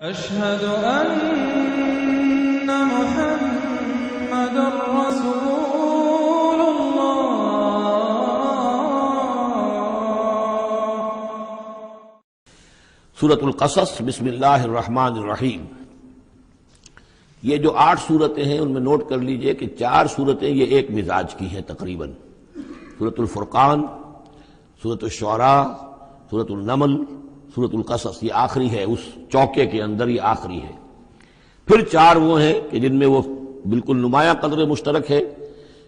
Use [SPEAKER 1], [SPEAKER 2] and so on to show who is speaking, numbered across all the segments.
[SPEAKER 1] أشهد أن محمد رسول الله۔
[SPEAKER 2] سورۃ القصص، بسم اللہ الرحمن الرحیم۔ یہ جو 8 صورتیں ہیں ان میں نوٹ کر لیجئے کہ 4 صورتیں یہ ایک مزاج کی ہیں تقریباً۔ سورۃ الفرقان، سورۃ الشعراء، سورۃ النمل، سورۃ القصص، یہ آخری ہے، اس چوکے کے اندر یہ آخری ہے۔ پھر 4 وہ ہیں کہ جن میں وہ بالکل نمایاں قدر مشترک ہے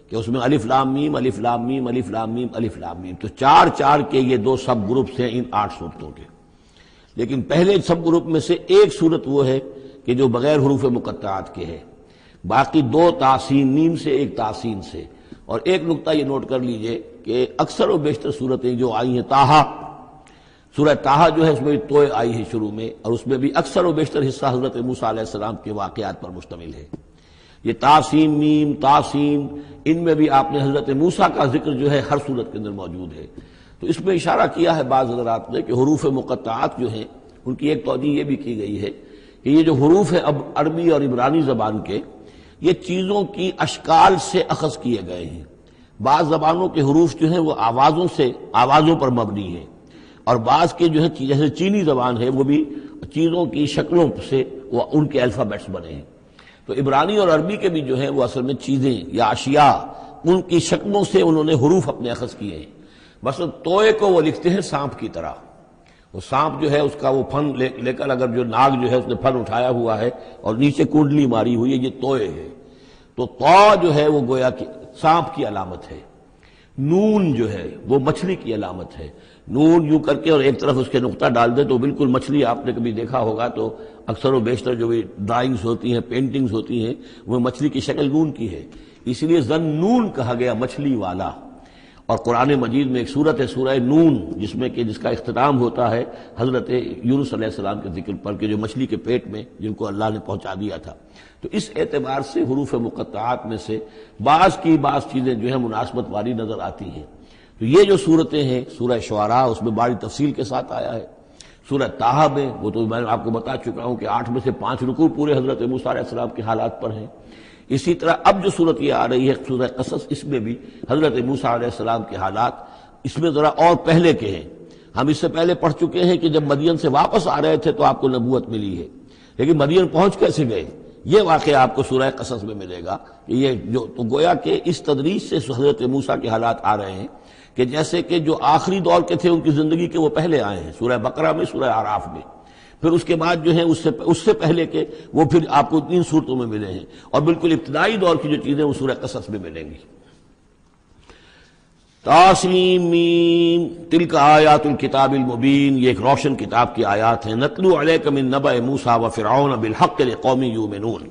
[SPEAKER 2] کہ اس میں الف لام میم الف لام میم الف لام میم الف لام میم، تو 4 کے یہ 2 سب گروپس ہیں ان 8 صورتوں کے۔ لیکن پہلے سب گروپ میں سے ایک صورت وہ ہے کہ جو بغیر حروف مقطعات کے ہے، باقی 2 تحسین میم سے، ایک تحسین سے۔ اور ایک نقطہ یہ نوٹ کر لیجئے کہ اکثر و بیشتر صورتیں جو آئی ہیں، طٰہٰ، سورہ طٰہٰ جو ہے اس میں توئے آئی ہے شروع میں، اور اس میں بھی اکثر و بیشتر حصہ حضرت موسیٰ علیہ السلام کے واقعات پر مشتمل ہے۔ یہ تحسین میم، تحسین، ان میں بھی آپ نے حضرت موسیٰ کا ذکر جو ہے ہر صورت کے اندر موجود ہے۔ تو اس میں اشارہ کیا ہے بعض حضرات نے کہ حروف مقطعات جو ہیں ان کی ایک توجیہ یہ بھی کی گئی ہے کہ یہ جو حروف ہیں اب عربی اور عبرانی زبان کے، یہ چیزوں کی اشکال سے اخذ کیے گئے ہیں۔ بعض زبانوں کے حروف جو ہیں وہ آوازوں پر مبنی ہیں، اور بعض کے جو ہے جیسے چینی زبان ہے وہ بھی چیزوں کی شکلوں سے وہ ان کے الفابیٹس بنے ہیں۔ تو عبرانی اور عربی کے بھی جو ہیں وہ اصل میں چیزیں یا اشیاء، ان کی شکلوں سے انہوں نے حروف اپنے اخذ کیے ہیں۔ مثلا توئے کو وہ لکھتے ہیں سانپ کی طرح، وہ سانپ جو ہے اس کا وہ پھن لے کر، اگر جو ناگ جو ہے اس نے پھن اٹھایا ہوا ہے اور نیچے کنڈلی ماری ہوئی ہے، یہ توئے ہے۔ تو تو جو ہے وہ گویا کہ سانپ کی علامت ہے، نون جو ہے وہ مچھلی کی علامت ہے۔ نون یوں کر کے اور ایک طرف اس کے نقطہ ڈال دے تو بالکل مچھلی، آپ نے کبھی دیکھا ہوگا تو اکثر و بیشتر جو بھی ڈرائنگز ہوتی ہیں، پینٹنگز ہوتی ہیں، وہ مچھلی کی شکل نون کی ہے، اس لیے ذن نون کہا گیا، مچھلی والا۔ اور قرآن مجید میں ایک سورت ہے سورہ نون، جس کا اختتام ہوتا ہے حضرت یونس علیہ السلام کے ذکر پر کہ جو مچھلی کے پیٹ میں جن کو اللہ نے پہنچا دیا تھا۔ تو اس اعتبار سے حروف مقطعات میں سے بعض چیزیں جو ہیں مناسبت والی نظر آتی ہیں۔ تو یہ جو صورتیں ہیں، سورہ شعراء اس میں بڑی تفصیل کے ساتھ آیا ہے، سورہ طٰہٰ میں وہ تو میں آپ کو بتا چکا ہوں کہ 8 میں سے 5 رکوع پورے حضرت موسیٰ علیہ السلام کے حالات پر ہیں۔ اسی طرح اب جو صورت یہ آ رہی ہے سورہ قصص، اس میں بھی حضرت موسیٰ علیہ السلام کے حالات اس میں ذرا اور پہلے کے ہیں۔ ہم اس سے پہلے پڑھ چکے ہیں کہ جب مدین سے واپس آ رہے تھے تو آپ کو نبوت ملی ہے، لیکن مدین پہنچ کیسے گئے، یہ واقعہ آپ کو سورہ قصص میں ملے گا کہ یہ جو تو گویا کہ اس تدریج سے حضرت موسیٰ کے حالات آ رہے ہیں کہ جیسے کہ جو آخری دور کے تھے ان کی زندگی کے وہ پہلے آئے ہیں، سورہ بقرہ میں، سورہ اعراف میں، پھر اس کے بعد جو ہے اس سے پہلے کے وہ پھر آپ کو 3 صورتوں میں ملے ہیں، اور بالکل ابتدائی دور کی جو چیزیں وہ سورہ قصص میں ملیں گی۔ طاسیم میم تلک آیات الکتاب المبین، یہ ایک روشن کتاب کی آیات ہیں۔ نتلو علیک من نبأ موسیٰ وفرعون بالحق لقوم یؤمنون۔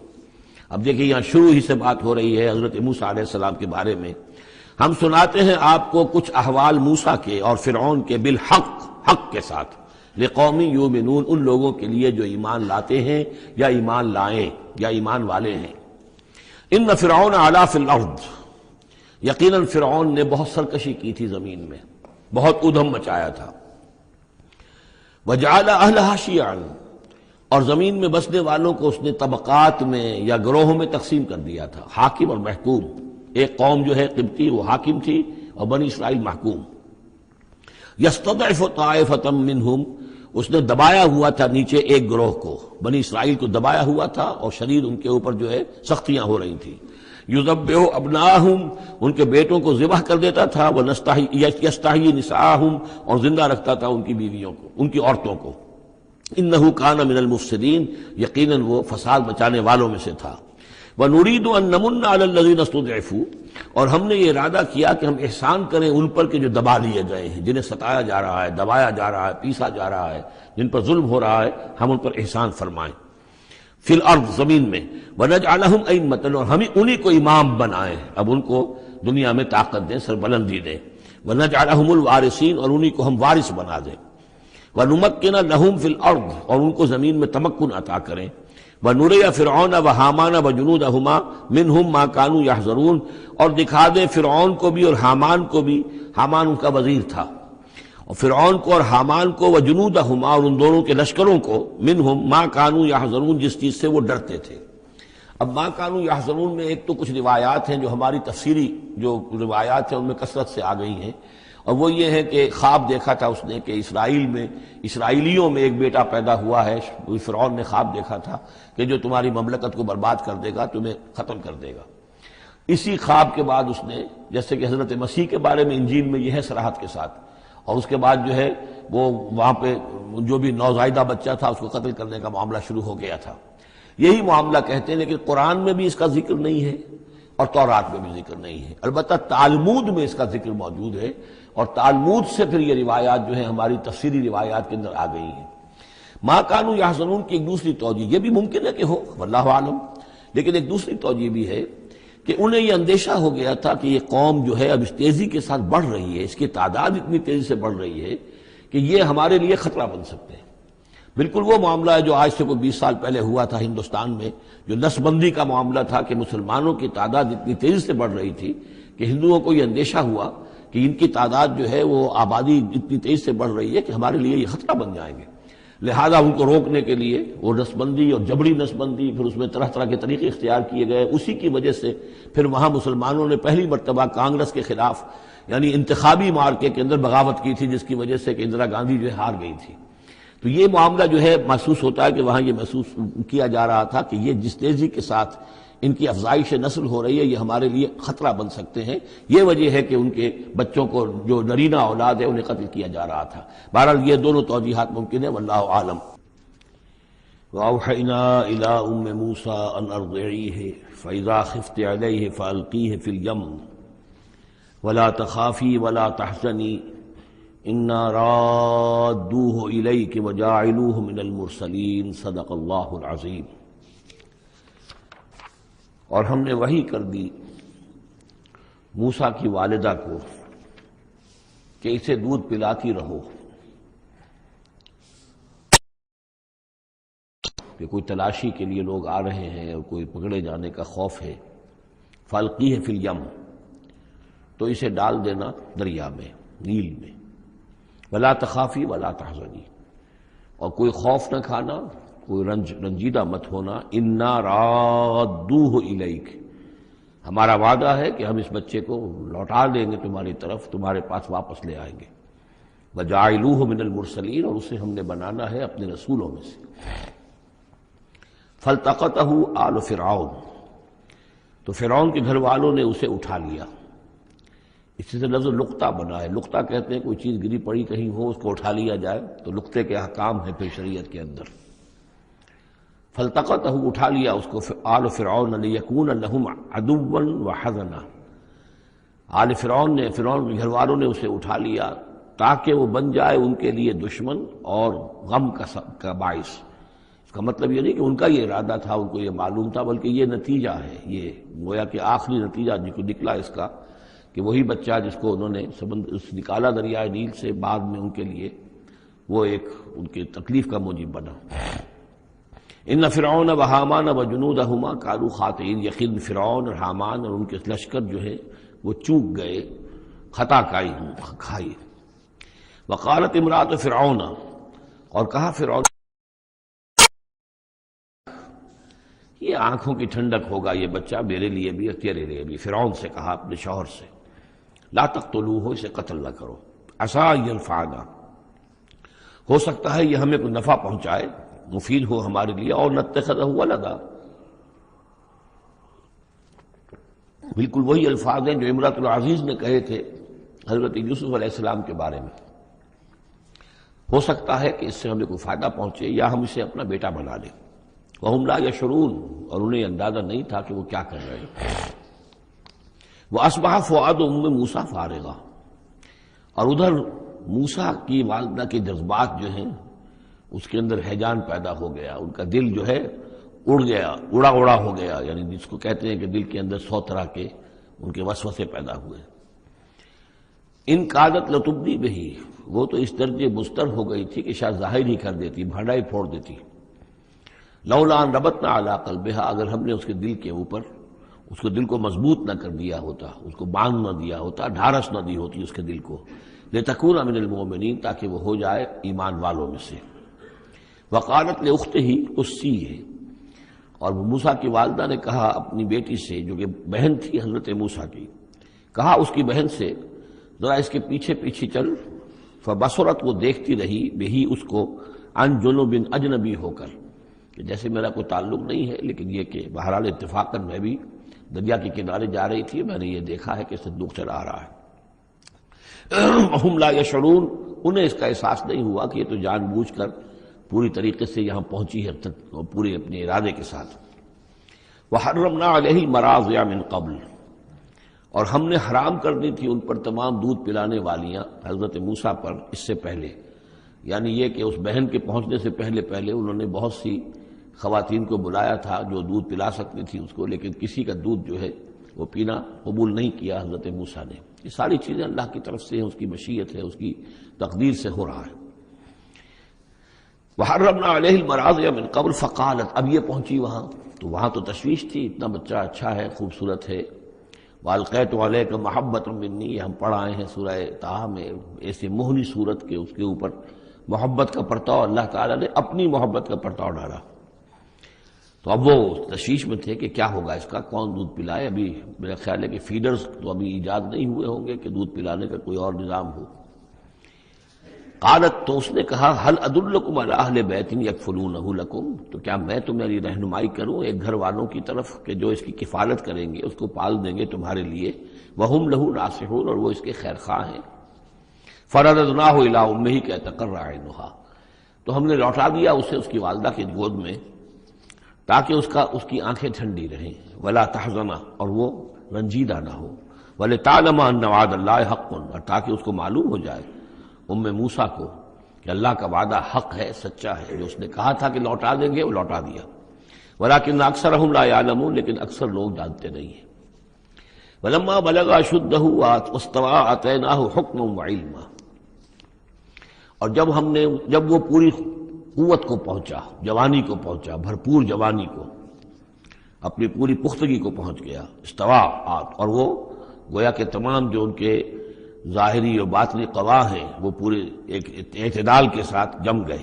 [SPEAKER 2] اب دیکھیں یہاں شروع ہی سے بات ہو رہی ہے حضرت موسیٰ علیہ السلام کے بارے میں۔ ہم سناتے ہیں آپ کو کچھ احوال موسیٰ کے اور فرعون کے، بالحق، حق کے ساتھ، لقوم یؤمنون، ان لوگوں کے لیے جو ایمان لاتے ہیں یا ایمان لائیں یا ایمان والے ہیں۔ ان فرعون علا فی الارض، یقیناً فرعون نے بہت سرکشی کی تھی زمین میں، بہت ادھم مچایا تھا۔ وجعل اہلہا شیعا، اور زمین میں بسنے والوں کو اس نے طبقات میں یا گروہوں میں تقسیم کر دیا تھا، حاکم اور محکوم۔ ایک قوم جو ہے قبطی وہ حاکم تھی اور بنی اسرائیل محکوم۔ یستضعف طائفۃ منہم، اس نے دبایا ہوا تھا نیچے ایک گروہ کو، بنی اسرائیل کو دبایا ہوا تھا اور شدید ان کے اوپر جو ہے سختیاں ہو رہی تھیں۔ یذبح ابناہم، ان کے بیٹوں کو ذبح کر دیتا تھا، یستحیی نساءہم، اور زندہ رکھتا تھا ان کی بیویوں کو، ان کی عورتوں کو۔ انہ کان من المفسدین، یقیناً وہ فساد مچانے والوں میں سے تھا۔ وَنُرِيدُ أَن نَّمُنَّ عَلَى الَّذِينَ اسْتُضْعِفُوا، اور ہم نے یہ ارادہ کیا کہ ہم احسان کریں ان پر کہ جو دبا لیے گئے ہیں، جنہیں ستایا جا رہا ہے، دبایا جا رہا ہے، پیسا جا رہا ہے، جن پر ظلم ہو رہا ہے، ہم ان پر احسان فرمائیں۔ فی الارض، زمین میں۔ وَنَجْعَلَهُمْ أَئِمَّةً، اور ہم انہی کو امام بنائیں، اب ان کو دنیا میں طاقت دیں، سربلندی دیں۔ وَنَجْعَلَهُمُ الْوَارِثِينَ، اور انہی کو ہم وارث بنا دیں۔ وَنُمَكِّنَ لَهُمْ فِي الْأَرْضِ، اور ان کو زمین میں تمکن عطا کریں۔ وَنُرِيَ فِرْعَوْنَ وَحَامَانَ وَجُنُودَهُمَا مِنْهُمْ مَا كَانُوا يَحْذَرُونَ، اور دکھا دیں فرعون کو بھی اور حامان کو بھی، حامان ان کا وزیر تھا، اور فرعون کو اور حامان کو وجنودہما، اور ان دونوں کے لشکروں کو، منہم ما کانوا یحذرون، جس چیز سے وہ ڈرتے تھے۔ اب ما کانوا یحذرون میں ایک تو کچھ روایات ہیں جو ہماری تفسیری جو روایات ہیں ان میں کثرت سے آ گئی ہیں، اور وہ یہ ہے کہ خواب دیکھا تھا اس نے کہ اسرائیلیوں میں ایک بیٹا پیدا ہوا ہے، فرعون نے خواب دیکھا تھا کہ جو تمہاری مملکت کو برباد کر دے گا، تمہیں ختم کر دے گا۔ اسی خواب کے بعد اس نے، جیسے کہ حضرت مسیح کے بارے میں انجیل میں یہ ہے صراحت کے ساتھ، اور اس کے بعد جو ہے وہ وہاں پہ جو بھی نوزائیدہ بچہ تھا اس کو قتل کرنے کا معاملہ شروع ہو گیا تھا۔ یہی معاملہ کہتے ہیں، لیکن قرآن میں بھی اس کا ذکر نہیں ہے اور تورات میں بھی ذکر نہیں ہے، البتہ تالمود میں اس کا ذکر موجود ہے، اور تالمود سے پھر یہ روایات جو ہیں ہماری تفسیری روایات کے اندر آ گئی ہیں۔ ما کانوا یحزنون کی ایک دوسری توجہ یہ بھی ممکن ہے کہ ہو، واللہ عالم، لیکن ایک دوسری توجہ بھی ہے کہ انہیں یہ اندیشہ ہو گیا تھا کہ یہ قوم جو ہے اب اس تیزی کے ساتھ بڑھ رہی ہے، اس کی تعداد اتنی تیزی سے بڑھ رہی ہے کہ یہ ہمارے لیے خطرہ بن سکتے ہیں۔ بالکل وہ معاملہ ہے جو آج سے کوئی 20 سال پہلے ہوا تھا ہندوستان میں، جو نسل بندی کا معاملہ تھا کہ مسلمانوں کی تعداد اتنی تیزی سے بڑھ رہی تھی کہ ہندوؤں کو یہ اندیشہ ہوا کہ ان کی تعداد جو ہے وہ آبادی اتنی تیزی سے بڑھ رہی ہے کہ ہمارے لیے یہ خطرہ بن جائیں گے، لہذا ان کو روکنے کے لیے وہ نسل بندی اور جبری نسل بندی، پھر اس میں طرح طرح کے طریقے اختیار کیے گئے۔ اسی کی وجہ سے پھر وہاں مسلمانوں نے پہلی مرتبہ کانگریس کے خلاف یعنی انتخابی مارکے کے اندر بغاوت کی تھی، جس کی وجہ سے کہ اندرا گاندھی جو ہے ہار گئی تھی۔ تو یہ معاملہ جو ہے محسوس ہوتا ہے کہ وہاں یہ محسوس کیا جا رہا تھا کہ یہ جس تیزی کے ساتھ ان کی افزائش نسل ہو رہی ہے یہ ہمارے لیے خطرہ بن سکتے ہیں۔ یہ وجہ ہے کہ ان کے بچوں کو جو نرینہ اولاد ہے انہیں قتل کیا جا رہا تھا۔ بہرحال یہ دونوں توجیحات ممکن ہے، واللہ عالم۔ وَأَوْحَيْنَا إِلَىٰ أُمِّ مُوسَىٰ أَنْ أَرْضِعِيهِ فَإِذَا خِفْتِ عَلَيْهِ فَأَلْقِيهِ فِي الْيَمِّ وَلَا تَخَافِي وَلَا تَحْزَنِي إِنَّا رَادُّوهُ إِلَيْكِ وَجَاعِلُوهُ مِنَ الْمُرْسَلِينَ صدق اللہ العظیم۔ اور ہم نے وحی کر دی موسیٰ کی والدہ کو کہ اسے دودھ پلاتی رہو، کہ کوئی تلاشی کے لیے لوگ آ رہے ہیں اور کوئی پکڑے جانے کا خوف ہے۔ فَأَلْقِيهِ فِي الْيَمِّ، تو اسے ڈال دینا دریا میں، نیل میں۔ وَلَا تَخَافِي وَلَا تَحْزَنِي، اور کوئی خوف نہ کھانا، کوئی رنجیدہ مت ہونا۔ اِنَّا رَادُّوهُ إِلَيْكَ، ہمارا وعدہ ہے کہ ہم اس بچے کو لوٹا دیں گے تمہاری طرف، تمہارے پاس واپس لے آئیں گے۔ وَجَاعِلُوهُ مِنَ الْمُرْسَلِينَ، اور اسے ہم نے بنانا ہے اپنے رسولوں میں سے۔ فَالْتَقَطَهُ آلُ فِرْعَوْنَ، تو فرعون کے گھر والوں نے اسے اٹھا لیا۔ اسی سے لفظ لقطہ بنا ہے، لقطہ کہتے ہیں کوئی چیز گری پڑی کہیں ہو اس کو اٹھا لیا جائے، تو لقطے کے احکام ہیں پھر شریعت کے اندر۔ فَالْتَقَطَهُ، اٹھا لیا اس کو آلُ فِرْعَوْنَ لِيَكُونَ لَهُمْ عَدُوًّا وَحَزَنًا، آل فرعون نے، فرعون کے گھر والوں نے اسے اٹھا لیا تاکہ وہ بن جائے ان کے لیے دشمن اور غم کا باعث۔ اس کا مطلب یہ نہیں کہ ان کا یہ ارادہ تھا، ان کو یہ معلوم تھا، بلکہ یہ نتیجہ ہے، یہ گویا کہ آخری نتیجہ جو نکلا اس کا کہ وہی بچہ جس کو انہوں نے نکالا دریائے نیل سے، بعد میں ان کے لیے وہ ایک ان کی تکلیف کا موجب بنا۔ ان فرعون و حامان و جنودہما کانوا خاطئین، یقین فرعون اور حامان اور ان کے لشکر جو ہے وہ چوک گئے، خطا کھائی۔ وقالت امرأۃ فرعون، اور کہا فرعون، یہ آنکھوں کی ٹھنڈک ہوگا یہ بچہ میرے لیے بھی اور تیرے لیے بھی۔ فرعون سے کہا اپنے شوہر سے، لا تقتلوہ، اسے قتل نہ کرو، عسیٰ ان ینفعنا، ہو سکتا ہے یہ ہمیں کوئی نفع پہنچائے، مفید ہو ہمارے لیے، اور نتخذہ ولدا، بالکل وہی الفاظ ہیں جو امرأۃ العزیز نے کہے تھے حضرت یوسف علیہ السلام کے بارے میں۔ ہو سکتا ہے کہ اس سے ہمیں کوئی فائدہ پہنچے یا ہم اسے اپنا بیٹا بنا لیں۔ وَهُمْ لَا يَشْعُرُونَ، اور انہیں اندازہ نہیں تھا کہ وہ کیا کر رہے ہیں۔ وَأَصْبَحَ فُؤَادُ أُمِّ مُوسَىٰ فَارِغًا، اور ادھر موسیٰ کی والدہ کے جذبات جو ہیں اس کے اندر ہیجان پیدا ہو گیا، ان کا دل جو ہے اڑ گیا، اڑا ہو گیا، یعنی جس کو کہتے ہیں کہ دل کے اندر 100 طرح کے ان کے وسوسے پیدا ہوئے۔ ان کادت لتبدی بہی، وہ تو اس درجے مستر ہو گئی تھی کہ شاید ظاہر ہی کر دیتی، بھانڈا ہی پھوڑ دیتی۔ لولا ان ربطنا علی قلبہا، اگر ہم نے اس کے دل کے اوپر اس کو دل کو مضبوط نہ کر دیا ہوتا، اس کو باندھ نہ دیا ہوتا، ڈھارس نہ دی ہوتی اس کے دل کو، لتکون من المؤمنین، تاکہ وہ ہو جائے ایمان والوں میں سے۔ وقالت لاختہ قصیہ، اور موسیٰ کی والدہ نے کہا اپنی بیٹی سے جو کہ بہن تھی حضرت موسیٰ کی، کہا اس کی بہن سے ذرا اس کے پیچھے پیچھے چل۔ فبصرت، وہ دیکھتی رہی، بہی اس کو، عن جنب، اجنبی ہو کر، کہ جیسے میرا کوئی تعلق نہیں ہے، لیکن یہ کہ بہرحال اتفاقاً میں بھی دریا کے کنارے جا رہی تھی، میں نے یہ دیکھا ہے کہ صندوق چلا آ رہا ہے۔ وہم لا یشعرون، انہیں اس کا احساس نہیں ہوا کہ یہ تو جان بوجھ کر پوری طریقے سے یہاں پہنچی ہے، پورے اپنے ارادے کے ساتھ۔ وحرمنا علیہ المراضع من قبل، اور ہم نے حرام کر دی تھی ان پر تمام دودھ پلانے والیاں حضرت موسیٰ پر اس سے پہلے، یعنی یہ کہ اس بہن کے پہنچنے سے پہلے پہلے انہوں نے بہت سی خواتین کو بلایا تھا جو دودھ پلا سکتی تھی اس کو، لیکن کسی کا دودھ جو ہے وہ پینا قبول نہیں کیا حضرت موسیٰ نے۔ یہ ساری چیزیں اللہ کی طرف سے ہیں، اس کی مشیت ہے، اس کی تقدیر سے ہو رہا ہے۔ وحرمنا علیہ المراضع من قبل فقالت، اب یہ پہنچی وہاں تو وہاں تو تشویش تھی، اتنا بچہ اچھا ہے، خوبصورت ہے۔ وَأَلْقَيْتُ عَلَيْكَ مَحَبَّةً مِّنِّي، یہ ہم پڑھ آئے ہیں سورہ طٰہٰ میں، ایسی مہنی صورت کے اس کے اوپر محبت کا پرتاؤ، اللہ تعالیٰ نے اپنی محبت کا پرتاؤ ڈالا۔ تو اب وہ تشویش میں تھے کہ کیا ہوگا اس کا، کون دودھ پلائے۔ ابھی میرا خیال ہے کہ فیڈرز تو ابھی ایجاد نہیں ہوئے ہوں گے کہ دودھ پلانے کا کوئی اور نظام ہو۔ قالت، تو اس نے کہا، هل ادلکم علی اہل بیت یکفلونہ لکم، تو کیا میں تمہاری رہنمائی کروں ایک گھر والوں کی طرف کہ جو اس کی کفالت کریں گے، اس کو پال دیں گے تمہارے لیے، وہم لہ ناصحون، اور وہ اس کے خیر خواہ ہیں۔ فرددناہ الی امہ کہ تقر عینہا، تو ہم نے لوٹا دیا اسے اس کی والدہ کی گود میں تاکہ اس کی آنکھیں ٹھنڈی رہیں، ولا تحزن، اور وہ رنجیدہ نہ ہو، ولتعلم ان وعد اللہ حق، اور تاکہ اس کو معلوم ہو جائے موسیٰ کو کہ اللہ کا وعدہ حق ہے، سچا ہے، جو اس نے کہا تھا کہ لوٹا دیں گے وہ لوٹا دیا۔ ولکن اکثرہم لا یعلمون، لیکن اکثر لوگ جانتے نہیں ہیں۔ ولما بلغ اشدہ واستوى آتیناہ حکما وعلما، اور جب وہ پوری قوت کو پہنچا، جوانی کو پہنچا، بھرپور جوانی کو، اپنی پوری پختگی کو پہنچ گیا، استوا، اور وہ گویا کہ تمام جو ان کے ظاہری اور باطنی قواہ ہیں وہ پورے ایک اعتدال کے ساتھ جم گئے۔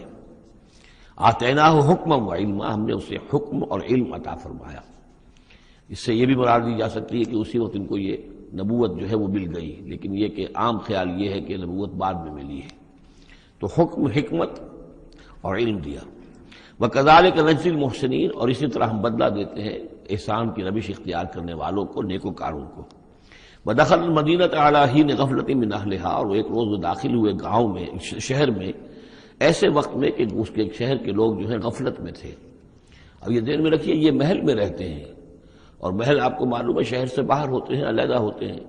[SPEAKER 2] آتیناہ حکما وعلما، ہم نے اسے حکم اور علم عطا فرمایا۔ اس سے یہ بھی مراد دی جا سکتی ہے کہ اسی وقت ان کو یہ نبوت جو ہے وہ مل گئی، لیکن یہ کہ عام خیال یہ ہے کہ نبوت بعد میں ملی ہے۔ تو حکم، حکمت اور علم دیا۔ وَكَذَلِكَ نَجْزِي الْمُحْسِنِينَ، اور اسی طرح ہم بدلہ دیتے ہیں احسان کی روش اختیار کرنے والوں کو، نیکوکاروں کو۔ وَدَخَلَ الْمَدِينَةَ عَلَىٰ حِينِ غَفْلَةٍ مِّنْ أَهْلِهَا، اور ایک روز وہ داخل ہوئے گاؤں میں، شہر میں، ایسے وقت میں کہ اس کے شہر کے لوگ جو ہیں غفلت میں تھے۔ اب یہ ذہن میں رکھیے یہ محل میں رہتے ہیں، اور محل آپ کو معلوم ہے شہر سے باہر ہوتے ہیں، علیحدہ ہوتے ہیں،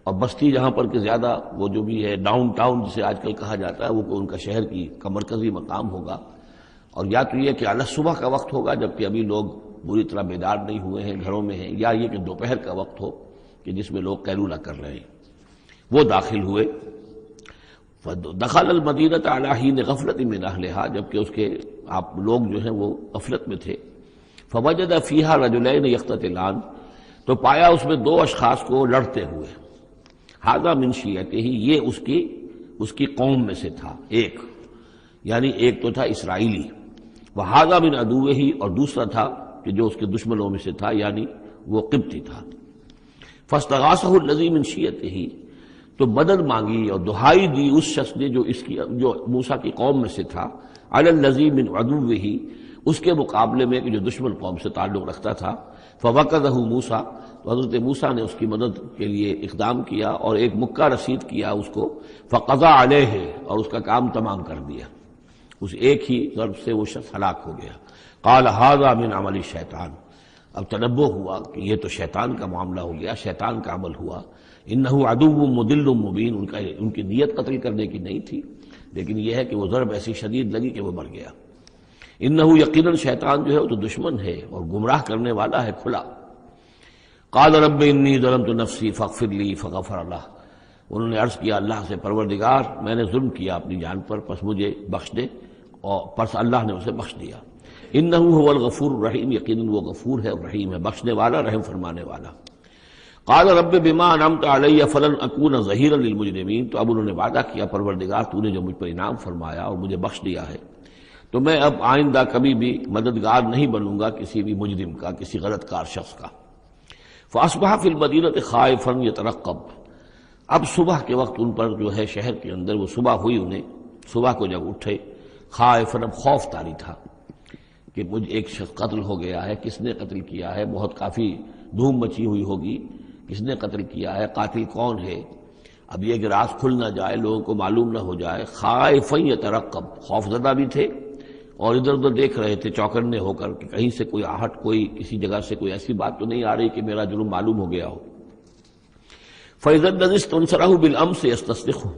[SPEAKER 2] اور بستی جہاں پر کہ زیادہ وہ جو بھی ہے ڈاؤن ٹاؤن جسے آج کل کہا جاتا ہے، وہ ان کا شہر کا مرکزی مقام ہوگا، اور یا تو یہ کہ اعلیٰ صبح کا وقت ہوگا جبکہ ابھی لوگ بری طرح بیدار نہیں ہوئے ہیں، گھروں میں ہیں، یا یہ کہ دوپہر کا وقت ہو کہ جس میں لوگ قیلولہ کر رہے ہیں۔ وہ داخل ہوئے، دخل المدینۃ علی حین غفلۃ من اہلہا، جبکہ اس کے آپ لوگ جو ہیں وہ غفلت میں تھے۔ فوجد فیہا رجلین یقتتلان، تو پایا اس میں دو اشخاص کو لڑتے ہوئے۔ ھذا من شیعتہ، یہ اس کی قوم میں سے تھا، یعنی ایک تو تھا اسرائیلی، وھذا من عدوہ، اور دوسرا تھا کہ جو اس کے دشمنوں میں سے تھا، یعنی وہ قبطی تھا۔ فاستغاثہ الذی من شیعتہ، تو مدد مانگی اور دہائی دی اس شخص نے جو موسیٰ کی قوم میں سے تھا، علی الذی من عدوہ، اس کے مقابلے میں کہ جو دشمن قوم سے تعلق رکھتا تھا۔ فوقظہ موسیٰ، تو حضرت موسیٰ نے اس کی مدد کے لیے اقدام کیا اور ایک مکہ رسید کیا اس کو، فقضى علیہ، اور اس کا کام تمام کر دیا، اس ایک ہی ضرب سے وہ شخص ہلاک ہو گیا۔ قال ھذا من عمل الشیطان، اب تنبہ ہوا کہ یہ تو شیطان کا معاملہ ہو گیا، شیطان کا عمل ہوا۔ انہ عدو مضل مبین، ان کی نیت قتل کرنے کی نہیں تھی، لیکن یہ ہے کہ وہ ضرب ایسی شدید لگی کہ وہ مر گیا۔ انہ یقیناً شیطان جو ہے وہ تو دشمن ہے اور گمراہ کرنے والا ہے کھلا۔ قال رب انی ظلمت نفسی فاغفر لی، فغفر لہ، انہوں نے عرض کیا اللہ سے، پروردگار میں نے ظلم کیا اپنی جان پر، پس مجھے بخش دے، اور پس اللہ نے اسے بخش دیا۔ انہ هو الغفور الرحیم، یقیناً وہ غفور ہے اور رحیم ہے، بخشنے والا، رحم فرمانے والا۔ قال رب بما انعمت علی فلن اکون ظہیرا للمجرمین، تو اب انہوں نے وعدہ کیا پروردگار تو نے جو مجھ پر انعام فرمایا اور مجھے بخش دیا ہے تو میں اب آئندہ کبھی بھی مددگار نہیں بنوں گا کسی بھی مجرم کا، کسی غلط کار شخص کا۔ فاصبح فی المدینۃ خائفا یترقب، اب صبح کے وقت ان پر جو ہے شہر کے اندر، وہ صبح ہوئی انہیں، صبح کو جب اٹھے، خائفا، اب خوف طاری تھا کہ مجھ ایک شخص قتل ہو گیا ہے، کس نے قتل کیا ہے، بہت کافی دھوم مچی ہوئی ہوگی، کس نے قتل کیا ہے، قاتل کون ہے، اب یہ کہ راز کھل نہ جائے، لوگوں کو معلوم نہ ہو جائے۔ خائفا یترقب، خوف زدہ بھی تھے اور ادھر ادھر دیکھ رہے تھے چوکنے ہو کر کہ کہیں سے کوئی آہٹ، کوئی کسی جگہ سے کوئی ایسی بات تو نہیں آ رہی کہ میرا جرم معلوم ہو گیا ہو۔ فَإِذَا الَّذِي اسْتَنصَرَهُ بِالْأَمْسِ يَسْتَصْرِخُهُ،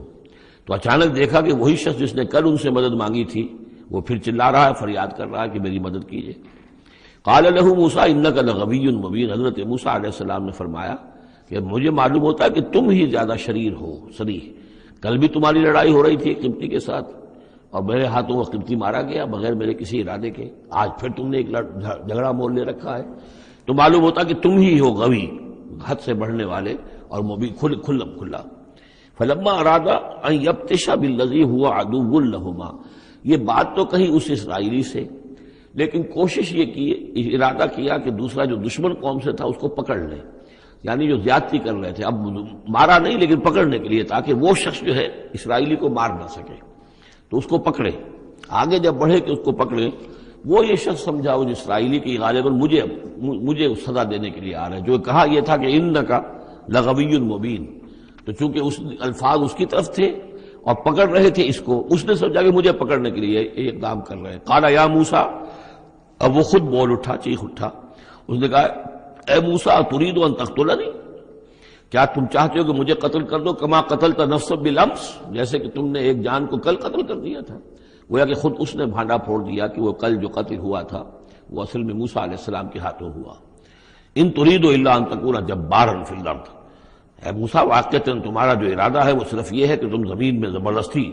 [SPEAKER 2] تو اچانک دیکھا کہ وہی شخص جس نے کل ان سے مدد مانگی تھی وہ پھر چلا رہا ہے، فریاد کر رہا ہے کہ میری مدد کیجیے۔ قال له موسیٰ انک لغوی مبین، حضرت موسیٰ علیہ السلام نے فرمایا کہ مجھے معلوم ہوتا ہے کہ تم ہی زیادہ شریر ہو، صریح، کل بھی تمہاری لڑائی ہو رہی تھی ایک قبطی کے ساتھ اور میرے ہاتھوں وہ قبطی مارا گیا بغیر میرے کسی ارادے کے، آج پھر تم نے ایک جھگڑا مول لے رکھا ہے، تو معلوم ہوتا کہ تم ہی ہو غوی، حد سے بڑھنے والے اور مبین، کھلا۔ فلما اراد ان یبطش بالذی هو عدو لہما، یہ بات تو کہی اس اسرائیلی سے، لیکن کوشش یہ کی، ارادہ کیا کہ دوسرا جو دشمن قوم سے تھا اس کو پکڑ لیں، یعنی جو زیادتی کر رہے تھے، اب مارا نہیں لیکن پکڑنے کے لیے، تاکہ وہ شخص جو ہے اسرائیلی کو مار نہ سکے، تو اس کو پکڑے، آگے جب بڑھے کہ اس کو پکڑے، وہ یہ شخص سمجھا وہ اسرائیلی کی غالباً مجھے سزا دینے کے لیے آ رہا ہے، جو کہا یہ تھا کہ انک لغوی مبین، تو چونکہ اس الفاظ اس کی طرف تھے اور پکڑ رہے تھے اس کو، اس نے سمجھا کہ مجھے پکڑنے کے لیے یہ اقدام کر رہے ہیں۔ قال یا موسیٰ، اب وہ خود بول اٹھا، چیخ اٹھا، اس نے کہا اے موسیٰ ترید ان تقتلنی، کیا تم چاہتے ہو کہ مجھے قتل کر دو، کما قتلت نفسا بالامس، جیسے کہ تم نے ایک جان کو کل قتل کر دیا تھا۔ گویا کہ خود اس نے بھانڈا پھوڑ دیا کہ وہ کل جو قتل ہوا تھا وہ اصل میں موسیٰ علیہ السلام کے ہاتھوں ہوا۔ ان ترید الا ان تکون جبارا فی الارض، اے موسیٰ واقعتاً تمہارا جو ارادہ ہے وہ صرف یہ ہے کہ تم زمین میں زبردستی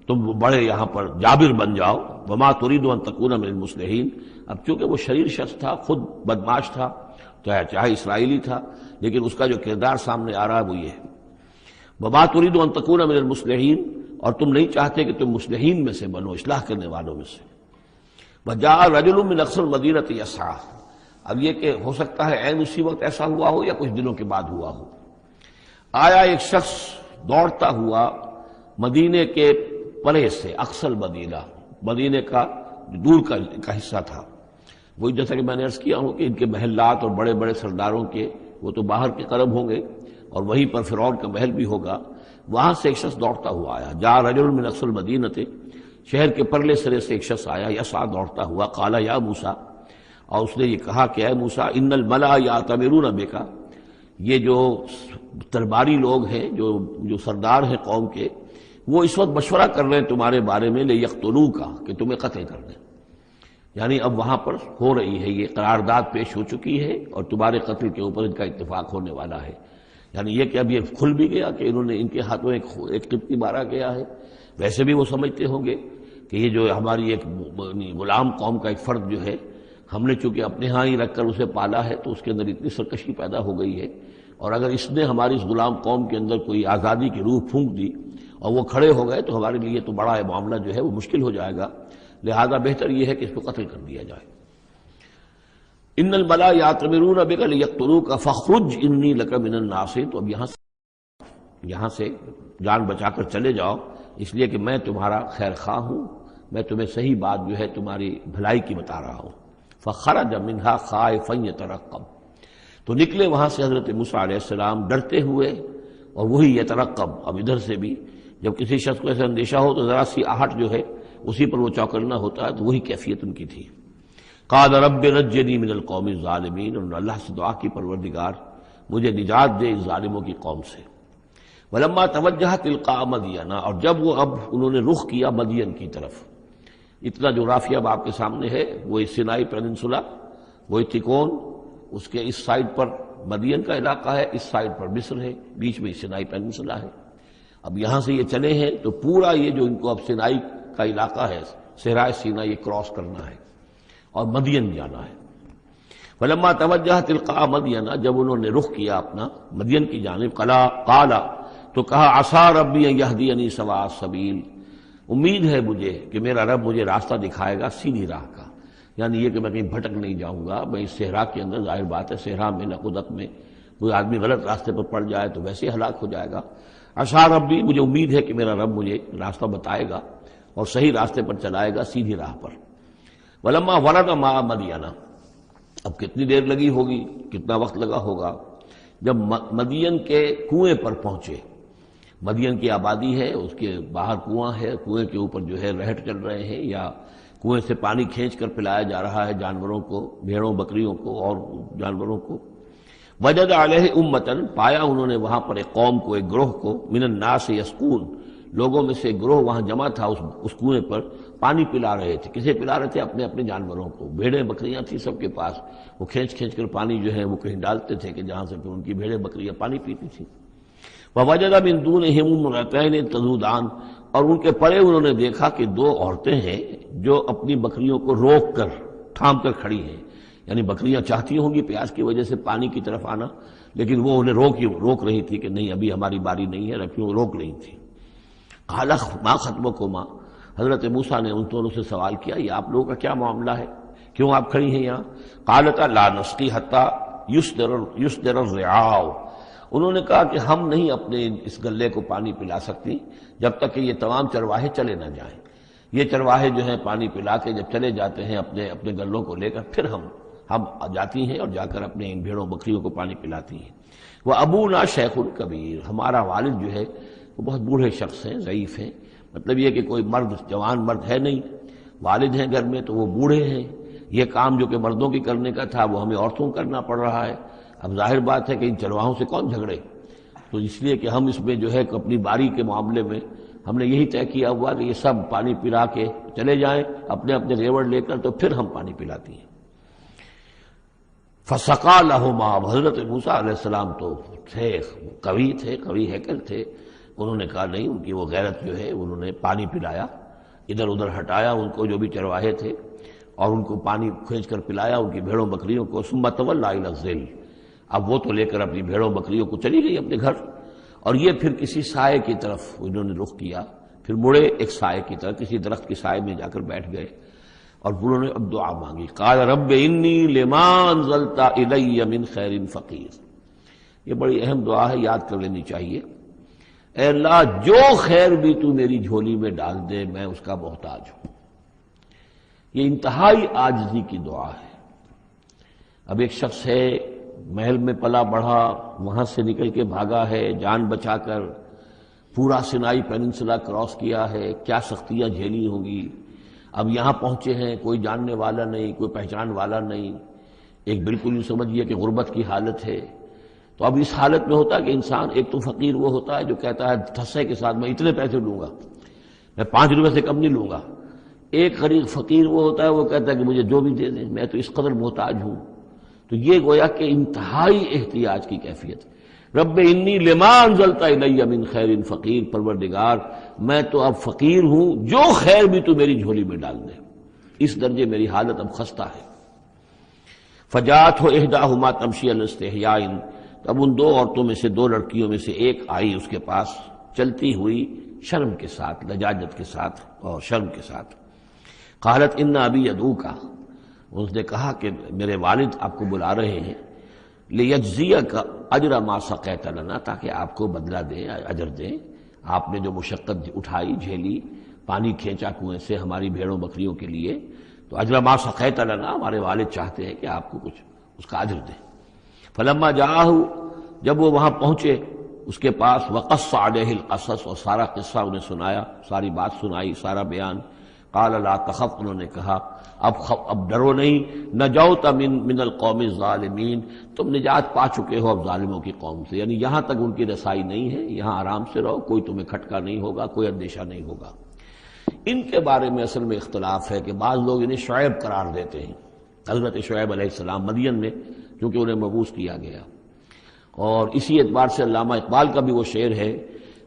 [SPEAKER 2] تم بڑے یہاں پر جابر بن جاؤ، وما ترید ان تکون من المصلحین، اب چونکہ وہ شریر شخص تھا، خود بدمعاش تھا، چاہے اسرائیلی تھا، لیکن اس کا جو کردار سامنے آ رہا ہے وہ یہ ہے، وما ترید ان تکون من المصلحین، اور تم نہیں چاہتے کہ تم مصلحین میں سے بنو، اصلاح کرنے والوں میں سے۔ وجاء رجل من اقصى المدینۃ یسعی، اب یہ کہ ہو سکتا ہے عین اسی وقت ایسا ہوا ہو یا کچھ دنوں کے بعد ہوا ہو، آیا ایک شخص دوڑتا ہوا مدینے کے پرے سے، اقصى المدینہ، مدینے کا دور کا حصہ تھا، وہی جیسا کہ میں نے عرض کیا ہوں کہ ان کے محلات اور بڑے بڑے سرداروں کے وہ تو باہر کے قرب ہوں گے اور وہیں پر فرعون کا محل بھی ہوگا، وہاں سے ایک شخص دوڑتا ہوا آیا، جاء رجل من اقصى المدینۃ، شہر کے پرلے سرے سے ایک شخص آیا، یسعی، دوڑتا ہوا، قال یا موسیٰ، اور اس نے یہ کہا کہ اے موسیٰ ان الملأ یأتمرون بک، یہ جو درباری لوگ ہیں، جو سردار ہیں قوم کے، وہ اس وقت مشورہ کر رہے ہیں تمہارے بارے میں، لیقتلوک، کہ تمہیں قتل کر دیں، یعنی اب وہاں پر ہو رہی ہے، یہ قرارداد پیش ہو چکی ہے اور تمہارے قتل کے اوپر ان کا اتفاق ہونے والا ہے، یعنی یہ کہ اب یہ کھل بھی گیا کہ انہوں نے ان کے ہاتھوں ایک قبطی مارا گیا ہے۔ ویسے بھی وہ سمجھتے ہوں گے کہ یہ جو ہماری ایک غلام قوم کا ایک فرد جو ہے، ہم نے چونکہ اپنے ہاں ہی رکھ کر اسے پالا ہے تو اس کے اندر اتنی سرکشی پیدا ہو گئی ہے، اور اگر اس نے ہماری اس غلام قوم کے اندر کوئی آزادی کی روح پھونک دی اور وہ کھڑے ہو گئے تو ہمارے لیے تو بڑا معاملہ جو ہے وہ مشکل ہو جائے گا، لہذا بہتر یہ ہے کہ اس کو قتل کر دیا جائے۔ ان الملأ یأتمرون بک لیقتلوک فاخرج انی لک من الناصحین، تو اب یہاں سے جان بچا کر چلے جاؤ، اس لیے کہ میں تمہارا خیر خواہ ہوں، میں تمہیں صحیح بات جو ہے تمہاری بھلائی کی بتا رہا ہوں۔ فخرج منها خائفا یترقب، تو نکلے وہاں سے حضرت موسیٰ علیہ السلام ڈرتے ہوئے، اور وہی یترقب، اب ادھر سے بھی جب کسی شخص کو ایسا اندیشہ ہو تو ذرا سی آہٹ جو ہے اسی پر وہ چوکنا ہوتا ہے، تو وہی کیفیت ان کی تھی۔ قال رب نجنی من القوم الظالمین، انہوں نے اللہ سے دعا کی پروردگار مجھے نجات دے اس ظالموں کی قوم سے۔ ولما توجہ تلقاء مدین، اور جب وہ اب انہوں نے رخ کیا مدین کی طرف، اتنا جو رافیہ اب آپ کے سامنے ہے وہ سینائی پیننسولا، وہی تکون، اس کے اس سائڈ پر مدین کا علاقہ ہے، اس سائڈ پر مصر ہے، بیچ میں سینائی پیننسولا ہے۔ اب یہاں سے یہ چلے ہیں تو پورا یہ جو ان کو اب سینائی کا علاقہ ہے، صحرائے سینا، یہ کراس کرنا ہے اور مدین جانا ہے۔ فلما توجہ تلقاء مدین، جب انہوں نے رخ کیا اپنا مدین کی جانب، قال تو کہا عسیٰ ربی ان یہدینی سواء السبیل، امید ہے مجھے کہ میرا رب مجھے راستہ دکھائے گا سیدھی راہ کا، یعنی یہ کہ میں کہیں بھٹک نہیں جاؤں گا۔ میں اس صحرا کے اندر، ظاہر بات ہے صحرا میں نقدت میں کوئی آدمی غلط راستے پر پڑ جائے تو ویسے ہلاک ہو جائے گا۔ عسیٰ ربی، مجھے امید ہے کہ میرا رب مجھے راستہ بتائے گا اور صحیح راستے پر چلائے گا، سیدھی راہ پر۔ ولما ورد ماء مدین، اب کتنی دیر لگی ہوگی، کتنا وقت لگا ہوگا، جب مدین کے کنویں پر پہنچے۔ مدین کی آبادی ہے، اس کے باہر کنواں ہے، کنویں کے اوپر جو ہے رہٹ چل رہے ہیں، یا کنویں سے پانی کھینچ کر پلایا جا رہا ہے جانوروں کو، بھیڑوں بکریوں کو اور جانوروں کو۔ وجد علیہ امتن، پایا انہوں نے وہاں پر ایک قوم کو، ایک گروہ کو، من الناس یسقون، لوگوں میں سے ایک گروہ وہاں جمع تھا اس کنویں پر، پانی پلا رہے تھے۔ کسے پلا رہے تھے؟ اپنے اپنے جانوروں کو، بھیڑیں بکریاں تھیں سب کے پاس، وہ کھینچ کھینچ کر پانی جو ہے وہ کہیں ڈالتے تھے کہ جہاں سے پھر ان کی بھیڑیں بکریاں پانی پیتی تھیں۔ ووجد من دونہم امرأتین تذودان، اور ان کے پرے انہوں نے دیکھا کہ دو عورتیں ہیں جو اپنی بکریوں کو روک کر، تھام کر کھڑی ہیں، یعنی بکریاں چاہتی ہوں گی پیاس کی وجہ سے پانی کی طرف آنا، لیکن وہ انہیں روک رہی تھی کہ نہیں ابھی ہماری باری نہیں ہے، رکھیوں روک رہی تھی۔ قال ما خطبکما، حضرت موسیٰ نے ان دونوں سے سوال کیا یہ آپ لوگوں کا کیا معاملہ ہے، کیوں آپ کھڑی ہیں یہاں؟ قالتا لا نسقی حتی یصدر الرعاء، انہوں نے کہا کہ ہم نہیں اپنے اس گلے کو پانی پلا سکتی جب تک کہ یہ تمام چرواہے چلے نہ جائیں۔ یہ چرواہے جو ہیں پانی پلا کے جب چلے جاتے ہیں اپنے گلوں کو لے کر، پھر ہم جاتی ہیں اور جا کر اپنے ان بھیڑوں بکریوں کو پانی پلاتی ہیں۔ وہ ابونا شیخ کبیر، ہمارا والد جو ہے وہ بہت بوڑھے شخص ہیں، ضعیف ہیں، مطلب یہ کہ کوئی مرد، جوان مرد ہے نہیں، والد ہیں گھر میں تو وہ بوڑھے ہیں، یہ کام جو کہ مردوں کی کرنے کا تھا وہ ہمیں عورتوں کو کرنا پڑ رہا ہے۔ اب ظاہر بات ہے کہ ان چرواہوں سے کون جھگڑے، تو اس لیے کہ ہم اس میں جو ہے اپنی باری کے معاملے میں ہم نے یہی طے کیا ہوا کہ یہ سب پانی پلا کے چلے جائیں اپنے اپنے ریوڑ لے کر، تو پھر ہم پانی پلاتی ہیں۔ فسقا لہما، حضرت موسیٰ علیہ السلام تو تھے قوی ہیکل تھے، انہوں نے کہا نہیں، ان کی وہ غیرت جو ہے، انہوں نے پانی پلایا، ادھر ادھر ہٹایا ان کو جو بھی چرواہے تھے، اور ان کو پانی کھینچ کر پلایا ان کی بھیڑوں بکریوں کو۔ ثم تولی الی الظل، اب وہ تو لے کر اپنی بھیڑوں بکریوں کو چلی گئی اپنے گھر، اور یہ پھر کسی سائے کی طرف انہوں نے رخ کیا، پھر مڑے ایک سائے کی طرف، کسی درخت کے سائے میں جا کر بیٹھ گئے، اور انہوں نے اب دعا مانگی۔ قال رب انی لما انزلت الی من خیر فقیر، یہ بڑی اہم دعا ہے، یاد کر لینی چاہیے۔ اے اللہ، جو خیر بھی تو میری جھولی میں ڈال دے میں اس کا محتاج ہوں۔ یہ انتہائی عاجزی کی دعا ہے۔ اب ایک شخص ہے، محل میں پلا بڑھا، وہاں سے نکل کے بھاگا ہے جان بچا کر، پورا سینائی پیننسلا کراس کیا ہے، کیا سختیاں جھیلی ہوں گی، اب یہاں پہنچے ہیں، کوئی جاننے والا نہیں، کوئی پہچان والا نہیں، ایک بالکل یوں سمجھیے کہ غربت کی حالت ہے۔ تو اب اس حالت میں ہوتا ہے کہ انسان، ایک تو فقیر وہ ہوتا ہے جو کہتا ہے ٹھسے کے ساتھ میں اتنے پیسے لوں گا، میں 5 روپے سے کم نہیں لوں گا۔ ایک غریب فقیر وہ ہوتا ہے، وہ کہتا ہے کہ مجھے جو بھی دے دیں، میں تو اس قدر محتاج ہوں۔ تو یہ گویا کہ انتہائی احتیاج کی کیفیت ہے۔ رب انی لما انزلت الی من خیر فقیر، پروردگار میں تو اب فقیر ہوں، جو خیر بھی تو میری جھولی میں ڈال دے، اس درجے میری حالت اب خستہ ہے۔ فجاءت احداہما تمشی علی استحیاء، اب ان 2 عورتوں میں سے 2 لڑکیوں میں سے ایک آئی اس کے پاس چلتی ہوئی شرم کے ساتھ، لجاجت کے ساتھ اور شرم کے ساتھ۔ قالت ان ابی یدعوک، اس نے کہا کہ میرے والد آپ کو بلا رہے ہیں، لیجزیک اجر ما سقیت لنا، تاکہ آپ کو بدلہ دیں، اجر دیں، آپ نے جو مشقت اٹھائی جھیلی، پانی کھینچا کنویں سے ہماری بھیڑوں بکریوں کے لیے، تو اجر ما سقیت لنا، ہمارے والد چاہتے ہیں کہ آپ کو کچھ اس کا اجر دیں۔ فلما جاءہ، جب وہ وہاں پہنچے اس کے پاس، وقص علیہ القصص، اور سارا قصہ انہیں سنایا، ساری بات سنائی، سارا بیان۔ قال لا تخف، انہوں نے کہا اب ڈرو نہیں، نجوت من القوم الظالمین، تم نجات پا چکے ہو اب ظالموں کی قوم سے، یعنی یہاں تک ان کی رسائی نہیں ہے، یہاں آرام سے رہو، کوئی تمہیں کھٹکا نہیں ہوگا، کوئی اندیشہ نہیں ہوگا۔ ان کے بارے میں اصل میں اختلاف ہے کہ بعض لوگ انہیں شعیب قرار دیتے ہیں، حضرت شعیب علیہ السلام مدین میں کیونکہ انہیں مبعوث کیا گیا، اور اسی اعتبار سے علامہ اقبال کا بھی وہ شعر ہے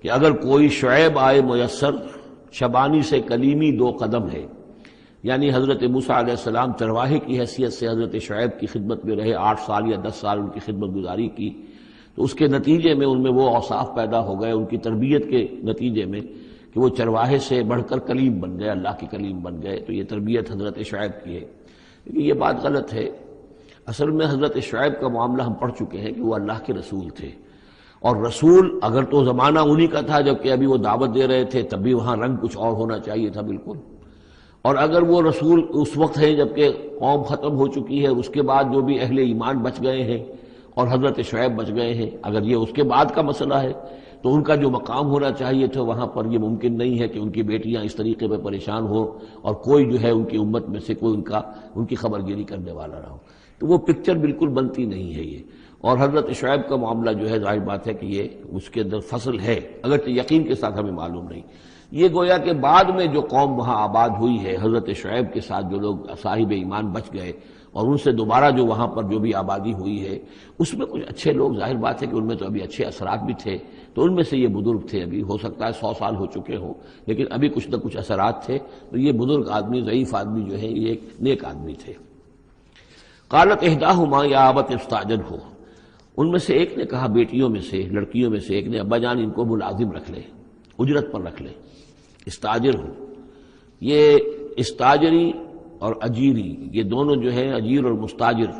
[SPEAKER 2] کہ اگر کوئی شعیب آئے میسر، شبانی سے کلیمی 2 قدم ہے، یعنی حضرت موسیٰ علیہ السلام چرواہے کی حیثیت سے حضرت شعیب کی خدمت میں رہے، 8 سال یا 10 سال ان کی خدمت گزاری کی، تو اس کے نتیجے میں ان میں وہ اوصاف پیدا ہو گئے، ان کی تربیت کے نتیجے میں کہ وہ چرواہے سے بڑھ کر کلیم بن گئے، اللہ کے کلیم بن گئے۔ تو یہ تربیت حضرت شعیب کی ہے، لیکن یہ بات غلط ہے۔ اصل میں حضرت شعیب کا معاملہ ہم پڑھ چکے ہیں کہ وہ اللہ کے رسول تھے، اور رسول اگر تو زمانہ انہی کا تھا جبکہ ابھی وہ دعوت دے رہے تھے، تب بھی وہاں رنگ کچھ اور ہونا چاہیے تھا بالکل، اور اگر وہ رسول اس وقت ہیں جبکہ قوم ختم ہو چکی ہے، اس کے بعد جو بھی اہل ایمان بچ گئے ہیں اور حضرت شعیب بچ گئے ہیں، اگر یہ اس کے بعد کا مسئلہ ہے تو ان کا جو مقام ہونا چاہیے تھا وہاں پر یہ ممکن نہیں ہے کہ ان کی بیٹیاں اس طریقے پہ پریشان ہو اور کوئی جو ہے ان کی امت میں سے کوئی ان کی خبر گیری کرنے والا نہ ہو۔ تو وہ پکچر بالکل بنتی نہیں ہے یہ۔ اور حضرت شعیب کا معاملہ جو ہے ظاہر بات ہے کہ یہ اس کے اندر فصل ہے، اگرچہ یقین کے ساتھ ہمیں معلوم نہیں۔ یہ گویا کہ بعد میں جو قوم وہاں آباد ہوئی ہے حضرت شعیب کے ساتھ، جو لوگ صاحب ایمان بچ گئے اور ان سے دوبارہ جو وہاں پر جو بھی آبادی ہوئی ہے، اس میں کچھ اچھے لوگ، ظاہر بات ہے کہ ان میں تو ابھی اچھے اثرات بھی تھے، تو ان میں سے یہ بزرگ تھے، ابھی ہو سکتا ہے 100 سال ہو چکے ہوں لیکن ابھی کچھ نہ کچھ اثرات تھے، تو یہ بزرگ آدمی، ضعیف آدمی جو ہے یہ ایک نیک آدمی تھے۔ قالت احداہما یا ابت استاجرہ، ان میں سے ایک نے کہا، بیٹیوں میں سے، لڑکیوں میں سے ایک نے، ابا جان ان کو ملازم رکھ لے، اجرت پر رکھ لے، استاجر ہو۔ یہ استاجری اور اجیری، یہ دونوں جو ہے اجیر اور مستاجر،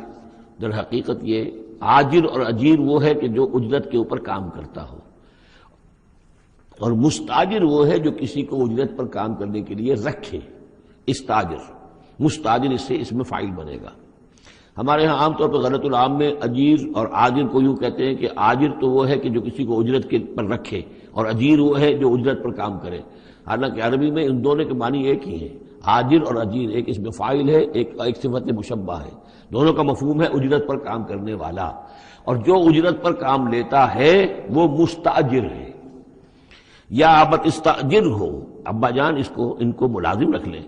[SPEAKER 2] در حقیقت یہ آجر اور اجیر وہ ہے کہ جو اجرت کے اوپر کام کرتا ہو، اور مستاجر وہ ہے جو کسی کو اجرت پر کام کرنے کے لیے رکھے۔ استاجر، مستاجر اس سے اس میں فاعل بنے گا۔ ہمارے ہاں عام طور پر غلط العام میں اجیر اور آجر کو یوں کہتے ہیں کہ آجر تو وہ ہے کہ جو کسی کو اجرت کے پر رکھے، اور اجیر وہ ہے جو اجرت پر کام کرے، حالانکہ عربی میں ان دونوں کے معنی ایک ہی ہیں، آجر اور اجیر، ایک اس میں فاعل ہے، ایک صفت مشبہ ہے، دونوں کا مفہوم ہے اجرت پر کام کرنے والا، اور جو اجرت پر کام لیتا ہے وہ مستاجر ہے۔ یا ابت استاجر ہو، ابا جان ان کو ملازم رکھ لیں۔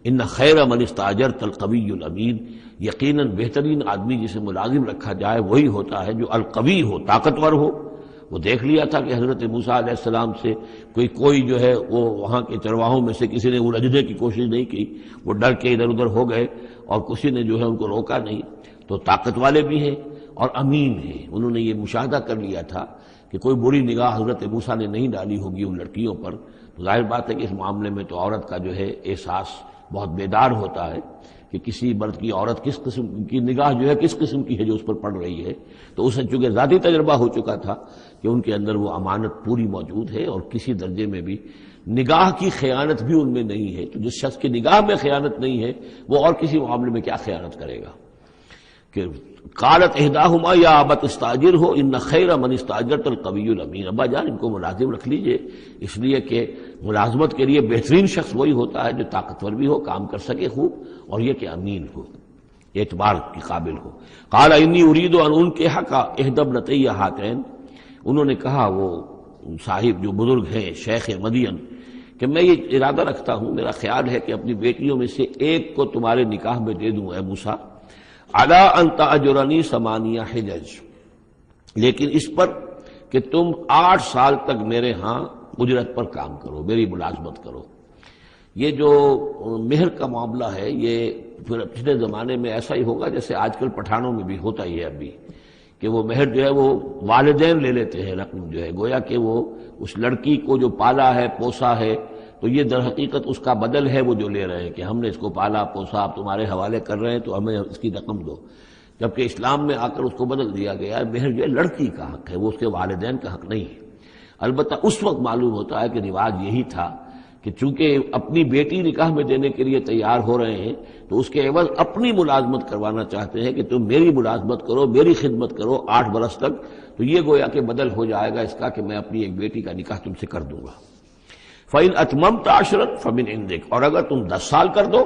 [SPEAKER 2] ان خیر من استاجرت القوی الامین، یقیناً بہترین آدمی جسے ملازم رکھا جائے وہی ہوتا ہے جو القوی ہو، طاقتور ہو۔ وہ دیکھ لیا تھا کہ حضرت موسیٰ علیہ السلام سے کوئی جو ہے وہ وہاں کے چرواہوں میں سے کسی نے الجھنے کی کوشش نہیں کی، وہ ڈر کے ادھر ادھر ہو گئے اور کسی نے جو ہے ان کو روکا نہیں۔ تو طاقت والے بھی ہیں اور امین ہیں، انہوں نے یہ مشاہدہ کر لیا تھا کہ کوئی بری نگاہ حضرت موسیٰ نے نہیں ڈالی ہوگی ان لڑکیوں پر۔ تو ظاہر بات ہے کہ اس معاملے میں تو عورت کا جو ہے احساس بہت بیدار ہوتا ہے کہ کسی مرد کی عورت کس قسم کی نگاہ جو ہے کس قسم کی ہے جو اس پر پڑ رہی ہے۔ تو اسے چونکہ ذاتی تجربہ ہو چکا تھا کہ ان کے اندر وہ امانت پوری موجود ہے اور کسی درجے میں بھی نگاہ کی خیانت بھی ان میں نہیں ہے۔ تو جس شخص کی نگاہ میں خیانت نہیں ہے وہ اور کسی معاملے میں کیا خیانت کرے گا؟ کہ قالت احداہما یا ابت استاجر ہو ان خیر من استاجرت القوی الامین، ابا جان ان کو ملازم رکھ لیجئے، اس لیے کہ ملازمت کے لیے بہترین شخص وہی ہوتا ہے جو طاقتور بھی ہو، کام کر سکے خوب، اور یہ کہ امین ہو، اعتبار کے قابل ہو۔ قال انی ارید ان انکحک احدی ابنتی ہاتین، انہوں نے کہا وہ صاحب جو بزرگ ہیں شیخ مدین کہ میں یہ ارادہ رکھتا ہوں، میرا خیال ہے کہ اپنی بیٹیوں میں سے ایک کو تمہارے نکاح میں دے دوں اے موسیٰ، علی ان تأجرنی 8 حجج، لیکن اس پر کہ تم 8 سال تک میرے ہاں اجرت پر کام کرو، میری ملازمت کرو۔ یہ جو مہر کا معاملہ ہے یہ پھر پچھلے زمانے میں ایسا ہی ہوگا جیسے آج کل پٹھانوں میں بھی ہوتا ہی ہے ابھی، کہ وہ مہر جو ہے وہ والدین لے لیتے ہیں رقم جو ہے، گویا کہ وہ اس لڑکی کو جو پالا ہے پوسا ہے تو یہ در حقیقت اس کا بدل ہے وہ جو لے رہے ہیں کہ ہم نے اس کو پالا پوسا، آپ تمہارے حوالے کر رہے ہیں تو ہمیں اس کی رقم دو، جبکہ اسلام میں آ کر اس کو بدل دیا گیا ہے، مہر جو ہے لڑکی کا حق ہے، وہ اس کے والدین کا حق نہیں ہے۔ البتہ اس وقت معلوم ہوتا ہے کہ رواج یہی تھا کہ چونکہ اپنی بیٹی نکاح میں دینے کے لیے تیار ہو رہے ہیں تو اس کے عوض اپنی ملازمت کروانا چاہتے ہیں کہ تم میری ملازمت کرو، میری خدمت کرو 8 برس تک، تو یہ گویا کہ بدل ہو جائے گا اس کا کہ میں اپنی ایک بیٹی کا نکاح تم سے کر دوں گا۔ فَإِنْ أَتْمَمْتَ 10 فَمِنْ عِنْدِكَ، اور اگر تم 10 سال کر دو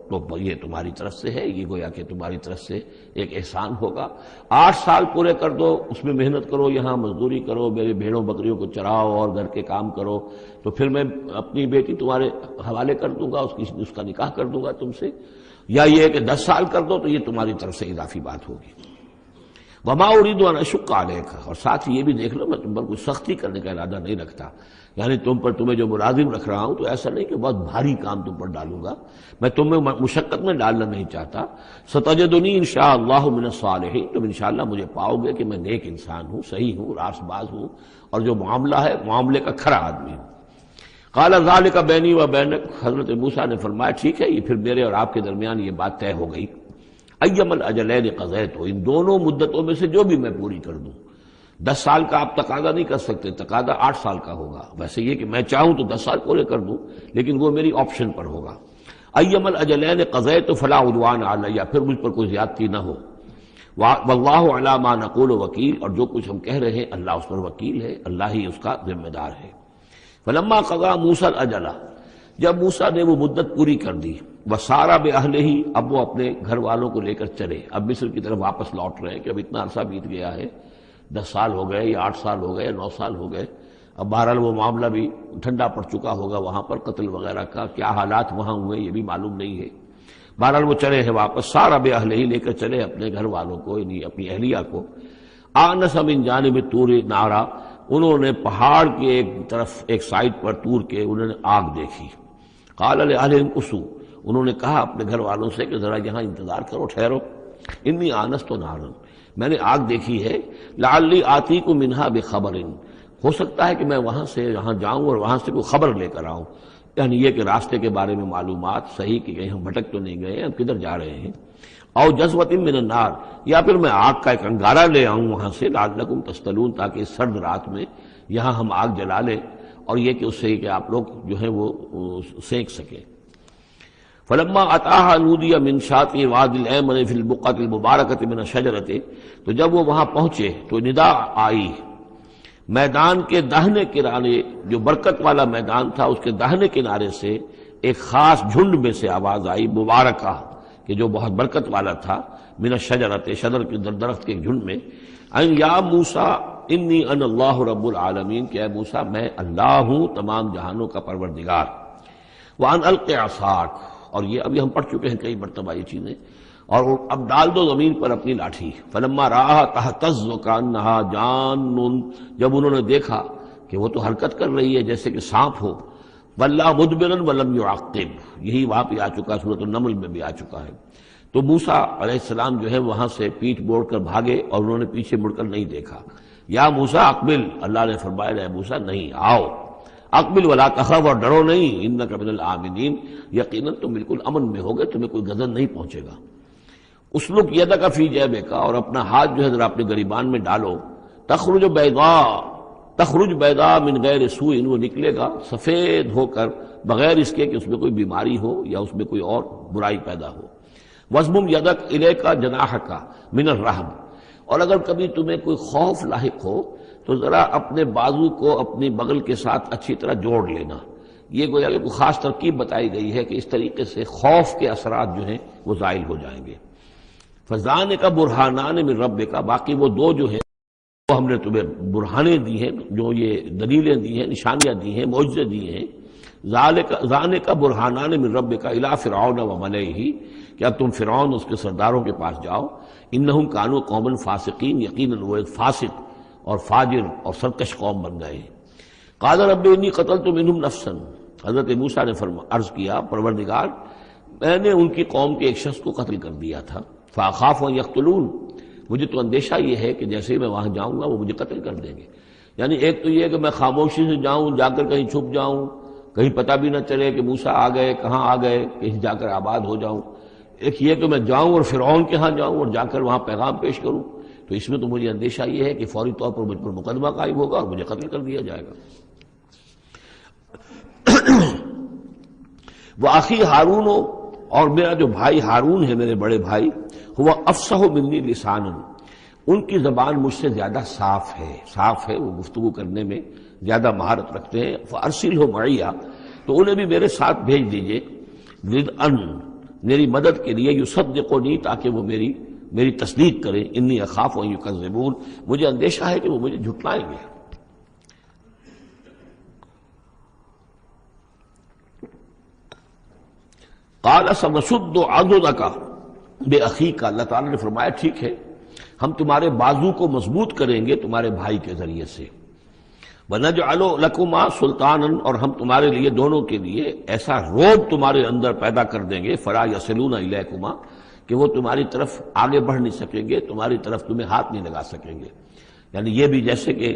[SPEAKER 2] تو یہ تمہاری طرف سے ہے، یہ گویا کہ تمہاری طرف سے ایک احسان ہوگا۔ 8 سال پورے کر دو، اس میں محنت کرو، یہاں مزدوری کرو، میرے بھیڑوں بکریوں کو چراؤ اور گھر کے کام کرو، تو پھر میں اپنی بیٹی تمہارے حوالے کر دوں گا، اس کا نکاح کر دوں گا تم سے۔ یا یہ کہ 10 سال کر دو تو یہ تمہاری طرف سے اضافی بات ہوگی۔ وما اريد ان اشق عليك، اور ساتھ ہی یہ بھی دیکھ لو میں تم پر کوئی سختی کرنے کا ارادہ نہیں رکھتا، یعنی تمہیں جو ملازم رکھ رہا ہوں تو ایسا نہیں کہ بہت بھاری کام تم پر ڈالوں گا، میں تمہیں مشقت میں ڈالنا نہیں چاہتا۔ ستجدنی انشاءاللہ من الصالحین، تم انشاءاللہ مجھے پاؤ گے کہ میں نیک انسان ہوں، صحیح ہوں، راست باز ہوں، اور جو معاملہ ہے معاملے کا کھرا آدمی ہوں۔ قال ذلک بینی و بینک، حضرت موسیٰ نے فرمایا ٹھیک ہے، یہ پھر میرے اور آپ کے درمیان یہ بات طے ہو گئی۔ ایما الاجلین قضیت، ان دونوں مدتوں میں سے جو بھی میں پوری کر دوں۔ 10 سال کا آپ تقاضا نہیں کر سکتے، تقاضا 8 سال کا ہوگا، ویسے یہ کہ میں چاہوں تو 10 سال پورے کر دوں، لیکن وہ میری آپشن پر ہوگا۔ ایما الاجلین قضیت فلا عدوان علی، پھر مجھ پر کوئی زیادتی نہ ہو۔ واللہ علی ما نقول وکیل، اور جو کچھ ہم کہہ رہے ہیں اللہ اس پر وکیل ہے، اللہ ہی اس کا ذمہ دار ہے۔ فلما قضا موسیٰ الاجل، جب موسیٰ نے وہ مدت پوری کر دی، وسارا باہلہ، اب وہ اپنے گھر والوں کو لے کر چلے، اب مصر کی طرف واپس لوٹ رہے ہیں کہ اب اتنا عرصہ بیت گیا ہے، 10 سال ہو گئے یا 8 سال ہو گئے یا 9 سال ہو گئے، اب بہرحال وہ معاملہ بھی ٹھنڈا پڑ چکا ہوگا، وہاں پر قتل وغیرہ کا کیا حالات وہاں ہوئے یہ بھی معلوم نہیں ہے۔ بہرحال وہ چلے ہیں واپس، سارا باہلہ لے کر چلے اپنے گھر والوں کو، یعنی اپنی اہلیہ کو۔ آنس من جانب طور نارا، انہوں نے پہاڑ کے ایک طرف ایک سائڈ پر طور کے انہوں نے آگ دیکھی۔ قال لأہلہم کثوا، انہوں نے کہا اپنے گھر والوں سے کہ ذرا یہاں انتظار کرو، ٹھہرو، انی آنست نارا، میں نے آگ دیکھی ہے، لعلی آتیکم منہا بخبر، ہو سکتا ہے کہ میں وہاں سے یہاں جاؤں اور وہاں سے کوئی خبر لے کر آؤں، یعنی یہ کہ راستے کے بارے میں معلومات صحیح کہ کہیں ہم بھٹک تو نہیں گئے، ہم کدھر جا رہے ہیں۔ او جذوۃ من النار، یا پھر میں آگ کا ایک انگارہ لے آؤں وہاں سے، لعلکم تصطلون، تاکہ اس سرد رات میں یہاں ہم آگ جلا لیں، اور یہ کہ اس سے کہ آپ لوگ جو ہیں وہ سینک سکیں۔ فلما اتاها نودی من شاطئ الوادی الایمن فی البقعۃ المبارکۃ من الشجرۃ، تو جب وہ وہاں پہنچے تو ندا آئی، میدان کے داہنے کنارے، جو برکت والا میدان تھا اس کے داہنے کنارے سے ایک خاص جھنڈ میں سے آواز آئی، مبارکہ، کہ جو بہت برکت والا تھا، من الشجرۃ، شجر کے درخت کے جھنڈ میں، ان یا موسیٰ انی انا اللہ رب العالمین، کہ اے موسیٰ میں اللہ ہوں تمام جہانوں کا پروردگار۔ وان الق عصاک، اور یہ ابھی ہم پڑھ چکے ہیں کئی مرتبہ یہ چیزیں، اور اب ڈال دو زمین پر اپنی لاٹھی۔ فلما رآہا تہتز کانہا جان، جب انہوں نے دیکھا کہ وہ تو حرکت کر رہی ہے جیسے کہ سانپ ہو، ولا مدبرا ولم يعقب، یہی وہاں پہ آ چکا، سورۃ النمل میں بھی آ چکا ہے۔ تو موسیٰ علیہ السلام جو ہے وہاں سے پیٹھ موڑ کر بھاگے اور انہوں نے پیچھے مڑ کر نہیں دیکھا۔ یا موسیٰ اقبل، اللہ نے فرمایا اے موسیٰ نہیں، آؤ، اقبل ولا تخف، اور ڈرو نہیں، انک من الآمنین، یقیناً تم بالکل امن میں ہوگے، تمہیں کوئی غضب نہیں پہنچے گا۔ اسلک یدک فی جیبک، اور اپنا ہاتھ جو ہے ذرا اپنے گریبان میں ڈالو، تخرج بیضاء من غیر سوء، وہ نکلے گا سفید ہو کر بغیر اس کے کہ اس میں کوئی بیماری ہو یا اس میں کوئی اور برائی پیدا ہو۔ وَاضْمُمْ يَدَكَ إِلَيْكَ جَنَاحَكَ مِنَ الرَّهْبِ، اور اگر کبھی تمہیں کوئی خوف لاحق ہو تو ذرا اپنے بازو کو اپنی بغل کے ساتھ اچھی طرح جوڑ لینا۔ یہ گویا کہ کوئی خاص ترکیب بتائی گئی ہے کہ اس طریقے سے خوف کے اثرات جو ہیں وہ زائل ہو جائیں گے۔ فَذَانِكَ بُرْهَانَانِ مِن رَبِّكَ، باقی وہ دو جو ہیں وہ ہم نے تمہیں برہانے دی ہیں، جو یہ دلیلیں دی ہیں، نشانیاں دی ہیں، معجزے دیے ہیں۔ ذَانِكَ بُرْهَانَانِ مِن رَبِّكَ إِلَىٰ فِرْعَوْنَ وَمَلَئِهِ، کہ اب تم فرعون اس کے سرداروں کے پاس جاؤ، انہم کانوا قوما فاسقین، یقیناً وہ ایک فاسق اور فاجر اور سرکش قوم بن گئے ہیں۔ قال رب انی قتلت منہم نفسا، حضرت موسیٰ نے عرض کیا پروردگار میں نے ان کی قوم کے ایک شخص کو قتل کر دیا تھا، فاخاف ان یقتلون، مجھے تو اندیشہ یہ ہے کہ جیسے ہی میں وہاں جاؤں گا وہ مجھے قتل کر دیں گے۔ یعنی ایک تو یہ کہ میں خاموشی سے جاؤں، جا کر کہیں چھپ جاؤں، کہیں پتہ بھی نہ چلے کہ موسیٰ آ گئے، کہاں آ گئے، کہیں جا کر آباد ہو جاؤں۔ ایک یہ کہ میں جاؤں اور فرعون کے ہاں جاؤں اور جا کر وہاں پیغام پیش کروں، تو اس میں تو مجھے اندیشہ یہ ہے کہ فوری طور پر مجھ پر مقدمہ قائم ہوگا اور مجھے قتل کر دیا جائے گا۔ وَأَخِي ہارون، اور میرا جو بھائی ہارون ہے، میرے بڑے بھائی، ہوا افصح منی لسانا، ان کی زبان مجھ سے زیادہ صاف ہے، وہ گفتگو کرنے میں زیادہ مہارت رکھتے ہیں۔ فَأَرْسِلْهُ مَعِيَّ، تو انہیں بھی میرے ساتھ بھیج دیجئے، رِدْءً، میری مدد کے لیے، یصدقنی، تاکہ وہ میری تصدیق کریں، انی اخاف ان یکذبون، مجھے اندیشہ ہے کہ وہ مجھے جھٹلائیں گے۔ قال سنشد عضدک باخیک، اللہ تعالیٰ نے فرمایا ٹھیک ہے ہم تمہارے بازو کو مضبوط کریں گے تمہارے بھائی کے ذریعے سے۔ وَنَجْعَلُ لَكُمَا سُلْطَانًا، اور ہم تمہارے لیے دونوں کے لیے ایسا روب تمہارے اندر پیدا کر دیں گے، فَلَا يَصِلُونَ إِلَيْكُمَا، کہ وہ تمہاری طرف آگے بڑھ نہیں سکیں گے، تمہاری طرف تمہیں ہاتھ نہیں لگا سکیں گے۔ یعنی یہ بھی جیسے کہ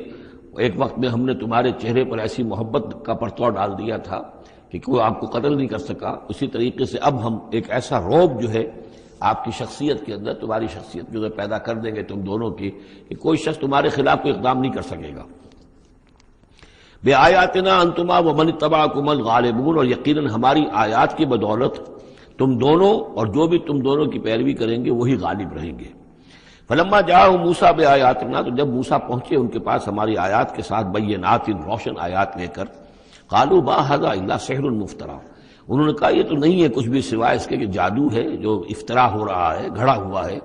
[SPEAKER 2] ایک وقت میں ہم نے تمہارے چہرے پر ایسی محبت کا پرتو ڈال دیا تھا کہ کوئی آپ کو قتل نہیں کر سکا، اسی طریقے سے اب ہم ایک ایسا روب جو ہے آپ کی شخصیت کے اندر، تمہاری شخصیت جو ہے پیدا کر دیں گے تم دونوں کی، کہ کوئی شخص تمہارے خلاف کوئی اقدام نہیں کر سکے گا۔ بِآیاتنا انتما ومن اتبعکم الغالبون، اور یقیناً ہماری آیات کی بدولت تم دونوں اور جو بھی تم دونوں کی پیروی کریں گے وہی غالب رہیں گے۔ فلما جاءهم موسیٰ بآیاتنا، تو جب موسیٰ پہنچے ان کے پاس ہماری آیات کے ساتھ، بینات، روشن آیات لے کر، قالوا ما ھذا الا سحر مفترى، انہوں نے کہا یہ تو نہیں ہے کچھ بھی سوائے اس کے کہ جادو ہے جو افطرا ہو رہا ہے، گھڑا ہوا ہے۔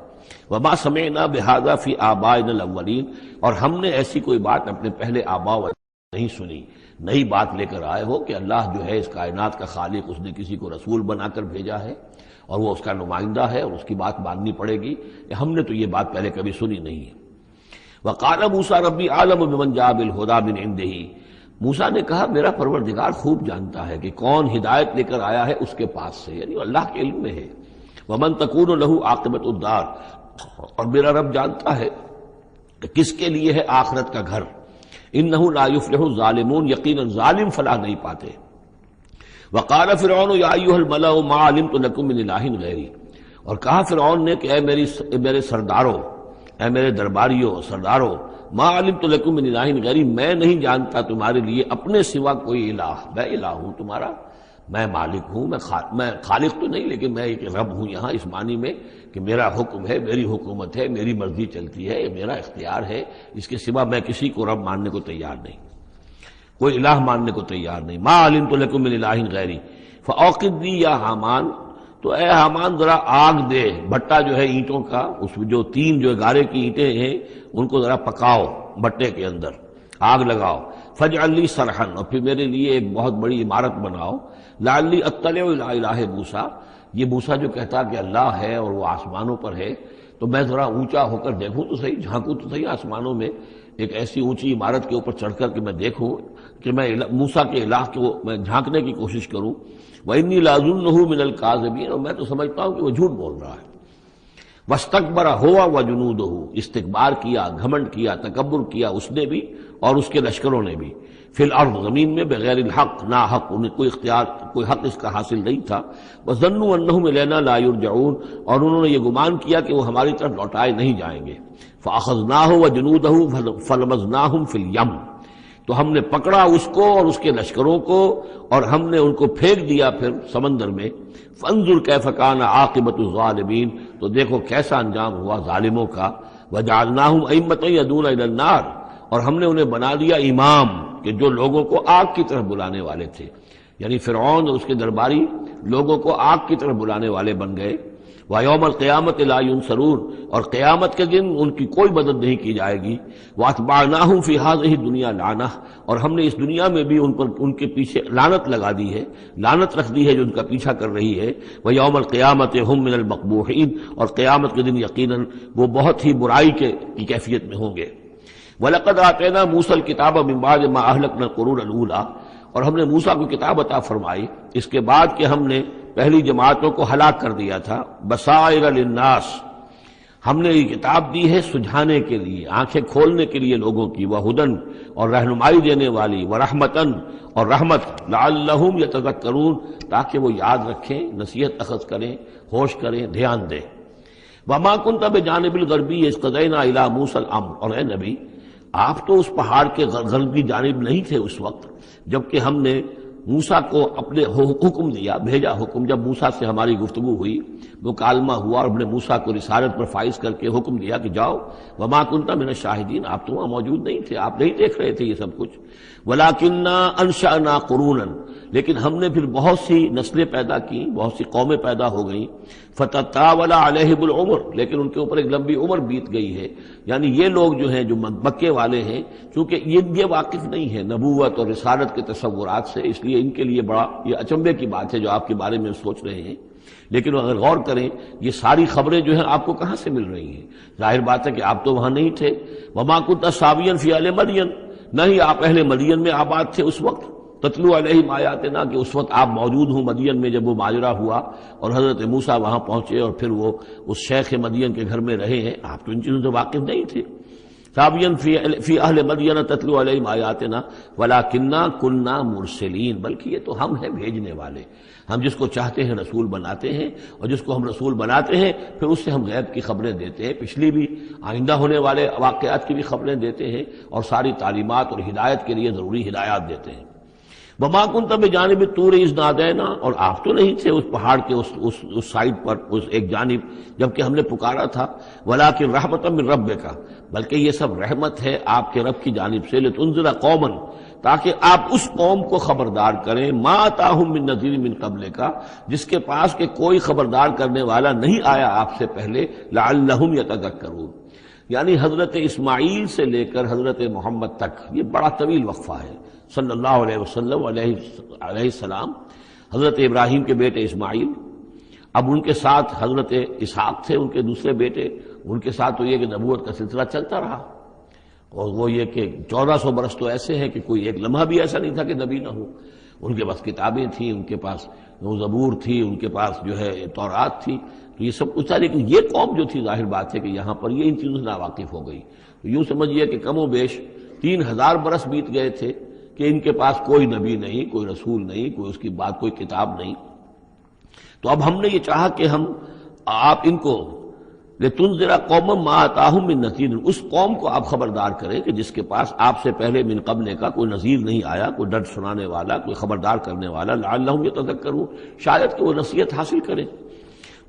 [SPEAKER 2] وما سمعنا بھذا فی آبائنا الاولین، اور ہم نے ایسی کوئی بات اپنے پہلے آباء نہیں سنی۔ نئی بات لے کر آئے ہو کہ اللہ جو ہے اس کائنات کا خالق، اس نے کسی کو رسول بنا کر بھیجا ہے اور وہ اس کا نمائندہ ہے اور اس کی بات ماننی پڑے گی، ہم نے تو یہ بات پہلے کبھی سنی نہیں ہے۔ وقال موسیٰ ربی اعلم بمن جاء بالہدی من عنده، موسیٰ نے کہا میرا پروردگار خوب جانتا ہے کہ کون ہدایت لے کر آیا ہے اس کے پاس سے، یعنی اللہ کے علم میں ہے۔ ومن تکون له عاقبۃ الدار، اور میرا رب جانتا ہے کہ کس کے لیے ہے آخرت کا گھر۔ انہ لا یفلح الظالمون، یقیناً ظالم فلاح نہیں پاتے۔ وقال فرعون یا ایھا الملأ ما علمت لکم من الہ غیری، اور کہا فرعون نے کہ اے میرے سرداروں، اے میرے درباریوں سرداروں، ما علمت لکم من الہ غیری، میں نہیں جانتا تمہارے لیے اپنے سوا کوئی الہ، میں الہ ہوں تمہارا، میں مالک ہوں، میں خالق تو نہیں لیکن میں ایک رب ہوں یہاں اس معنی میں کہ میرا حکم ہے، میری حکومت ہے، میری مرضی چلتی ہے، یہ میرا اختیار ہے، اس کے سوا میں کسی کو رب ماننے کو تیار نہیں، کوئی الہ ماننے کو تیار نہیں۔ ما علمت لکم من الہ غیری فاوقد لی یا حامان، تو اے حامان ذرا آگ دے، بھٹا جو ہے اینٹوں کا، اس میں جو تین جو گارے کی اینٹیں ہیں ان کو ذرا پکاؤ بھٹے کے اندر، آگ لگاؤ۔ فاجعل لی صرحا، اور پھر میرے لیے ایک بہت بڑی عمارت بناؤ۔ لعلی اطلع الی الہ موسیٰ، یہ موسیٰ جو کہتا کہ اللہ ہے اور وہ آسمانوں پر ہے، تو میں ذرا اونچا ہو کر دیکھوں تو صحیح، جھانکوں تو صحیح آسمانوں میں، ایک ایسی اونچی عمارت کے اوپر چڑھ کر کہ میں دیکھوں کہ میں موسیٰ کے الہ کو میں جھانکنے کی کوشش کروں۔ وَإِنِّي لَأَظُنُّهُ مِنَ الْكَاذِبِينَ، اور میں تو سمجھتا ہوں کہ وہ جھوٹ بول رہا ہے۔ وَاسْتَكْبَرَ هُوَ وَجُنُودُهُ، استکبار کیا، گھمنڈ کیا، تکبر کیا اس نے بھی اور اس کے لشکروں نے بھی، فی الارض، زمین میں، بغیر الحق، نا حق، انہیں کوئی اختیار، کوئی حق اس کا حاصل نہیں تھا۔ وَظَنُّوا أَنَّهُمْ إِلَيْنَا لَا يُرْجَعُونَ، اور انہوں نے یہ گمان کیا کہ وہ ہماری طرف لوٹائے نہیں جائیں گے۔ فَأَخَذْنَاهُ وَجُنُودَهُ فَلَمَزْنَاهُمْ فِي الْيَمِّ، تو ہم نے پکڑا اس کو اور اس کے لشکروں کو اور ہم نے ان کو پھینک دیا پھر سمندر میں۔ فانظر کیف کان عاقبۃ الظالمین، تو دیکھو کیسا انجام ہوا ظالموں کا۔ وجعلناہم ائمۃ یدعون الی النار، اور ہم نے انہیں بنا دیا امام کہ جو لوگوں کو آگ کی طرف بلانے والے تھے، یعنی فرعون اور اس کے درباری لوگوں کو آگ کی طرف بلانے والے بن گئے۔ وَيَوْمَ الْقِيَامَةِ لَا يُنصَرُونَ، اور قیامت کے دن ان کی کوئی مدد نہیں کی جائے گی۔ وَأَتْبَعْنَاهُمْ فِي هَذِهِ الدُّنْيَا لَعْنَةً، اور ہم نے اس دنیا میں بھی ان کے پیچھے لعنت لگا دی ہے، لعنت رکھ دی ہے جو ان کا پیچھا کر رہی ہے۔ وَيَوْمَ الْقِيَامَةِ هُمْ مِنَ الْمَقْبُوحِينَ، اور قیامت کے دن یقیناً وہ بہت ہی برائی کی کیفیت میں ہوں گے۔ وَلَقَدْ آتَيْنَا مُوسَى الْكِتَابَ مِن بَعْدِ مَا أَهْلَكْنَا الْقُرُونَ الْأُولَىٰ، اور ہم نے موسیٰ کو کتاب عطا فرمائی اس کے بعد کہ ہم نے پہلی جماعتوں کو ہلاک کر دیا تھا۔ بصائر للناس، ہم نے یہ کتاب دی ہے سجھانے کے لیے، آنکھیں کھولنے کے لیے لوگوں کی، وہدن، اور رہنمائی دینے والی، ورحمتن، اور رحمت، لعلہم یتذکرون، تاکہ وہ یاد رکھیں، نصیحت اخذ کریں، ہوش کریں، دھیان دیں۔ وما کنت بجانب الغربی اذ قضینا الی موسیٰ الامر، اور اے نبی آپ تو اس پہاڑ کے غربی جانب نہیں تھے اس وقت جبکہ ہم نے موسیٰ کو اپنے حکم دیا، بھیجا حکم، جب موسیٰ سے ہماری گفتگو ہوئی، مکالمہ ہوا، اور ہم نے موسیٰ کو رسالت پر فائز کر کے حکم دیا کہ جاؤ۔ وما کنت من الشاہدین، آپ تو وہاں موجود نہیں تھے، آپ نہیں دیکھ رہے تھے یہ سب کچھ۔ ولکننا انشأنا قرونا، لیکن ہم نے پھر بہت سی نسلیں پیدا کی، بہت سی قومیں پیدا ہو گئیں۔ فتطاول علیہم العمر، لیکن ان کے اوپر ایک لمبی عمر بیت گئی ہے، یعنی یہ لوگ جو ہیں جو مکے والے ہیں، چونکہ یہ واقف نہیں ہے نبوت اور رسالت کے تصورات سے، اس لیے ان کے لیے بڑا یہ اچنبے کی بات ہے جو آپ کے بارے میں سوچ رہے ہیں۔ لیکن اگر غور کریں یہ ساری خبریں جو ہیں آپ کو کہاں سے مل رہی ہیں؟ ظاہر بات ہے کہ آپ تو وہاں نہیں تھے۔ وما کنت ساویا فی اہل مدین، نہ ہی آپ اہل مدین میں آباد تھے اس وقت، تتلو علیہم آیاتنا، کہ اس وقت آپ موجود ہوں مدین میں جب وہ ماجرا ہوا اور حضرت موسیٰ وہاں پہنچے اور پھر وہ اس شیخ مدین کے گھر میں رہے ہیں، آپ تو ان چیزوں سے واقف نہیں تھے. ثابین فی اہل مدین تتلو علیہم آیاتنا ولکننا کننا مرسلین، بلکہ یہ تو ہم ہیں بھیجنے والے. ہم جس کو چاہتے ہیں رسول بناتے ہیں، اور جس کو ہم رسول بناتے ہیں پھر اس سے ہم غیب کی خبریں دیتے ہیں، پچھلی بھی آئندہ ہونے والے واقعات کی بھی خبریں دیتے ہیں، اور ساری تعلیمات اور ہدایت کے لیے ضروری ہدایات دیتے ہیں. وما كنت بجانب الطور اذ نادینا، اور آپ تو نہیں تھے اس پہاڑ کے اس سائڈ پر، اس ایک جانب جبکہ ہم نے پکارا تھا. ولکن رحمۃ من ربک، بلکہ یہ سب رحمت ہے آپ کے رب کی جانب سے. لتنذر قوما، تاکہ آپ اس قوم کو خبردار کریں، ما اتاہم من نذیر من قبلک، جس کے پاس کہ کوئی خبردار کرنے والا نہیں آیا آپ سے پہلے. لعلہم یتذکرون، یعنی حضرت اسماعیل سے لے کر حضرت محمد تک یہ بڑا طویل وقفہ ہے. صلی اللہ علیہ وسلم علیہ السلام، حضرت ابراہیم کے بیٹے اسماعیل، اب ان کے ساتھ حضرت اسحاق تھے ان کے دوسرے بیٹے، ان کے ساتھ تو یہ کہ نبوت کا سلسلہ چلتا رہا، اور وہ یہ کہ 1400 برس تو ایسے ہیں کہ کوئی ایک لمحہ بھی ایسا نہیں تھا کہ نبی نہ ہو. ان کے پاس کتابیں تھیں، ان کے پاس زبور تھی، ان کے پاس جو ہے تورات تھی، تو یہ سب کچھ تھا. لیکن یہ قوم جو تھی، ظاہر بات ہے کہ یہاں پر یہ ان چیزوں سے ناواقف ہو گئی. تو یوں سمجھیے کہ کم و بیش 3000 برس بیت گئے تھے کہ ان کے پاس کوئی نبی نہیں، کوئی رسول نہیں، کوئی اس کی بات کوئی کتاب نہیں. تو اب ہم نے یہ چاہا کہ ہم آپ ان کو لتنذر قوما ما اتاہم من نذیر، اس قوم کو آپ خبردار کریں کہ جس کے پاس آپ سے پہلے من قبل کا کوئی نذیر نہیں آیا، کوئی ڈر سنانے والا، کوئی خبردار کرنے والا. لعلہم یتذکرون، شاید کہ وہ نصیحت حاصل کریں.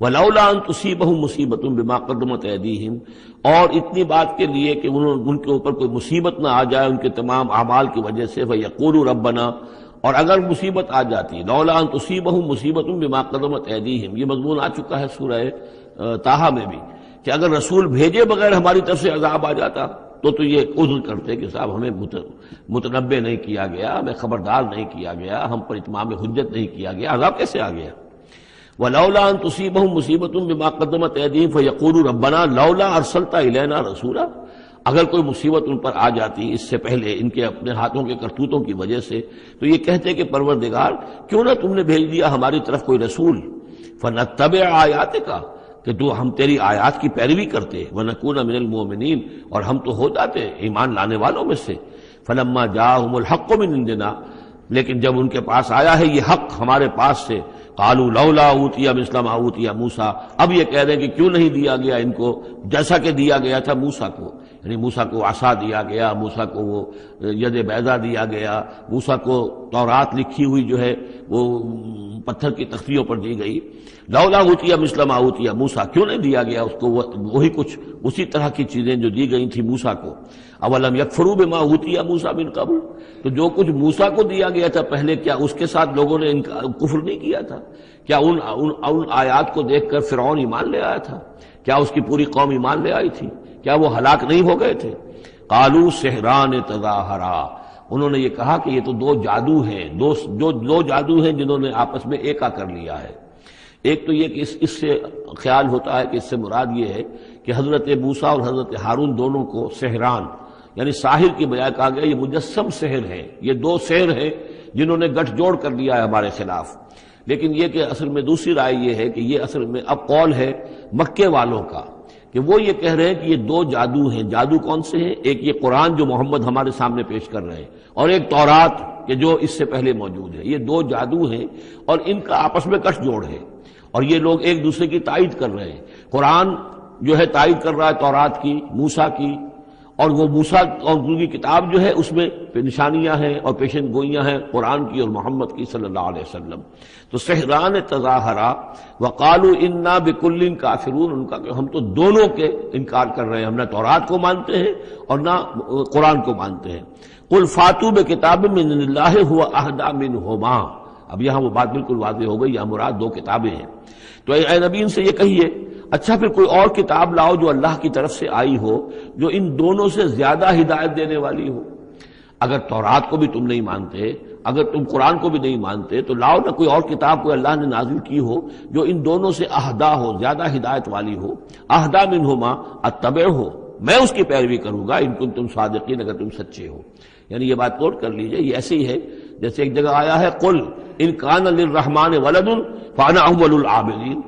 [SPEAKER 2] ولولا ان تصیبہم مصیبۃ بما قدمت ایدیہم، اور اتنی بات کے لیے کہ ان کے اوپر کوئی مصیبت نہ آ جائے ان کے تمام اعمال کی وجہ سے. فیقولوا ربنا، اور اگر مصیبت آ جاتی، لولا ان تصیبہم مصیبۃ بما قدمت ایدیہم، یہ مضمون آ چکا ہے سورہ طٰہٰ میں بھی، کہ اگر رسول بھیجے بغیر ہماری طرف سے عذاب آ جاتا تو یہ عذر کرتے کہ صاحب ہمیں متنبع نہیں کیا گیا، ہمیں خبردار نہیں کیا گیا، ہم پر اتمام حجت نہیں کیا گیا، عذاب کیسے آ گیا. وَلَوْلَا أَن تُصِيبَهُم مُّصِيبَةٌ بِمَا قَدَّمَتْ أَيْدِيهِمْ فَيَقُولُوا رَبَّنَا لَوْلَا أَرْسَلْتَ إِلَيْنَا رَسُولًا، اگر کوئی مصیبت ان پر آ جاتی اس سے پہلے ان کے اپنے ہاتھوں کے کرتوتوں کی وجہ سے، تو یہ کہتے کہ پروردگار کیوں نہ تم نے بھیج دیا ہماری طرف کوئی رسول. فَنَتَّبِعَ آيَاتِكَ، کہ تو ہم تیری آیات کی پیروی کرتے. وَنَكُونَ مِنَ الْمُؤْمِنِينَ، اور ہم تو ہو جاتے ایمان لانے والوں میں سے. فَلَمَّا جَاءَهُمُ الْحَقُّ مِنْ عِندِنَا، لیکن جب ان کے پاس آیا ہے یہ حق ہمارے پاس سے، قالوا لولا اوتي مثل ما اوتي موسیٰ، اب یہ کہہ رہے ہیں کہ کیوں نہیں دیا گیا ان کو جیسا کہ دیا گیا تھا موسیٰ کو. یعنی موسیٰ کو عصا دیا گیا، موسیٰ کو وہ ید بیضا دیا گیا، موسیٰ کو تورات لکھی ہوئی جو ہے وہ پتھر کی تختیوں پر دی گئی. لولا اوتي مثل ما اوتي موسیٰ، کیوں نہیں دیا گیا اس کو وہی کچھ اسی طرح کی چیزیں جو دی گئی تھی موسیٰ کو. اولم یکفروا بما اوتي موسیٰ من قبل، تو جو کچھ موسیٰ کو دیا گیا تھا پہلے، کیا اس کے ساتھ لوگوں نے کفر نہیں کیا تھا؟ کیا ان آیات کو دیکھ کر فرعون ایمان لے آیا تھا؟ کیا اس کی پوری قوم ایمان لے آئی تھی؟ کیا وہ ہلاک نہیں ہو گئے تھے؟ قالوا سحران تظاہرا، انہوں نے یہ کہا کہ یہ تو دو جادو ہیں، دو جادو ہیں جنہوں نے آپس میں ایکا کر لیا ہے. ایک تو یہ کہ اس سے خیال ہوتا ہے کہ اس سے مراد یہ ہے کہ حضرت موسیٰ اور حضرت ہارون دونوں کو سحران، یعنی ساحر کی بجائے کہا گیا یہ مجسم سحر ہیں، یہ دو سحر ہیں جنہوں نے گٹھ جوڑ کر لیا ہے ہمارے خلاف. لیکن یہ کہ اصل میں دوسری رائے یہ ہے کہ یہ اصل میں اب قول ہے مکے والوں کا، کہ وہ یہ کہہ رہے ہیں کہ یہ دو جادو ہیں. جادو کون سے ہیں؟ ایک یہ قرآن جو محمد ہمارے سامنے پیش کر رہے ہیں، اور ایک تورات کہ جو اس سے پہلے موجود ہے. یہ دو جادو ہیں اور ان کا آپس میں گٹھ جوڑ ہے، اور یہ لوگ ایک دوسرے کی تائید کر رہے ہیں. قرآن جو ہے تائید کر رہا ہے تورات کی، موسیٰ کی، اور وہ موسیٰ اور ان کی کتاب جو ہے اس میں نشانیاں ہیں اور پیشن گوئیاں ہیں قرآن کی اور محمد کی صلی اللہ علیہ وسلم. تو سحران تظاہرا وقالوا انا بکل کافرون، ان کا کہ ہم تو دونوں کے انکار کر رہے ہیں، ہم نہ تورات کو مانتے ہیں اور نہ قرآن کو مانتے ہیں. قل فاتوا بکتاب من اللہ هو اہدی منہما، اب یہاں وہ بات بالکل واضح ہو گئی، یہاں مراد دو کتابیں ہیں. تو اے نبی ان سے یہ کہیے اچھا پھر کوئی اور کتاب لاؤ جو اللہ کی طرف سے آئی ہو، جو ان دونوں سے زیادہ ہدایت دینے والی ہو. اگر تورات کو بھی تم نہیں مانتے، اگر تم قرآن کو بھی نہیں مانتے، تو لاؤ نہ کوئی اور کتاب کوئی اللہ نے نازل کی ہو جو ان دونوں سے اہدا ہو، زیادہ ہدایت والی ہو. اہدا منہما اتبعہ، میں اس کی پیروی کروں گا ان کنتم صادقین، اگر تم سچے ہو. یعنی یہ بات نوٹ کر لیجئے، یہ ایسی ہے جیسے ایک جگہ آیا ہے قل ان کان للرحمن ولد فانا اول العابدین،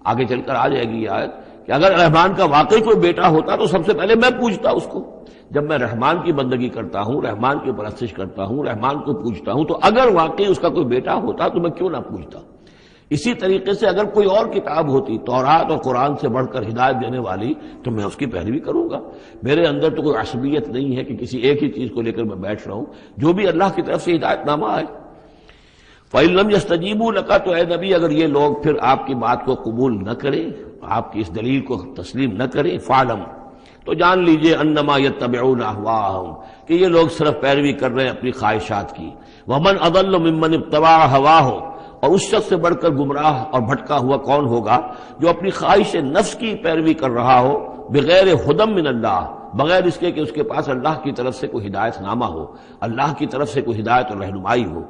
[SPEAKER 2] آگے چل کر آ جائے گی یہ آیت کہ اگر رحمان کا واقعی کوئی بیٹا ہوتا تو سب سے پہلے میں پوچھتا اس کو، جب میں رحمان کی بندگی کرتا ہوں، رحمان کی پرستش کرتا ہوں، رحمان کو پوچھتا ہوں، تو اگر واقعی اس کا کوئی بیٹا ہوتا تو میں کیوں نہ پوچھتا۔ اسی طریقے سے اگر کوئی اور کتاب ہوتی تورات اور قرآن سے بڑھ کر ہدایت دینے والی تو میں اس کی پیروی کروں گا۔ میرے اندر تو کوئی عصبیت نہیں ہے کہ کسی ایک ہی چیز کو لے کر میں بیٹھ رہا ہوں، جو بھی اللہ کی طرف سے ہدایت نامہ آئے۔ فَإِن لَّمْ يَسْتَجِيبُوا لَكَ، تو اے نبی اگر یہ لوگ پھر آپ کی بات کو قبول نہ کریں، آپ کی اس دلیل کو تسلیم نہ کریں، فَاعْلَمْ، تو جان لیجئے انما یتبعون اہواءہم، کہ یہ لوگ صرف پیروی کر رہے ہیں اپنی خواہشات کی۔ ومن اضل ممن اتبع ہواہ، اور اس شخص سے بڑھ کر گمراہ اور بھٹکا ہوا کون ہوگا جو اپنی خواہش نفس کی پیروی کر رہا ہو، بغیر ہدی من اللہ، بغیر اس کے کہ اس کے پاس اللہ کی طرف سے کوئی ہدایت نامہ ہو، اللہ کی طرف سے کوئی ہدایت اور رہنمائی ہو۔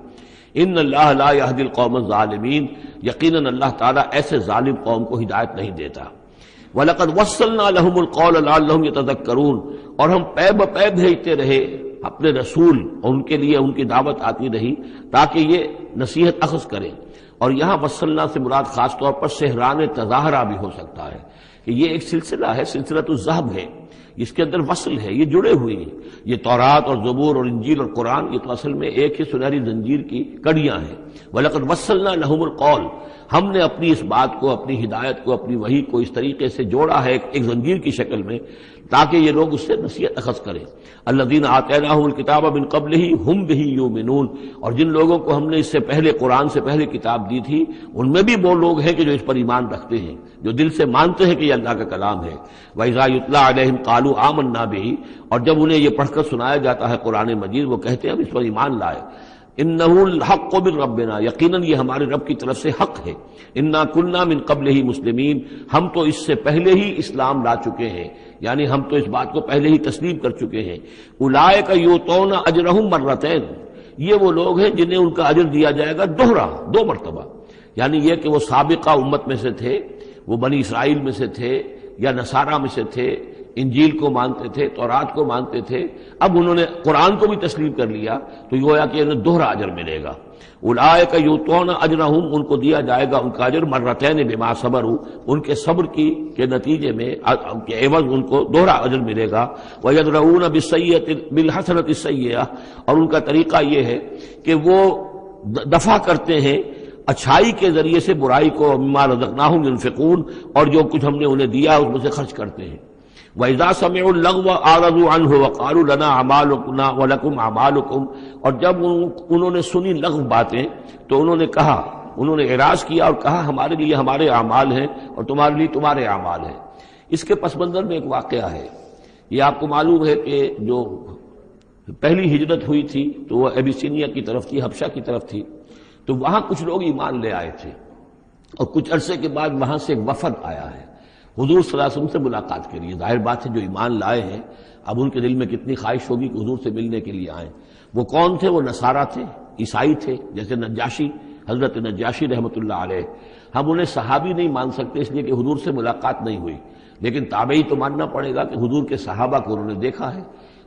[SPEAKER 2] ان اللہ لا یہدی القوم الظالمین، یقیناً اللہ تعالیٰ ایسے ظالم قوم کو ہدایت نہیں دیتا۔ وَلَقَدْ وَصَّلْنَا لَهُمُ الْقَوْلَ لَعَلَّهُمْ يَتَذَكَّرُونَ، اور ہم پے بپے بھیجتے رہے اپنے رسول، اور ان کے لیے ان کی دعوت آتی رہی تاکہ یہ نصیحت اخذ کریں۔ اور یہاں وصلنا سے مراد خاص طور پر سہران تظاہرہ بھی ہو سکتا ہے کہ یہ ایک سلسلہ ہے، سلسلۃ الذہب ہے، اس کے اندر وصل ہے، یہ جڑے ہوئے ہیں۔ یہ تورات اور زبور اور انجیل اور قرآن، یہ تو اصل میں ایک ہی سنہری زنجیر کی کڑیاں ہیں۔ وَلَقَدْ وَصَّلْنَا لَهُمُ الْقَوْلَ، ہم نے اپنی اس بات کو، اپنی ہدایت کو، اپنی وحی کو اس طریقے سے جوڑا ہے ایک زنجیر کی شکل میں تاکہ یہ لوگ اس سے نصیحت اخذ کریں۔ الذین آتیناہم الکتاب من قبلہ ہم بہ یؤمنون، اور جن لوگوں کو ہم نے اس سے پہلے قرآن سے پہلے کتاب دی تھی ان میں بھی وہ لوگ ہیں کہ جو اس پر ایمان رکھتے ہیں، جو دل سے مانتے ہیں کہ یہ اللہ کا کلام ہے۔ وَإِذَا يُتْلَىٰ عَلَيْهِمْ قَالُوا آمَنَّا بِهِ، اور جب انہیں یہ پڑھ کر سنایا جاتا ہے قرآن مجید، وہ کہتے ہیں ہم اس پر ایمان لائے۔ انہ الحق من ربنا، یقیناً یہ ہمارے رب کی طرف سے حق ہے۔ انا کنا من قبلہ مسلمین، ہم تو اس سے پہلے ہی اسلام لا چکے ہیں، یعنی ہم تو اس بات کو پہلے ہی تسلیم کر چکے ہیں۔ اولئک یؤتون اجرہم مرتین، یہ وہ لوگ ہیں جنہیں ان کا اجر دیا جائے گا دوہرا، دو مرتبہ، یعنی یہ کہ وہ سابقہ امت میں سے تھے، وہ بنی اسرائیل میں سے تھے یا نصارہ میں سے تھے، انجیل کو مانتے تھے، تورات کو مانتے تھے، اب انہوں نے قرآن کو بھی تسلیم کر لیا تو یہ گویا کہ انہیں دوہرا اجر ملے گا۔ اولئک یؤتون اجرہم، ان کو دیا جائے گا ان کا اجر مرتین بما صبروا، ان کے صبر کے نتیجے میں کے عوض ان کو دوہرا اجر ملے گا۔ ویدرؤون بالحسنۃ السیئۃ، اور ان کا طریقہ یہ ہے کہ وہ دفع کرتے ہیں اچھائی کے ذریعے سے برائی کو، مما رزقناہم ينفقون، اور جو کچھ ہم نے انہیں دیا اس میں سے خرچ کرتے ہیں۔ وَإِذَا سَمِعُوا اللَّغْوَ أَعْرَضُوا عَنْهُ وَقَالُوا لَنَا أَعْمَالُنَا وَلَكُمْ أَعْمَالُكُمْ، اور جب انہوں نے سنی لغو باتیں تو انہوں نے کہا، انہوں نے اعراض کیا اور کہا ہمارے لیے ہمارے اعمال ہیں اور تمہارے لیے تمہارے اعمال ہیں۔ اس کے پس منظر میں ایک واقعہ ہے، یہ آپ کو معلوم ہے کہ جو پہلی ہجرت ہوئی تھی تو وہ ابیسینیا کی طرف تھی، حبشہ کی طرف تھی، تو وہاں کچھ لوگ ایمان لے آئے تھے، اور کچھ عرصے کے بعد وہاں سے ایک وفد آیا ہے حضور صلی اللہ علیہ وسلم سے ملاقات کے لیے۔ ظاہر بات ہے جو ایمان لائے ہیں اب ان کے دل میں کتنی خواہش ہوگی کہ حضور سے ملنے کے لیے آئیں۔ وہ کون تھے؟ وہ نصارہ تھے، عیسائی تھے، جیسے نجاشی، حضرت نجاشی رحمۃ اللہ علیہ۔ ہم انہیں صحابی نہیں مان سکتے اس لیے کہ حضور سے ملاقات نہیں ہوئی، لیکن تابعی تو ماننا پڑے گا کہ حضور کے صحابہ کو انہوں نے دیکھا ہے۔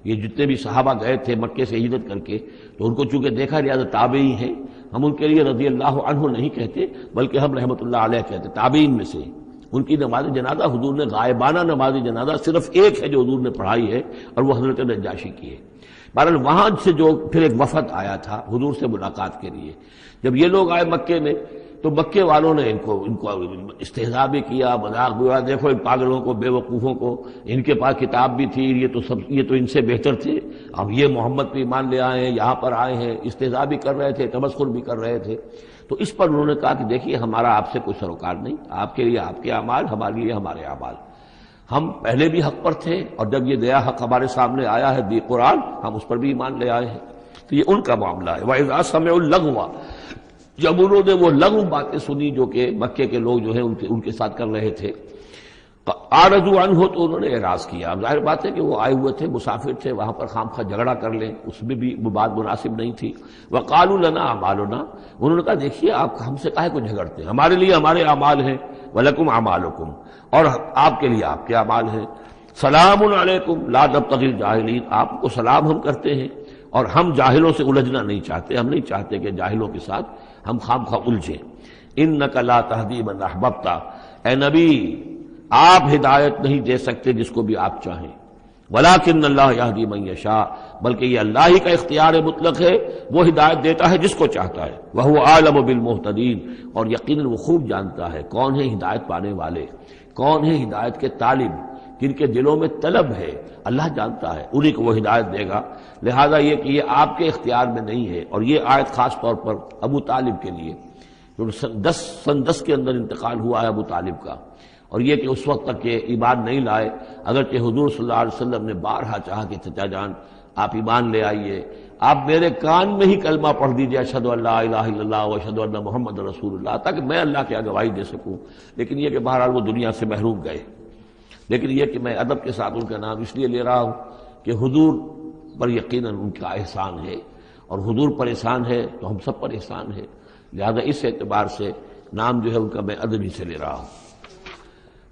[SPEAKER 2] یہ جتنے بھی صحابہ گئے تھے مکے سے ہجرت کر کے تو ان کو چونکہ دیکھا لہٰذا تابعی ہیں، ہم ان کے لیے رضی اللہ عنہ نہیں کہتے بلکہ ہم رحمۃ اللہ علیہ کہتے، تابعین میں سے۔ ان کی نماز جنازہ حضور نے غائبانہ نماز جنازہ صرف ایک ہے جو حضور نے پڑھائی ہے اور وہ حضرت نجاشی کی ہے۔ بہرحال وہاں سے جو پھر ایک وفد آیا تھا حضور سے ملاقات کے لیے، جب یہ لوگ آئے مکے میں تو مکے والوں نے ان کو استہزاء بھی کیا، مذاق بھی ہوا، دیکھو ان پاگلوں کو، بے وقوفوں کو، ان کے پاس کتاب بھی تھی، یہ تو ان سے بہتر تھے، اب یہ محمد پہ ایمان لے آئے ہیں، یہاں پر آئے ہیں، استہزاء بھی کر رہے تھے، تمسخر بھی کر رہے تھے۔ تو اس پر انہوں نے کہا کہ دیکھیے ہمارا آپ سے کوئی سروکار نہیں، آپ کے لیے آپ کے اعمال، ہمارے لیے ہمارے اعمال، ہم پہلے بھی حق پر تھے اور جب یہ نیا حق ہمارے سامنے آیا ہے دی قرآن، ہم اس پر بھی ایمان لے آئے ہیں۔ تو یہ ان کا معاملہ ہے۔ وَإِذَا سَمِعُوا اللَّغْوَ، جب انہوں نے وہ لغو باتیں سنی جو کہ مکے کے لوگ جو ہیں ان کے ساتھ کر رہے تھے، اعرضوا عنہ، تو انہوں نے اعراض کیا۔ اب ظاہر بات ہے کہ وہ آئے ہوئے تھے، مسافر تھے، وہاں پر خام خواہ جھگڑا کر لیں اس میں بھی وہ بات مناسب نہیں تھی۔ وقالوا لنا اعمالنا، انہوں نے کہا دیکھیے آپ ہم سے کاہے کو جھگڑتے ہیں، ہمارے لیے ہمارے اعمال ہیں، ولکم اعمالکم، اور آپ کے لیے آپ کے اعمال ہیں۔ سلام علیکم لا نبتغی الجاہلین، آپ کو سلام ہم کرتے ہیں اور ہم جاہلوں سے الجھنا نہیں چاہتے، ہم نہیں چاہتے کہ جاہلوں کے ساتھ ہم خواہ الجھیں۔ انک لا تہدی من احببت، اے نبی آپ ہدایت نہیں دے سکتے جس کو بھی آپ چاہیں، ولیکن اللہ یہدی من یشاء، بلکہ یہ اللہ ہی کا اختیار مطلق ہے، وہ ہدایت دیتا ہے جس کو چاہتا ہے، وہو اعلم بالمہتدین، اور یقیناً وہ خوب جانتا ہے کون ہے ہدایت پانے والے، کون ہے ہدایت کے طالب، جن کے دلوں میں طلب ہے، اللہ جانتا ہے، انہی کو وہ ہدایت دے گا۔ لہذا یہ کہ یہ آپ کے اختیار میں نہیں ہے، اور یہ آیت خاص طور پر ابو طالب کے لیے، جو سن 10 کے اندر انتقال ہوا ہے ابو طالب کا، اور یہ کہ اس وقت تک یہ ایمان نہیں لائے، اگرچہ حضور صلی اللہ علیہ وسلم نے بارہا چاہا کہ چچا جان آپ ایمان لے آئیے، آپ میرے کان میں ہی کلمہ پڑھ دیجیے اشہد ان لا الہ الا اللہ و اشہد ان محمد رسول اللہ، تاکہ میں اللہ کی گواہی دے سکوں، لیکن یہ کہ بہرحال وہ دنیا سے محروم گئے۔ لیکن یہ کہ میں ادب کے ساتھ ان کا نام اس لیے لے رہا ہوں کہ حضور پر یقیناً ان کا احسان ہے، اور حضور پر احسان ہے تو ہم سب پر احسان ہے، لہذا اس اعتبار سے نام جو ہے ان کا میں ادب ہی سے لے رہا ہوں۔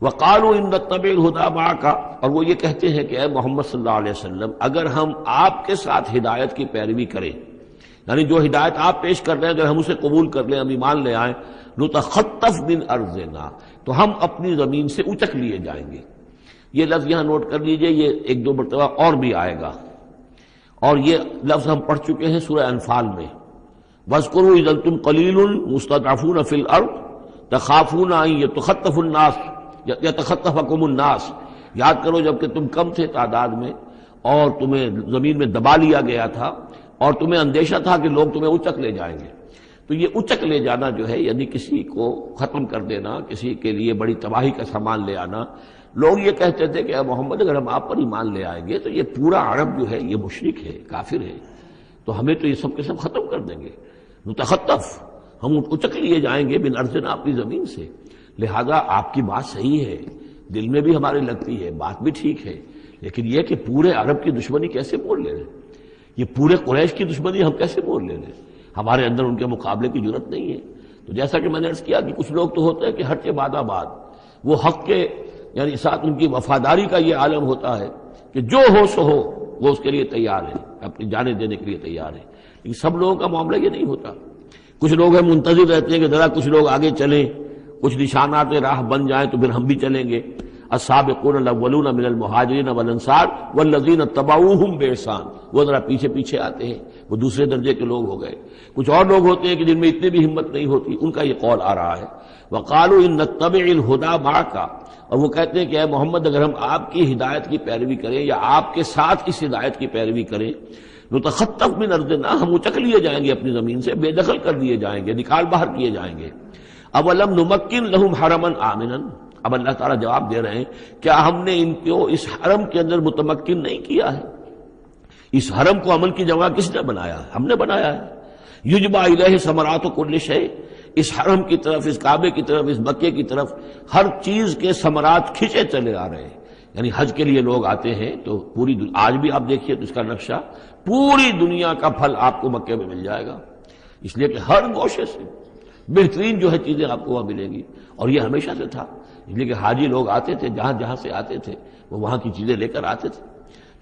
[SPEAKER 2] وقالوا ان نتبع الہدی معک، اور وہ یہ کہتے ہیں کہ اے محمد صلی اللہ علیہ وسلم اگر ہم آپ کے ساتھ ہدایت کی پیروی کریں، یعنی جو ہدایت آپ پیش کر رہے ہیں اگر ہم اسے قبول کر لیں، ہم ایمان لے آئیں، نتخطف من ارضنا، تو ہم اپنی زمین سے اچک لیے جائیں گے۔ یہ لفظ یہاں نوٹ کر لیجئے، یہ ایک دو مرتبہ اور بھی آئے گا، اور یہ لفظ ہم پڑھ چکے ہیں سورہ انفال میں، وَاذْكُرُوا إِذْ أَنْتُمْ قَلِيلٌ مُسْتَضْعَفُونَ فِي الْأَرْضِ تَخَافُونَ أَنْ يَتَخَطَّفَ النَّاسُ، یاد کرو جب کہ تم کم تھے تعداد میں اور تمہیں زمین میں دبا لیا گیا تھا، اور تمہیں اندیشہ تھا کہ لوگ تمہیں اچک لے جائیں گے۔ تو یہ اچک لے جانا جو ہے، یعنی کسی کو ختم کر دینا، کسی کے لیے بڑی تباہی کا سامان لے آنا۔ لوگ یہ کہتے تھے کہ اے محمد اگر ہم آپ پر ایمان لے آئیں گے تو یہ پورا عرب جو ہے یہ مشرک ہے، کافر ہے، تو ہمیں تو یہ سب کے سب ختم کر دیں گے، نتخطف، ہم اچک لیے جائیں گے من ارضنا، اپنی زمین سے۔ لہذا آپ کی بات صحیح ہے، دل میں بھی ہمارے لگتی ہے، بات بھی ٹھیک ہے، لیکن یہ کہ پورے عرب کی دشمنی کیسے مول لے رہے، یہ پورے قریش کی دشمنی ہم کیسے مول لے رہے، ہمارے اندر ان کے مقابلے کی جرت نہیں ہے۔ تو جیسا کہ میں نے عرض کیا کہ کچھ لوگ تو ہوتے ہیں کہ ہر کے بعد آباد، وہ حق کے یعنی ساتھ ان کی وفاداری کا یہ عالم ہوتا ہے کہ جو ہو سو ہو، وہ اس کے لیے تیار ہے، اپنی جانیں دینے کے لیے تیار ہے، لیکن سب لوگوں کا معاملہ یہ نہیں ہوتا۔ کچھ لوگ ہیں منتظر رہتے ہیں کہ ذرا کچھ لوگ آگے چلیں، کچھ نشانات راہ بن جائیں تو پھر ہم بھی چلیں گے۔ السابقون الاولون من المہاجرین والانصار والذین اتبعوہم باحسان، وہ ذرا پیچھے پیچھے آتے ہیں، وہ دوسرے درجے کے لوگ ہو گئے۔ کچھ اور لوگ ہوتے ہیں کہ جن میں اتنی بھی ہمت نہیں ہوتی، ان کا یہ قول آ رہا ہے، وقالوا ان نتبع الہدی معک، اور وہ کہتے ہیں کہ اے محمد اگر ہم آپ کی ہدایت کی پیروی کریں یا آپ کے ساتھ اس ہدایت کی پیروی کریں، نتخطف من ارضنا، ہم اچک لیے جائیں گے اپنی زمین سے، بے دخل کر دیے جائیں گے، نکال باہر کیے جائیں گے۔ اولم نمکن لہم حرما آمنا، اب اللہ تعالیٰ جواب دے رہے ہیں کیا ہم نے ان کو اس حرم کے اندر متمکن نہیں کیا ہے؟ اس حرم کو عمل کی جگہ کس نے بنایا ہے؟ ہم نے بنایا ہے۔ یجبا الیہ ثمرات کل شیء، اس حرم کی طرف، اس کعبے کی طرف، اس مکے کی طرف ہر چیز کے ثمرات کھنچے چلے آ رہے ہیں۔ یعنی حج کے لیے لوگ آتے ہیں تو پوری آج بھی آپ دیکھیے تو اس کا نقشہ، پوری دنیا کا پھل آپ کو مکے میں مل جائے گا، اس لیے کہ ہر گوشے سے بہترین جو ہے چیزیں آپ کو وہاں ملیں گی، اور یہ ہمیشہ سے تھا، اس لیے کہ حاجی لوگ آتے تھے، جہاں جہاں سے آتے تھے وہ وہاں کی چیزیں لے کر آتے تھے۔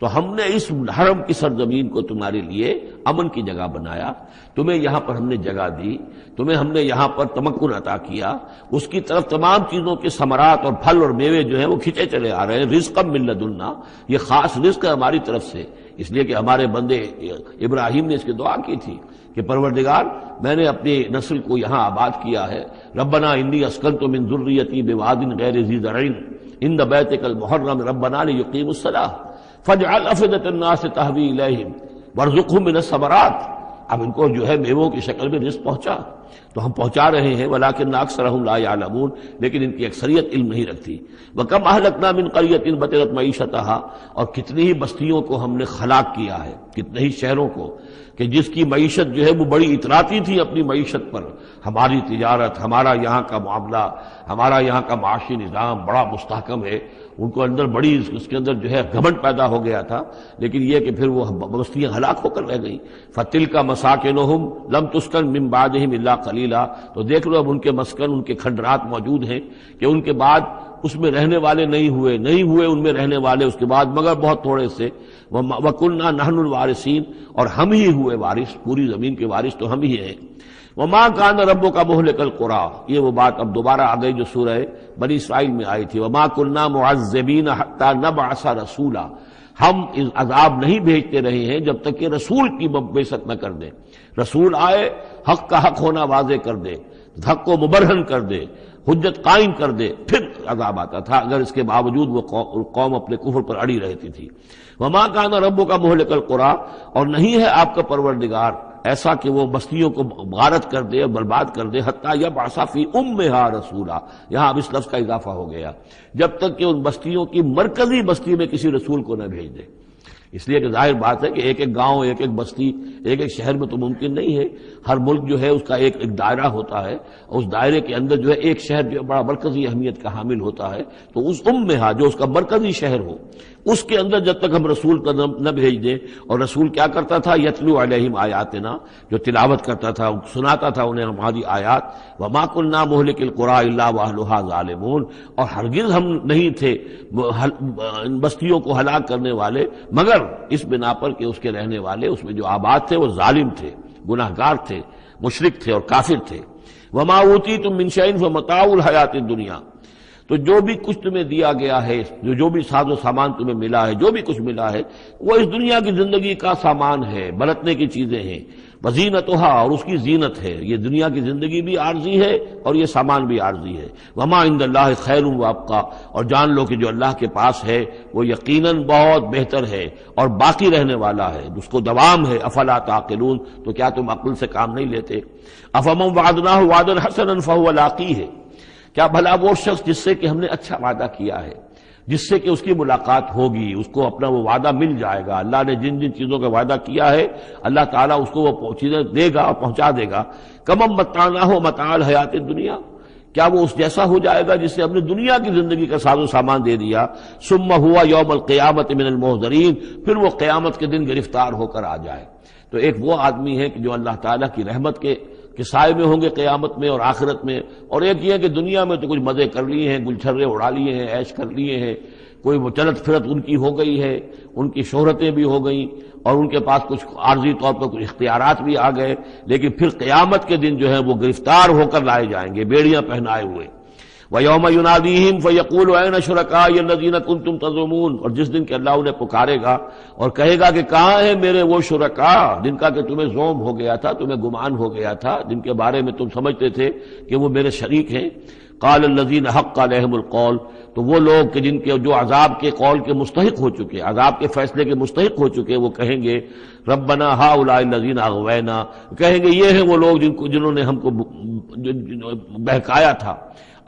[SPEAKER 2] تو ہم نے اس حرم کی سرزمین کو تمہارے لیے امن کی جگہ بنایا، تمہیں یہاں پر ہم نے جگہ دی، تمہیں ہم نے یہاں پر تمکن عطا کیا، اس کی طرف تمام چیزوں کے ثمرات اور پھل اور میوے جو ہیں وہ کھنچے چلے آ رہے ہیں۔ رزقا من لدنا، یہ خاص رزق ہے ہماری طرف سے، اس لیے کہ ہمارے بندے ابراہیم نے اس کی دعا کی تھی کہ پروردگار میں نے اپنی نسل کو یہاں آباد کیا ہے، ربنا انی اسکنت من ذریتی بواد غیر ذی زرع عند بیتک المحرم ربنا لیقیموا الصلاۃ فاجعل افئدۃ الناس تہوی الیہم وارزقہم من الثمرات۔ اب ان کو جو ہے میووں کی شکل میں رزق پہنچا تو ہم پہنچا رہے ہیں، ولکن اکثرہم لا یعلمون، لیکن ان کی اکثریت علم نہیں رکھتی۔ وکم اہلکنا من قریۃ بطرت معیشتھا، اور کتنی ہی بستیوں کو ہم نے ہلاک کیا ہے، کتنے ہی شہروں کو کہ جس کی معیشت جو ہے وہ بڑی اتراتی تھی اپنی معیشت پر، ہماری تجارت، ہمارا یہاں کا معاملہ، ہمارا یہاں کا معاشی نظام بڑا مستحکم ہے، ان کو اندر بڑی اس کے اندر جو ہے گھمنڈ پیدا ہو گیا تھا، لیکن یہ کہ پھر وہ بستیاں ہلاک ہو کر رہ گئیں۔ فَتِلْكَ مَسَاكِنُهُمْ لَمْ تُسْكَنْ مِنْ بَعْدِهِمْ إِلَّا قَلِيلًا، تو دیکھ لو اب ان کے مسکن، ان کے کھنڈرات موجود ہیں کہ ان کے بعد اس میں رہنے والے نہیں ہوئے ان میں رہنے والے اس کے بعد مگر بہت تھوڑے سے. وَكُنَّا نَحْنُ الْوَارِثِينَ اور ہم ہی ہوئے وارث، پوری زمین کے وارث تو ہم ہی ہیں. وَمَا كَانَ رَبُّكَ مُهْلِكَ الْقُرَىٰ، یہ وہ بات اب دوبارہ آ گئی جو سورہ بنی اسرائیل میں آئی تھی. وَمَا كُنَّا مُعَذِّبِينَ حَتَّىٰ نَبْعَثَ رَسُولًا، ہم عذاب نہیں بھیجتے رہے ہیں جب تک کہ رسول کی بعثت نہ کر دیں. رسول آئے، حق کا حق ہونا واضح کر دے، حق کو مبرہن کر دے، حجت قائم کر دے، پھر عذاب آتا تھا، اگر اس کے باوجود وہ قوم اپنے کفر پر اڑی رہتی تھی. وما کان ربک مہلک القریٰ، اور نہیں ہے آپ کا پروردگار ایسا کہ وہ بستیوں کو غارت کر دے اور برباد کر دے. حتیٰ یبعث فی امہا رسولا، یہاں اب اس لفظ کا اضافہ ہو گیا، جب تک کہ ان بستیوں کی مرکزی بستی میں کسی رسول کو نہ بھیج دے. اس لیے کہ ظاہر بات ہے کہ ایک ایک گاؤں، ایک ایک بستی، ایک ایک شہر میں تو ممکن نہیں ہے. ہر ملک جو ہے اس کا ایک دائرہ ہوتا ہے، اور اس دائرے کے اندر جو ہے ایک شہر جو بڑا مرکزی اہمیت کا حامل ہوتا ہے. تو اس امہا جو اس کا مرکزی شہر ہو، اس کے اندر جب تک ہم رسول کا نہ بھیج دیں. اور رسول کیا کرتا تھا؟ یتلو علیہم آیاتنا، جو تلاوت کرتا تھا، سناتا تھا انہیں ہماری آیات. وما کنا مہلک القریٰ الا واہلھا ظالمون، اور ہرگز ہم نہیں تھے بستیوں کو ہلاک کرنے والے مگر اس بنا پر کہ اس کے رہنے والے اس میں جو آباد تھے وہ ظالم تھے، گناہگار تھے، مشرک تھے اور کافر تھے. وما اوتیتم من شیء فمتاع الحیات الدنیا، تو جو بھی کچھ تمہیں دیا گیا ہے، جو بھی ساز و سامان تمہیں ملا ہے، جو بھی کچھ ملا ہے، وہ اس دنیا کی زندگی کا سامان ہے، برتنے کی چیزیں ہیں. وزینتھا، اور اس کی زینت ہے. یہ دنیا کی زندگی بھی عارضی ہے اور یہ سامان بھی عارضی ہے. وما عند اللہ خیر وابقیٰ، اور جان لو کہ جو اللہ کے پاس ہے وہ یقیناً بہت بہتر ہے اور باقی رہنے والا ہے، اس کو دوام ہے. افلا تعقلون، تو کیا تم عقل سے کام نہیں لیتے؟ افمن وعدناہ وعدا حسنا فہو لاقیہ، کیا بھلا وہ شخص جس سے کہ ہم نے اچھا وعدہ کیا ہے، جس سے کہ اس کی ملاقات ہوگی، اس کو اپنا وہ وعدہ مل جائے گا. اللہ نے جن جن چیزوں کا وعدہ کیا ہے اللہ تعالیٰ اس کو وہ چیزیں دے گا اور پہنچا دے گا. کمم متعناہ متاع الحیات الدنیا، کیا وہ اس جیسا ہو جائے گا جس سے ہم نے دنیا کی زندگی کا ساز و سامان دے دیا. ثم ہوا یوم القیامت من المحضرین، پھر وہ قیامت کے دن گرفتار ہو کر آ جائے. تو ایک وہ آدمی ہے کہ جو اللہ تعالیٰ کی رحمت کے سائے میں ہوں گے قیامت میں اور آخرت میں. اور ایک یہ کہ دنیا میں تو کچھ مزے کر لیے ہیں، گلچھرے اڑا لیے ہیں، عیش کر لیے ہیں، کوئی وہ چلت پھرت ان کی ہو گئی ہے، ان کی شہرتیں بھی ہو گئیں اور ان کے پاس کچھ عارضی طور پر کچھ اختیارات بھی آ گئے. لیکن پھر قیامت کے دن جو ہے وہ گرفتار ہو کر لائے جائیں گے بیڑیاں پہنائے ہوئے. وَيَوْمَ يُنَادِيهِمْ فَيَقُولُ أَيْنَ شُرَكَائِيَ الَّذِينَ كُنتُمْ تَزْعُمُونَ، اور جس دن کہ اللہ انہیں پکارے گا اور کہے گا کہ کہاں ہیں میرے وہ شرکاء جن کا کہ تمہیں زوم ہو گیا تھا، تمہیں گمان ہو گیا تھا، جن کے بارے میں تم سمجھتے تھے کہ وہ میرے شریک ہیں. قال الذین حق علیہم القول، تو وہ لوگ کہ جن کے جو عذاب کے قول کے مستحق ہو چکے، عذاب کے فیصلے کے مستحق ہو چکے، وہ کہیں گے ربنا ہؤلاء الذین اغوینا، کہیں گے یہ ہیں وہ لوگ جنہوں نے ہم کو بہکایا تھا.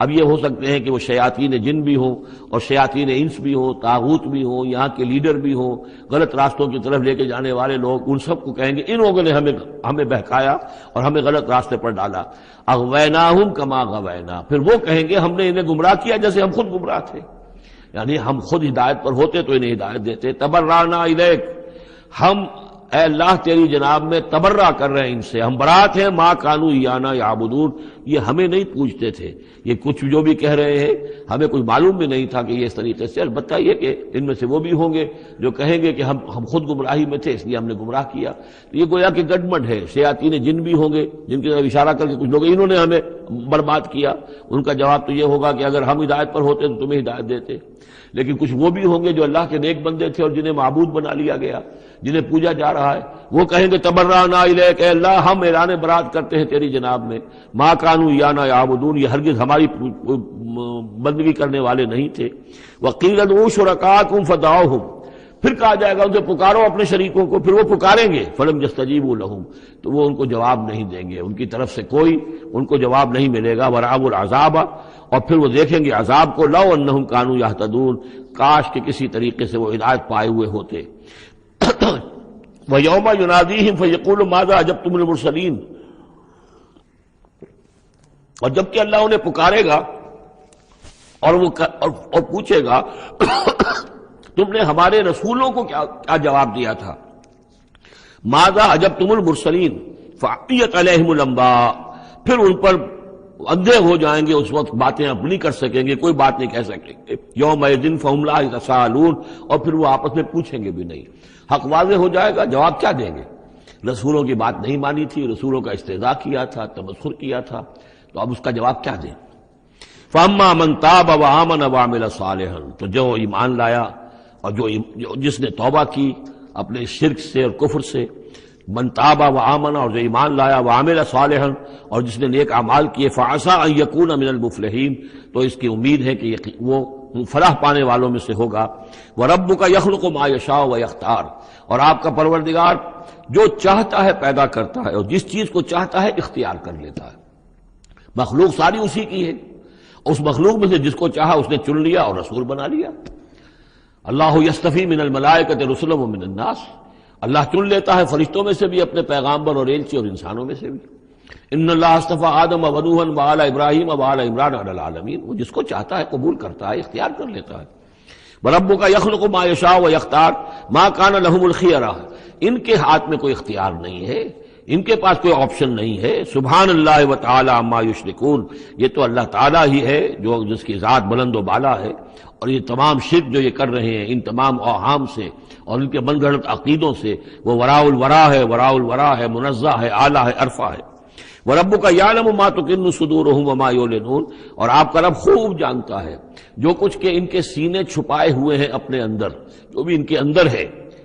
[SPEAKER 2] اب یہ ہو سکتے ہیں کہ وہ شیاطین جن بھی ہوں اور شیاطین انس بھی ہوں، طاغوت بھی ہوں، یہاں کے لیڈر بھی ہوں، غلط راستوں کی طرف لے کے جانے والے لوگ، ان سب کو کہیں گے ان لوگوں نے ہمیں بہکایا اور ہمیں غلط راستے پر ڈالا. اغویناہم کما غوینا، پھر وہ کہیں گے ہم نے انہیں گمراہ کیا جیسے ہم خود گمراہ تھے، یعنی ہم خود ہدایت پر ہوتے تو انہیں ہدایت دیتے. تبرأنا الیک، ہم اے اللہ تیری جناب میں تبرہ کر رہے ہیں ان سے، ہم برات ہیں. ما کانوا ایانا یعبدون، یہ ہمیں نہیں پوجتے تھے. یہ کچھ جو بھی کہہ رہے ہیں ہمیں کچھ معلوم بھی نہیں تھا کہ یہ اس طریقے سے. البتہ یہ کہ ان میں سے وہ بھی ہوں گے جو کہیں گے کہ ہم خود گمراہی میں تھے اس لیے ہم نے گمراہ کیا. تو یہ گویا کہ گڈمڈ ہے. شیاطین جن بھی ہوں گے جن کی طرف اشارہ کر کے کچھ لوگ انہوں نے ہمیں برباد کیا، ان کا جواب تو یہ ہوگا کہ اگر ہم ہدایت پر ہوتے تو تمہیں ہدایت دیتے. لیکن کچھ وہ بھی ہوں گے جو اللہ کے نیک بندے تھے اور جنہیں معبود بنا لیا گیا، جنہیں پوجا جا رہا ہے، وہ کہیں گے تبرأنا الیک، اے اللہ ہم اعلان برات کرتے ہیں تیری جناب میں. ما کانوا ایانا یعبدون، یہ ہرگز ہماری بندگی کرنے والے نہیں تھے. وقیل ادعوا شرکاءکم فدعوہم، پھر کہا جائے گا ان سے پکارو اپنے شریکوں کو، پھر وہ پکاریں گے. فلم یستجیبوا لہم، تو وہ ان کو جواب نہیں دیں گے، ان کی طرف سے کوئی ان کو جواب نہیں ملے گا. ورأوا العذاب، اور پھر وہ دیکھیں گے عذاب کو. لو انہم کانوا یہتدون، کاش کہ کسی طریقے سے وہ ہدایت پائے ہوئے ہوتے. وَيَوْمَ يُنَادِيهِمْ فَيَقُولُ مَاذَا أَجَبْتُمُ الْمُرْسَلِينَ، اور جبکہ اللہ انہیں پکارے گا اور پوچھے گا تم نے ہمارے رسولوں کو کیا جواب دیا تھا. ماذا اجبتم المرسلین فعطیت علیہم الانباء، پھر ان پر اندھے ہو جائیں گے، اس وقت باتیں اب نہیں کر سکیں گے، کوئی بات نہیں کہہ سکیں گے. یومئذ فہم لا یتساءلون، اور پھر وہ آپس میں پوچھیں گے بھی نہیں. حق واضح ہو جائے گا، جواب کیا دیں گے؟ رسولوں کی بات نہیں مانی تھی، رسولوں کا استہزاء کیا تھا، تمسخر کیا تھا، تو اب اس کا جواب کیا دیں؟ فَأَمَّا مَن تَابَ وَآمَنَ وَعَمِلَ صَالِحًا، تو جو ایمان لایا اور جس نے توبہ کی اپنے شرک سے اور کفر سے، من تاب وآمن، اور جو ایمان لایا، وعمل صالحا، اور جس نے نیک اعمال کیے، فعسى ان يكون من المفلحین، تو اس کی امید ہے کہ وہ فلاح پانے والوں میں سے ہوگا. وربک یخلق ما یشاء ویختار، اور آپ کا پروردگار جو چاہتا ہے پیدا کرتا ہے، اور جس چیز کو چاہتا ہے اختیار کر لیتا ہے. مخلوق ساری اسی کی ہے، اس مخلوق میں سے جس کو چاہا اس نے چن لیا اور رسول بنا لیا. اللہ یصطفی من الملائکۃ رسلا ومن الناس، اللہ چن لیتا ہے فرشتوں میں سے بھی اپنے پیغامبر اور ایلچی، اور انسانوں میں سے بھی. ان اللہ اصطفی آدم ونوحا وآل ابراہیم وآل عمران علی العالمین، وہ جس کو چاہتا ہے قبول کرتا ہے، اختیار کر لیتا ہے. وربک یخلق ما یشاء ویختار ما کان لهم الخیرہ، ان کے ہاتھ میں کوئی اختیار نہیں ہے، ان کے پاس کوئی آپشن نہیں ہے. سبحان اللہ وتعالی عما یشرکون، یہ تو اللہ تعالیٰ ہی ہے جو جس کی ذات بلند و بالا ہے، اور یہ تمام شرک جو یہ کر رہے ہیں ان تمام اوہام سے اور ان کے من گھڑت عقیدوں سے، وہ وراء الورا ہے، وراء الورا ہے، منزہ ہے، اعلیٰ ہے، عرفہ ہے. وَرَبُّكَ يَعْلَمُ مَا تُكِنُّ صُدُورُهُمْ وَمَا يُعْلِنُونَ، اور آپ کا رب خوب جانتا ہے جو کچھ کہ ان کے سینے چھپائے ہوئے ہیں اپنے اندر، جو بھی ان کے اندر ہے.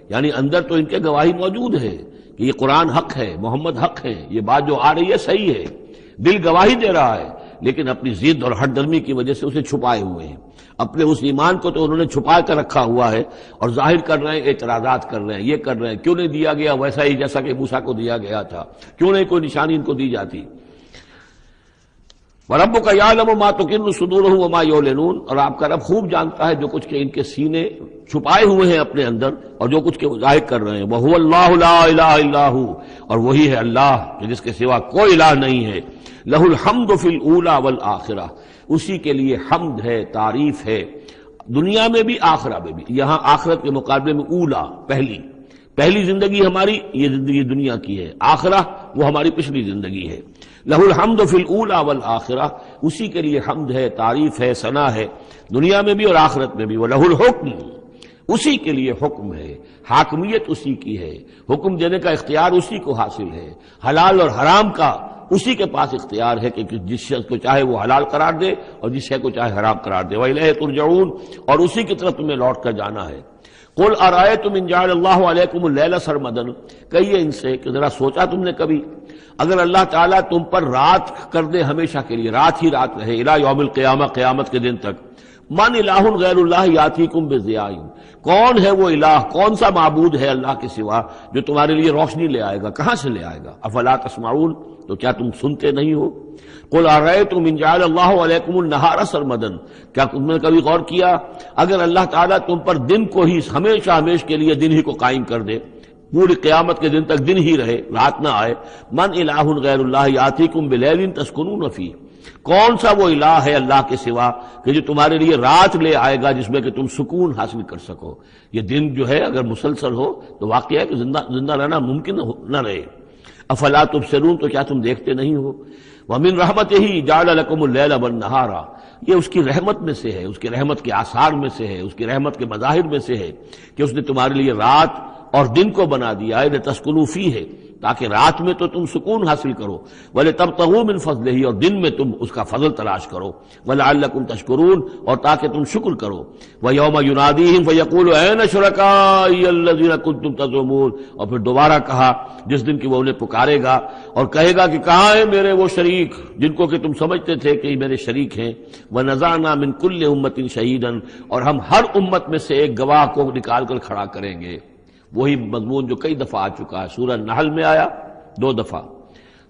[SPEAKER 2] یعنی اندر تو ان کے گواہی موجود ہے کہ یہ قرآن حق ہے، محمد حق ہے، یہ بات جو آ رہی ہے صحیح ہے، دل گواہی دے رہا ہے، لیکن اپنی ضد اور ہٹ درمی کی وجہ سے اسے چھپائے ہوئے ہیں. اپنے اس ایمان کو تو انہوں نے چھپا کر رکھا ہوا ہے، اور ظاہر کر رہے ہیں، اعتراضات کر رہے ہیں، یہ کر رہے ہیں کیوں نہیں دیا گیا ویسا ہی جیسا کہ موسیٰ کو دیا گیا تھا، کیوں نہیں کوئی نشانی ان کو دی جاتی. وَرَبُّكَ يَعْلَمُ مَا تُكِنُّ صُدُورُهُمْ وَمَا يُعْلِنُونَ، اور آپ کا رب خوب جانتا ہے جو کچھ کہ ان کے سینے چھپائے ہوئے ہیں اپنے اندر، اور جو کچھ کہ ظاہر کر رہے ہیں. وَهُوَ اللَّهُ لَا إِلَٰهَ إِلَّا هُوَ، اور وہی ہے اللہ جس کے سوا کوئی الہ نہیں ہے. لَهُ الْحَمْدُ فِي الْأُولَىٰ وَالْآخِرَةِ، اسی کے لیے حمد ہے، تعریف ہے، دنیا میں بھی آخرہ میں بھی. یہاں آخرت کے مقابلے میں اولا، پہلی زندگی ہماری یہ زندگی دنیا کی ہے، آخرہ وہ ہماری پچھلی زندگی ہے. لہ الحمد فی الاولی والآخرہ، اسی کے لیے حمد ہے، تعریف ہے، ثنا ہے، دنیا میں بھی اور آخرت میں بھی. وَلَهُ الْحُکْمُ، اسی کے لیے حکم ہے، حاکمیت اسی کی ہے، حکم دینے کا اختیار اسی کو حاصل ہے، حلال اور حرام کا اسی کے پاس اختیار ہے کہ جس شخص کو چاہے وہ حلال قرار دے اور جس شے کو چاہے حرام قرار دے. وَإِلَيْهِ تُرْجَعُونَ، اور اسی کی طرف تمہیں لوٹ کر جانا ہے. قُلْ أَرَأَيْتُمْ إِنْ جَعَلَ اللَّهُ عَلَيْكُمُ اللَّيْلَ سَرْمَدًا، کہیے ان سے کہ ذرا سوچا تم نے کبھی اگر اللہ تعالیٰ تم پر رات کر دے ہمیشہ کے لیے، رات ہی رات رہے، الی یوم القیامہ، قیامت کے دن تک. من الہ غیر اللہ یاتیکم بضیاء، کون ہے وہ الہ، کون سا معبود ہے اللہ کے سوا جو تمہارے لیے روشنی لے آئے گا، کہاں سے لے آئے گا؟ افلا تسمعون، تو کیا تم سنتے نہیں ہو؟ قل ارأیتم ان جعل اللہ علیکم النہار سرمدا، کیا تم نے کبھی غور کیا اگر اللہ تعالیٰ تم پر دن کو ہی ہمیشہ ہمیش کے لیے دن ہی کو قائم کر دے، پوری قیامت کے دن تک دن ہی رہے، رات نہ آئے. من الہ غیر اللہ یاتیکم بلیل تسکنون فیہ، کون سا وہ الہ ہے اللہ کے سوا کہ جو تمہارے لیے رات لے آئے گا جس میں کہ تم سکون حاصل کر سکو. یہ دن جو ہے اگر مسلسل ہو تو واقعہ ہے کہ زندہ رہنا ممکن نہ رہے. افلا تبصرون، تو کیا تم دیکھتے نہیں ہو؟ ومن رحمتہ جعل لکم اللیل والنہار، یہ اس کی رحمت میں سے ہے، اس کی رحمت کے آثار میں سے ہے، اس کی رحمت کے مظاہر میں سے ہے کہ اس نے تمہارے لیے رات اور دن کو بنا دیا ہے، لتسکنوا فیہ، تاکہ رات میں تو تم سکون حاصل کرو، وَلِتَبْتَغُوا مِنْ فَضْلِهِ، اور دن میں تم اس کا فضل تلاش کرو، وَلَعَلَّكُمْ تَشْكُرُونَ، اور تاکہ تم شکر کرو. وَيَوْمَ يُنَادِيهِمْ فَيَقُولُ أَيْنَ شُرَكَائِيَ الَّذِينَ كُنتُمْ تَزْعُمُونَ، اور پھر دوبارہ کہا جس دن کہ وہ انہیں پکارے گا اور کہے گا کہ کہاں ہیں میرے وہ شریک جن کو کہ تم سمجھتے تھے کہ یہ میرے شریک ہیں. وَنَزَعْنَا مِنْ كُلِّ أُمَّةٍ شَهِيدًا، اور ہم ہر امت میں سے ایک گواہ کو نکال کر کھڑا کریں گے. وہی مضمون جو کئی دفعہ آ چکا ہے، سورہ نحل میں آیا 2 دفعہ،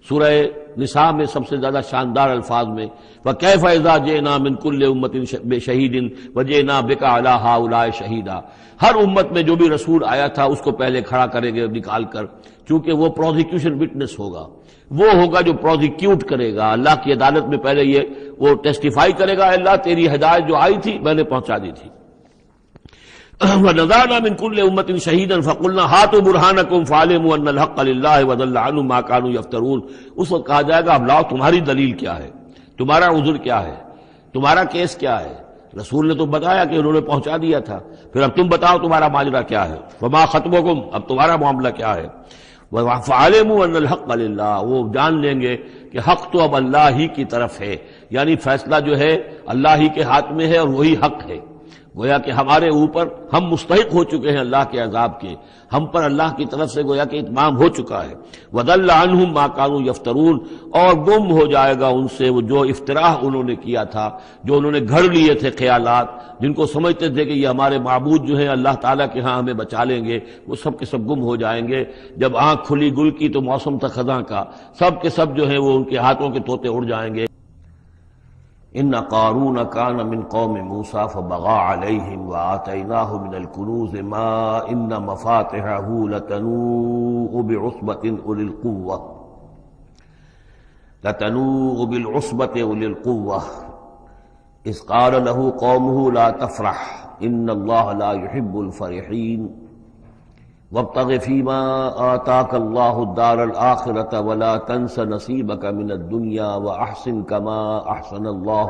[SPEAKER 2] سورہ نساء میں سب سے زیادہ شاندار الفاظ میں وَكَيْفَ إِذَا جِئْنَا مِنْ كُلِّ أُمَّةٍ بِشَهِيدٍ وَجِئْنَا بِكَ عَلَىٰ هَٰؤُلَاءِ شَهِيدًا، ہر امت میں جو بھی رسول آیا تھا اس کو پہلے کھڑا کریں گے نکال کر، چونکہ وہ پروزیکیوشن وٹنس ہوگا، وہ ہوگا جو پروزیکیوٹ کرے گا اللہ کی عدالت میں. پہلے یہ وہ ٹیسٹیفائی کرے گا اللہ تیری ہدایت جو آئی تھی میں نے پہنچا دی تھی. وَنَزَعْنَا مِنْ كُلِّ أُمَّةٍ شَهِيدًا فَقُلْنَا هَاتُوا بُرْهَانَكُمْ فَعَلِمُوا أَنَّ الْحَقَّ لِلَّهِ وَضَلَّ عَنْهُم مَّا كَانُوا يَفْتَرُونَ. اس وقت کہا جائے گا اب لاؤ تمہاری دلیل کیا ہے، تمہارا عذر کیا ہے، تمہارا کیس کیا ہے؟ رسول نے تو بتایا کہ انہوں نے پہنچا دیا تھا، پھر اب تم بتاؤ تمہارا ماجرا کیا ہے، فما خطبکم، اب تمہارا معاملہ کیا ہے؟ فعلموا ان الحق للہ، وہ جان لیں گے کہ حق تو اب اللہ ہی کی طرف ہے، یعنی فیصلہ جو ہے اللہ ہی کے ہاتھ میں ہے اور وہی حق ہے۔ گویا کہ ہمارے اوپر ہم مستحق ہو چکے ہیں اللہ کے عذاب کے، ہم پر اللہ کی طرف سے گویا کہ اتمام ہو چکا ہے۔ وَضَلَّ عَنْهُمْ مَا كَانُوا يَفْتَرُونَ، اور گم ہو جائے گا ان سے وہ جو افتراء انہوں نے کیا تھا، جو انہوں نے گھڑ لیے تھے خیالات، جن کو سمجھتے تھے کہ یہ ہمارے معبود جو ہیں اللہ تعالیٰ کے ہاں ہمیں بچا لیں گے، وہ سب کے سب گم ہو جائیں گے۔ جب آنکھ کھلی گل کی تو موسم تھا خزاں کا، سب کے سب جو ہیں وہ ان کے ہاتھوں کے طوطے اڑ جائیں گے۔ ان قارون کان من قوم موسیٰ فبغى علیہم وآتیناہ من الکنوز ما ان مفاتحہ لتنوء بالعصبة أولي القوة اذ قال له قومه لا تفرح ان اللہ لا يحب الفرحین وابتغ فيما آتاك الله الدار الآخرة ولا تنس نصيبك من الدنيا وأحسن كما أحسن الله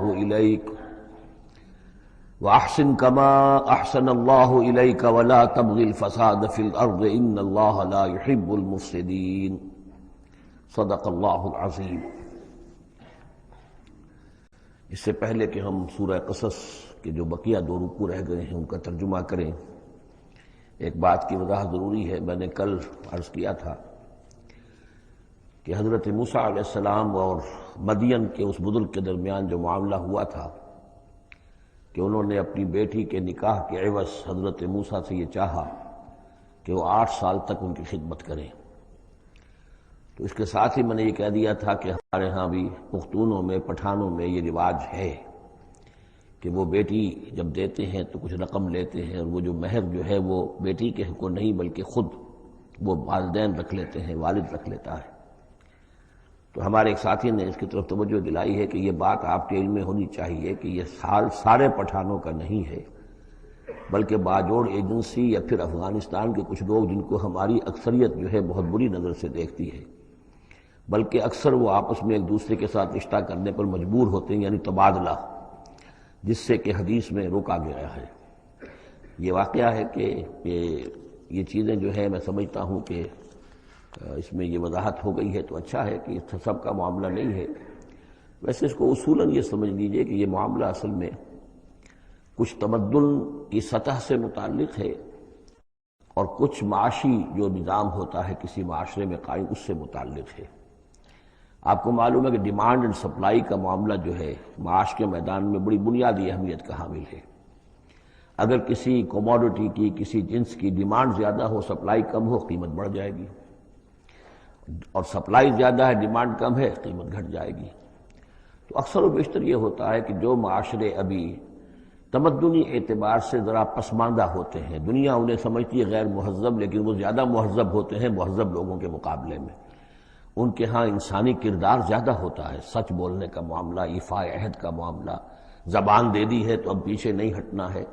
[SPEAKER 2] إليك ولا تبغ الفساد في الأرض إن الله لا يحب المفسدين صدق اللہ العظیم۔ اس سے پہلے کہ ہم سورہ قصص کے جو بقیہ دو رکوع رہ گئے ہیں ان کا ترجمہ کریں، ایک بات کی وضاحت ضروری ہے۔ میں نے کل عرض کیا تھا کہ حضرت موسیٰ علیہ السلام اور مدین کے اس بزرگ کے درمیان جو معاملہ ہوا تھا کہ انہوں نے اپنی بیٹی کے نکاح کے عوض حضرت موسیٰ سے یہ چاہا کہ وہ 8 سال تک ان کی خدمت کریں، تو اس کے ساتھ ہی میں نے یہ کہہ دیا تھا کہ ہمارے ہاں بھی پختونوں میں، پٹھانوں میں یہ رواج ہے کہ وہ بیٹی جب دیتے ہیں تو کچھ رقم لیتے ہیں، اور وہ جو مہر جو ہے وہ بیٹی کے حق کو نہیں بلکہ خود وہ والدین رکھ لیتے ہیں، والد رکھ لیتا ہے۔ تو ہمارے ایک ساتھی نے اس کی طرف توجہ دلائی ہے کہ یہ بات آپ کے علم میں ہونی چاہیے کہ یہ سارے پٹھانوں کا نہیں ہے، بلکہ باجوڑ ایجنسی یا پھر افغانستان کے کچھ لوگ جن کو ہماری اکثریت جو ہے بہت بری نظر سے دیکھتی ہے، بلکہ اکثر وہ آپس میں ایک دوسرے کے ساتھ رشتہ کرنے پر مجبور ہوتے ہیں، یعنی تبادلہ، جس سے کہ حدیث میں روکا گیا ہے۔ یہ واقعہ ہے کہ یہ چیزیں جو ہے میں سمجھتا ہوں کہ اس میں یہ وضاحت ہو گئی ہے تو اچھا ہے کہ اس سب کا معاملہ نہیں ہے۔ ویسے اس کو اصولاً یہ سمجھ لیجئے کہ یہ معاملہ اصل میں کچھ تمدن کی سطح سے متعلق ہے اور کچھ معاشی جو نظام ہوتا ہے کسی معاشرے میں قائم اس سے متعلق ہے۔ آپ کو معلوم ہے کہ ڈیمانڈ اینڈ سپلائی کا معاملہ جو ہے معاش کے میدان میں بڑی بنیادی اہمیت کا حامل ہے۔ اگر کسی کوموڈٹی کی، کسی جنس کی ڈیمانڈ زیادہ ہو، سپلائی کم ہو، قیمت بڑھ جائے گی، اور سپلائی زیادہ ہے، ڈیمانڈ کم ہے، قیمت گھٹ جائے گی۔ تو اکثر و بیشتر یہ ہوتا ہے کہ جو معاشرے ابھی تمدنی اعتبار سے ذرا پسماندہ ہوتے ہیں، دنیا انہیں سمجھتی ہے غیر مہذب، لیکن وہ زیادہ مہذب ہوتے ہیں مہذب لوگوں کے مقابلے میں۔ ان کے ہاں انسانی کردار زیادہ ہوتا ہے، سچ بولنے کا معاملہ، ایفاء عہد کا معاملہ، زبان دے دی ہے تو اب پیچھے نہیں ہٹنا ہے،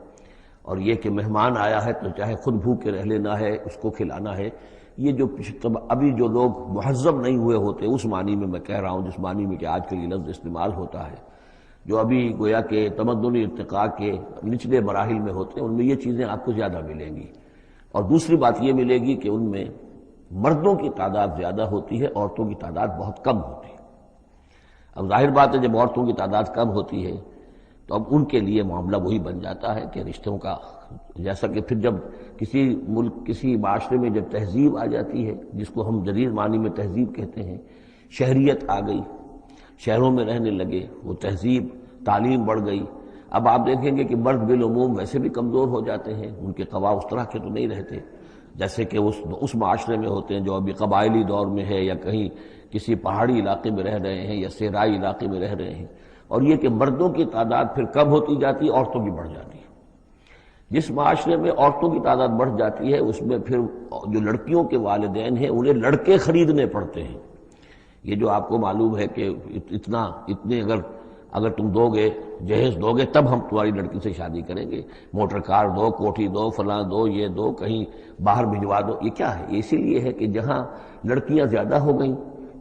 [SPEAKER 2] اور یہ کہ مہمان آیا ہے تو چاہے خود بھوکے رہ لینا ہے، اس کو کھلانا ہے۔ یہ جو ابھی جو لوگ مہذب نہیں ہوئے ہوتے، اس معنی میں کہہ رہا ہوں جس معنی میں کہ آج کل یہ لفظ استعمال ہوتا ہے، جو ابھی گویا کہ تمدنی ارتقاء کے نچلے مراحل میں ہوتے ہیں، ان میں یہ چیزیں آپ کو زیادہ ملیں گی۔ اور دوسری بات یہ ملے گی کہ ان میں مردوں کی تعداد زیادہ ہوتی ہے، عورتوں کی تعداد بہت کم ہوتی ہے۔ اب ظاہر بات ہے جب عورتوں کی تعداد کم ہوتی ہے تو اب ان کے لیے معاملہ وہی بن جاتا ہے کہ رشتوں کا، جیسا کہ پھر جب کسی ملک، کسی معاشرے میں جب تہذیب آ جاتی ہے، جس کو ہم جدید معنی میں تہذیب کہتے ہیں، شہریت آ گئی، شہروں میں رہنے لگے، وہ تہذیب، تعلیم بڑھ گئی، اب آپ دیکھیں گے کہ مرد بالعموم ویسے بھی کمزور ہو جاتے ہیں، ان کے قوا اس طرح کے تو نہیں رہتے جیسے کہ اس معاشرے میں ہوتے ہیں جو ابھی قبائلی دور میں ہے، یا کہیں کسی پہاڑی علاقے میں رہ رہے ہیں یا صحرائی علاقے میں رہ رہے ہیں۔ اور یہ کہ مردوں کی تعداد پھر کم ہوتی جاتی ہے، عورتوں کی بڑھ جاتی ہے۔ جس معاشرے میں عورتوں کی تعداد بڑھ جاتی ہے اس میں پھر جو لڑکیوں کے والدین ہیں انہیں لڑکے خریدنے پڑتے ہیں۔ یہ جو آپ کو معلوم ہے کہ اتنے اگر تم دو گے، جہیز دو گے تب ہم تمہاری لڑکی سے شادی کریں گے، موٹر کار دو، کوٹھی دو، فلاں دو، یہ دو، کہیں باہر بھجوا دو۔ یہ کیا ہے؟ یہ اسی لیے ہے کہ جہاں لڑکیاں زیادہ ہو گئیں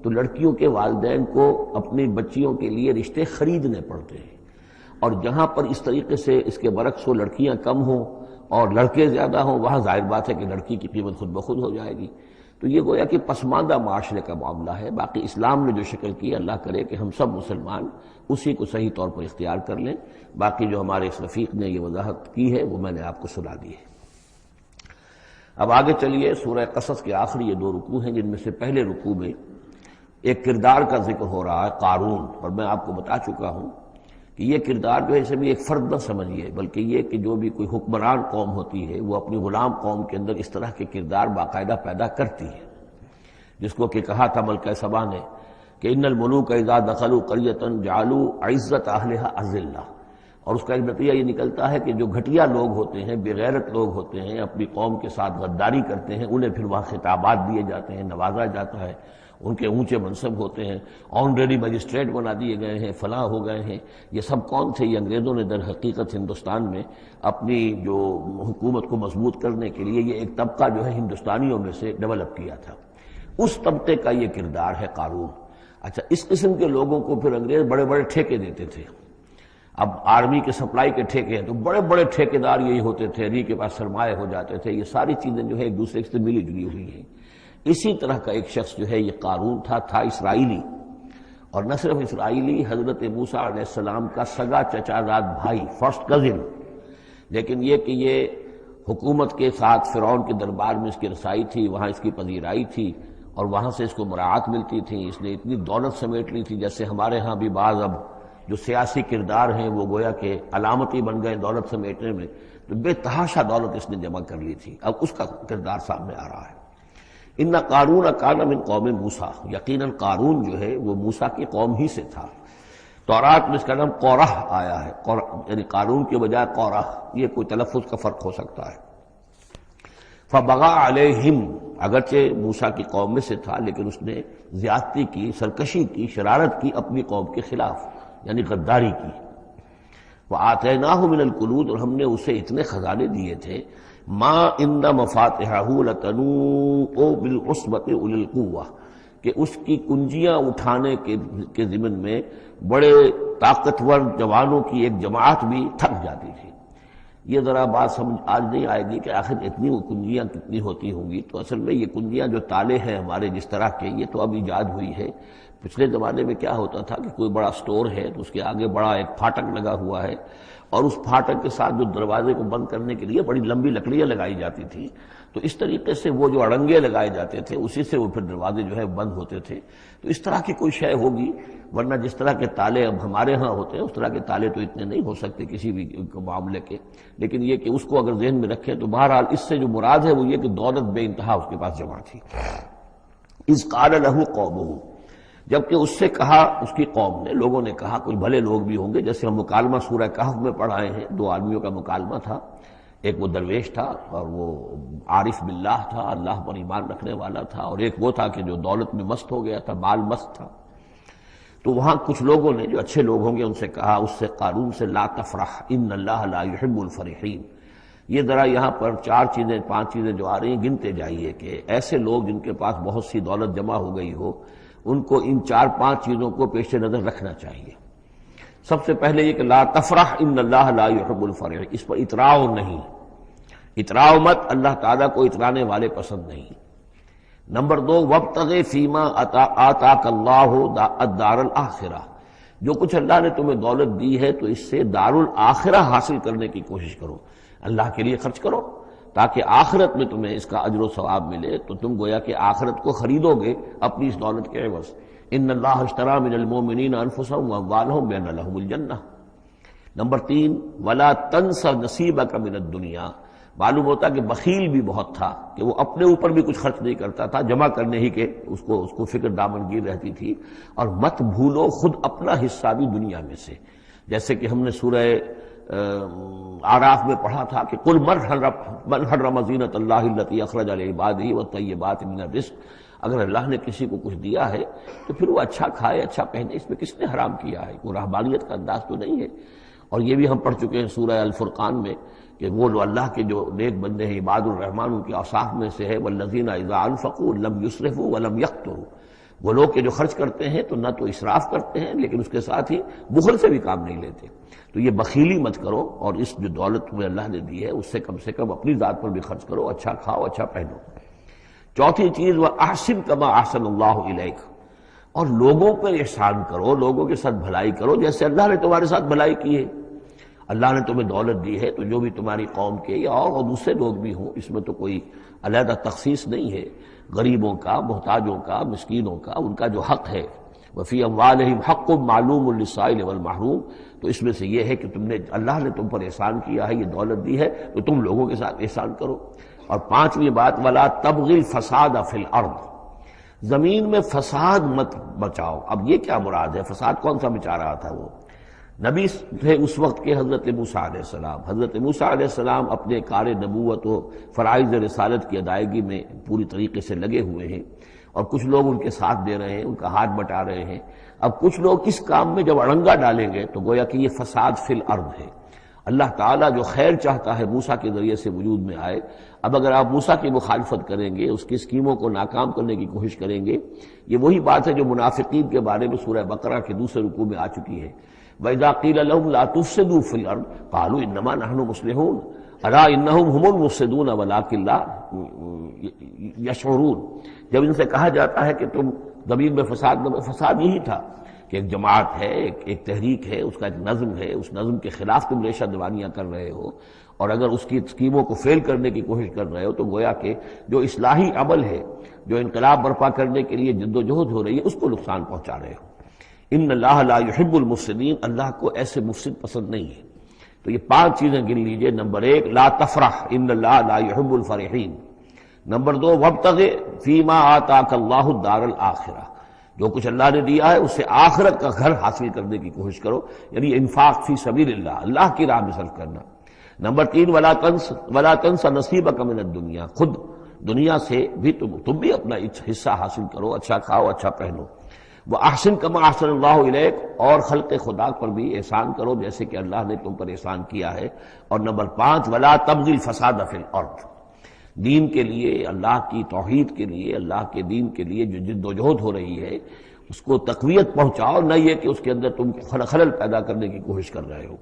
[SPEAKER 2] تو لڑکیوں کے والدین کو اپنی بچیوں کے لیے رشتے خریدنے پڑتے ہیں، اور جہاں پر اس طریقے سے اس کے برعکس ہو لڑکیاں کم ہوں اور لڑکے زیادہ ہوں، وہاں ظاہر بات ہے کہ لڑکی کی قیمت خود بخود ہو جائے گی۔ تو یہ گویا کہ پسماندہ معاشرے کا معاملہ ہے۔ باقی اسلام نے جو شکل کی، اللہ کرے کہ ہم سب مسلمان اسی کو صحیح طور پر اختیار کر لیں۔ باقی جو ہمارے اس رفیق نے یہ وضاحت کی ہے وہ میں نے آپ کو سنا دی ہے۔ اب آگے چلیے، سورہ قصص کے آخری یہ 2 رکوع ہیں، جن میں سے پہلے رکوع میں ایک کردار کا ذکر ہو رہا ہے، قارون، اور میں آپ کو بتا چکا ہوں کہ یہ کردار جو ہے اسے بھی ایک فرد نہ سمجھیے، بلکہ یہ کہ جو بھی کوئی حکمران قوم ہوتی ہے وہ اپنی غلام قوم کے اندر اس طرح کے کردار باقاعدہ پیدا کرتی ہے، جس کو کہ کہا تھا ملکہ سبا نے کہ ان الملوک اذا دخلوا قریۃ جعلوا عزت اہلھا اذلہ، اور اس کا ایک نتیجہ یہ نکلتا ہے کہ جو گھٹیا لوگ ہوتے ہیں، بے غیرت لوگ ہوتے ہیں، اپنی قوم کے ساتھ غداری کرتے ہیں، انہیں پھر وہاں خطابات دیے جاتے ہیں، نوازا جاتا ہے، ان کے اونچے منصب ہوتے ہیں، آنریری مجسٹریٹ بنا دیے گئے ہیں، فلاں ہو گئے ہیں۔ یہ سب کون تھے؟ یہ انگریزوں نے در حقیقت ہندوستان میں اپنی جو حکومت کو مضبوط کرنے کے لیے یہ ایک طبقہ جو ہے ہندوستانیوں میں سے ڈیولپ کیا تھا، اس طبقے کا یہ کردار ہے قارون۔ اچھا، اس قسم کے لوگوں کو پھر انگریز بڑے بڑے ٹھیکے دیتے تھے۔ اب آرمی کے سپلائی کے ٹھیکے ہیں تو بڑے بڑے ٹھیکیدار یہی ہوتے تھے، انہی کے پاس سرمایہ ہو جاتے تھے۔ یہ ساری چیزیں جو ہے ایک دوسرے سے ملی جلی ہوئی ہیں۔ اسی طرح کا ایک شخص جو ہے یہ قارون تھا اسرائیلی، اور نہ صرف اسرائیلی، حضرت موسیٰ علیہ السلام کا سگا چچا زاد بھائی، فرسٹ کزن، لیکن یہ کہ یہ حکومت کے ساتھ فرعون کے دربار میں اس کی رسائی تھی، وہاں اس کی پذیرائی تھی، اور وہاں سے اس کو مراعات ملتی تھی۔ اس نے اتنی دولت سمیٹ لی تھی، جیسے ہمارے ہاں بھی بعض اب جو سیاسی کردار ہیں وہ گویا کہ علامتی بن گئے دولت سمیٹنے میں، تو بے تحاشا دولت اس نے جمع کر لی تھی۔ اب اس کا کردار سامنے آ رہا ہے۔ ان قارون کان من قوم موسیٰ، یقیناً قارون جو ہے وہ موسیٰ کی قوم ہی سے تھا۔ تورات میں اس کا نام قورہ آیا ہے، یعنی قارون کے بجائے قورہ، یہ کوئی تلفظ کا فرق ہو سکتا ہے۔ فبغى علیہم، اگرچہ موسیٰ کی قوم میں سے تھا لیکن اس نے زیادتی کی، سرکشی کی، شرارت کی اپنی قوم کے خلاف، یعنی غداری کی۔ وآتیناہ من الکنوز، اور ہم نے اسے اتنے خزانے دیے تھے، ما ان مفاتحہ لتنوء بالعصبۃ اولي القوہ، کہ اس کی کنجیاں اٹھانے کے ضمن میں بڑے طاقتور جوانوں کی ایک جماعت بھی تھک جاتی تھی۔ یہ ذرا بات سمجھ آج نہیں آئے گی کہ آخر اتنی وہ کنجیاں کتنی ہوتی ہوں گی، تو اصل میں یہ کنجیاں جو تالے ہیں ہمارے جس طرح کے، یہ تو اب ایجاد ہوئی ہے۔ پچھلے زمانے میں کیا ہوتا تھا کہ کوئی بڑا سٹور ہے تو اس کے آگے بڑا ایک پھاٹک لگا ہوا ہے، اور اس پھاٹک کے ساتھ جو دروازے کو بند کرنے کے لیے بڑی لمبی لکڑیاں لگائی جاتی تھیں، تو اس طریقے سے وہ جو اڑنگے لگائے جاتے تھے اسی سے وہ پھر دروازے جو ہے بند ہوتے تھے۔ تو اس طرح کی کوئی شے ہوگی، ورنہ جس طرح کے تالے اب ہمارے ہاں ہوتے ہیں اس طرح کے تالے تو اتنے نہیں ہو سکتے کسی بھی معاملے کے، لیکن یہ کہ اس کو اگر ذہن میں رکھیں تو بہرحال اس سے جو مراد ہے وہ یہ کہ دولت بے انتہا اس کے پاس جمع تھی۔ اذ قال له قومه، جبکہ اس سے کہا اس کی قوم نے، لوگوں نے کہا، کچھ بھلے لوگ بھی ہوں گے، جیسے ہم مکالمہ سورہ کہف میں پڑھائے ہیں، 2 آدمیوں کا مکالمہ تھا، ایک وہ درویش تھا اور وہ عارف باللہ تھا، اللہ پر ایمان رکھنے والا تھا، اور ایک وہ تھا کہ جو دولت میں مست ہو گیا تھا، مال مست تھا۔ تو وہاں کچھ لوگوں نے جو اچھے لوگ ہوں گے ان سے کہا، اس سے قارون سے، لا تفرح ان اللہ لا يحب الفرحین۔ یہ ذرا یہاں پر 4 چیزیں 5 چیزیں جو آ رہی ہیں گنتے جائیے کہ ایسے لوگ جن کے پاس بہت سی دولت جمع ہو گئی ہو، ان کو ان 4-5 چیزوں کو پیش نظر رکھنا چاہیے۔ سب سے پہلے یہ کہ لا تفرح ان اللہ لا يحب الفرح، اس پر اتراؤ نہیں، اتراؤ مت، اللہ تعالیٰ کو اترانے والے پسند نہیں۔ نمبر 2، وابتغ فیما آتاک اللہ الدار الآخرہ، جو کچھ اللہ نے تمہیں دولت دی ہے تو اس سے دار الآخرہ حاصل کرنے کی کوشش کرو، اللہ کے لیے خرچ کرو تاکہ آخرت میں تمہیں اس کا اجر و ثواب ملے، تو تم گویا کہ آخرت کو خریدو گے اپنی اس دولت کے عوض۔ ان اللہ اشتری من المؤمنین انفسهم واموالهم بان لهم الجنہ۔ نمبر 3، ولا تنس نصیبک من الدنیا، معلوم ہوتا کہ بخیل بھی بہت تھا کہ وہ اپنے اوپر بھی کچھ خرچ نہیں کرتا تھا، جمع کرنے ہی کے اس کو فکر دامنگیر رہتی تھی۔ اور مت بھولو خود اپنا حصہ بھی دنیا میں سے، جیسے کہ ہم نے سورہ اعراف میں پڑھا تھا کہ قل من حرم زینۃ اللہ التی اخرج لعبادہ والطیبات من الرزق، اگر اللہ نے کسی کو کچھ دیا ہے تو پھر وہ اچھا کھائے اچھا پہنے، اس میں کس نے حرام کیا ہے؟ کوئی رہبانیت کا انداز تو نہیں ہے۔ اور یہ بھی ہم پڑھ چکے ہیں سورہ الفرقان میں کہ وہ اللہ کے جو نیک بندے ہیں عباد الرحمن، ان کے اوصاف میں سے ہے والذین اذا انفقوا لم یسرفوا ولم یقتروا، وہ لوگ کہ جو خرچ کرتے ہیں تو نہ تو اسراف کرتے ہیں لیکن اس کے ساتھ ہی بخل سے بھی کام نہیں لیتے. تو یہ بخیلی مت کرو، اور اس جو دولت تمہیں اللہ نے دی ہے اس سے کم اپنی ذات پر بھی خرچ کرو، اچھا کھاؤ اچھا پہنو. چوتھی چیز وَأَحْسِنْ كَمَا أَحْسَنَ اللَّهُ إِلَيْكَ، اور لوگوں پر احسان کرو، لوگوں کے ساتھ بھلائی کرو جیسے اللہ نے تمہارے ساتھ بھلائی کی ہے. اللہ نے تمہیں دولت دی ہے تو جو بھی تمہاری قوم کے یا اور دوسرے لوگ بھی ہوں، اس میں تو کوئی علیحدہ تخصیص نہیں ہے، غریبوں کا، محتاجوں کا، مسکینوں کا، ان کا جو حق ہے وفی اموالہم حق معلوم للسائل والمحروم، تو اس میں سے یہ ہے کہ اللہ نے تم پر احسان کیا ہے، یہ دولت دی ہے تو تم لوگوں کے ساتھ احسان کرو. اور پانچویں بات ولا تبغی الفساد فی الارض، زمین میں فساد مت بچاؤ. اب یہ کیا مراد ہے؟ فساد کون سا مچا رہا تھا؟ وہ نبی تھے اس وقت کے حضرت موسیٰ علیہ السلام. حضرت موسیٰ علیہ السلام اپنے کار نبوت و فرائض رسالت کی ادائیگی میں پوری طریقے سے لگے ہوئے ہیں، اور کچھ لوگ ان کے ساتھ دے رہے ہیں، ان کا ہاتھ بٹا رہے ہیں. اب کچھ لوگ اس کام میں جب اڑنگا ڈالیں گے تو گویا کہ یہ فساد فی الارض ہے. اللہ تعالیٰ جو خیر چاہتا ہے موسیٰ کے ذریعے سے وجود میں آئے، اب اگر آپ موسیٰ کی مخالفت کریں گے، اس کی اسکیموں کو ناکام کرنے کی کوشش کریں گے، یہ وہی بات ہے جو منافقین کے بارے میں سورہ بقرہ کے دوسرے رکوع میں آ چکی ہے. وَإِذَا قِيلَ لَهُمْ لَا تُفْسِدُوا فِي الْأَرْضِ قَالُوا إِنَّمَا نَحْنُ مُصْلِحُونَ أَلَا إِنَّهُمْ هُمُ الْمُفْسِدُونَ وَلَٰكِن لَا يَشْعُرُونَ. جب ان سے کہا جاتا ہے کہ تم زمین میں فساد یہی تھا کہ ایک جماعت ہے، ایک تحریک ہے، اس کا ایک نظم ہے، اس نظم کے خلاف تم ریشہ دوانیاں کر رہے ہو، اور اگر اس کی اسکیموں کو فیل کرنے کی کوشش کر رہے ہو تو گویا کہ جو اصلاحی عمل ہے، جو انقلاب برپا کرنے کے لیے جد و جہد ہو رہی ہے، اس کو نقصان پہنچا رہے ہو. ان اللہ لا يحب المفسدین، اللہ کو ایسے مفسد پسند نہیں ہے. تو یہ 5 چیزیں گن لیجئے. نمبر 1 لا تفرح ان اللہ لا يحب الفرحین. نمبر 2 وابتغ فیما آتاک اللہ الدار الآخرہ، جو کچھ اللہ نے دیا ہے اس سے آخرت کا گھر حاصل کرنے کی کوشش کرو، یعنی انفاق فی سبیل اللہ، اللہ کی راہ میں صرف کرنا. نمبر 3 ولا تنس نصیبک من الدنیا، خود دنیا سے بھی تم بھی اپنا حصہ حاصل کرو، اچھا کھاؤ اچھا پہنو. وَأَحْسِنْ كَمَا أَحْسَنَ اللَّهُ إِلَيْكَ، اور خلق خدا پر بھی احسان کرو جیسے کہ اللہ نے تم پر احسان کیا ہے. اور نمبر 5 وَلَا تَبْغِ الْفَسَادَ فِي الْأَرْضِ، دین کے لیے، اللہ کی توحید کے لیے، اللہ کے دین کے لیے جو جد و جہد ہو رہی ہے اس کو تقویت پہنچاؤ، نہ یہ کہ اس کے اندر تم خلل پیدا کرنے کی کوشش کر رہے ہو.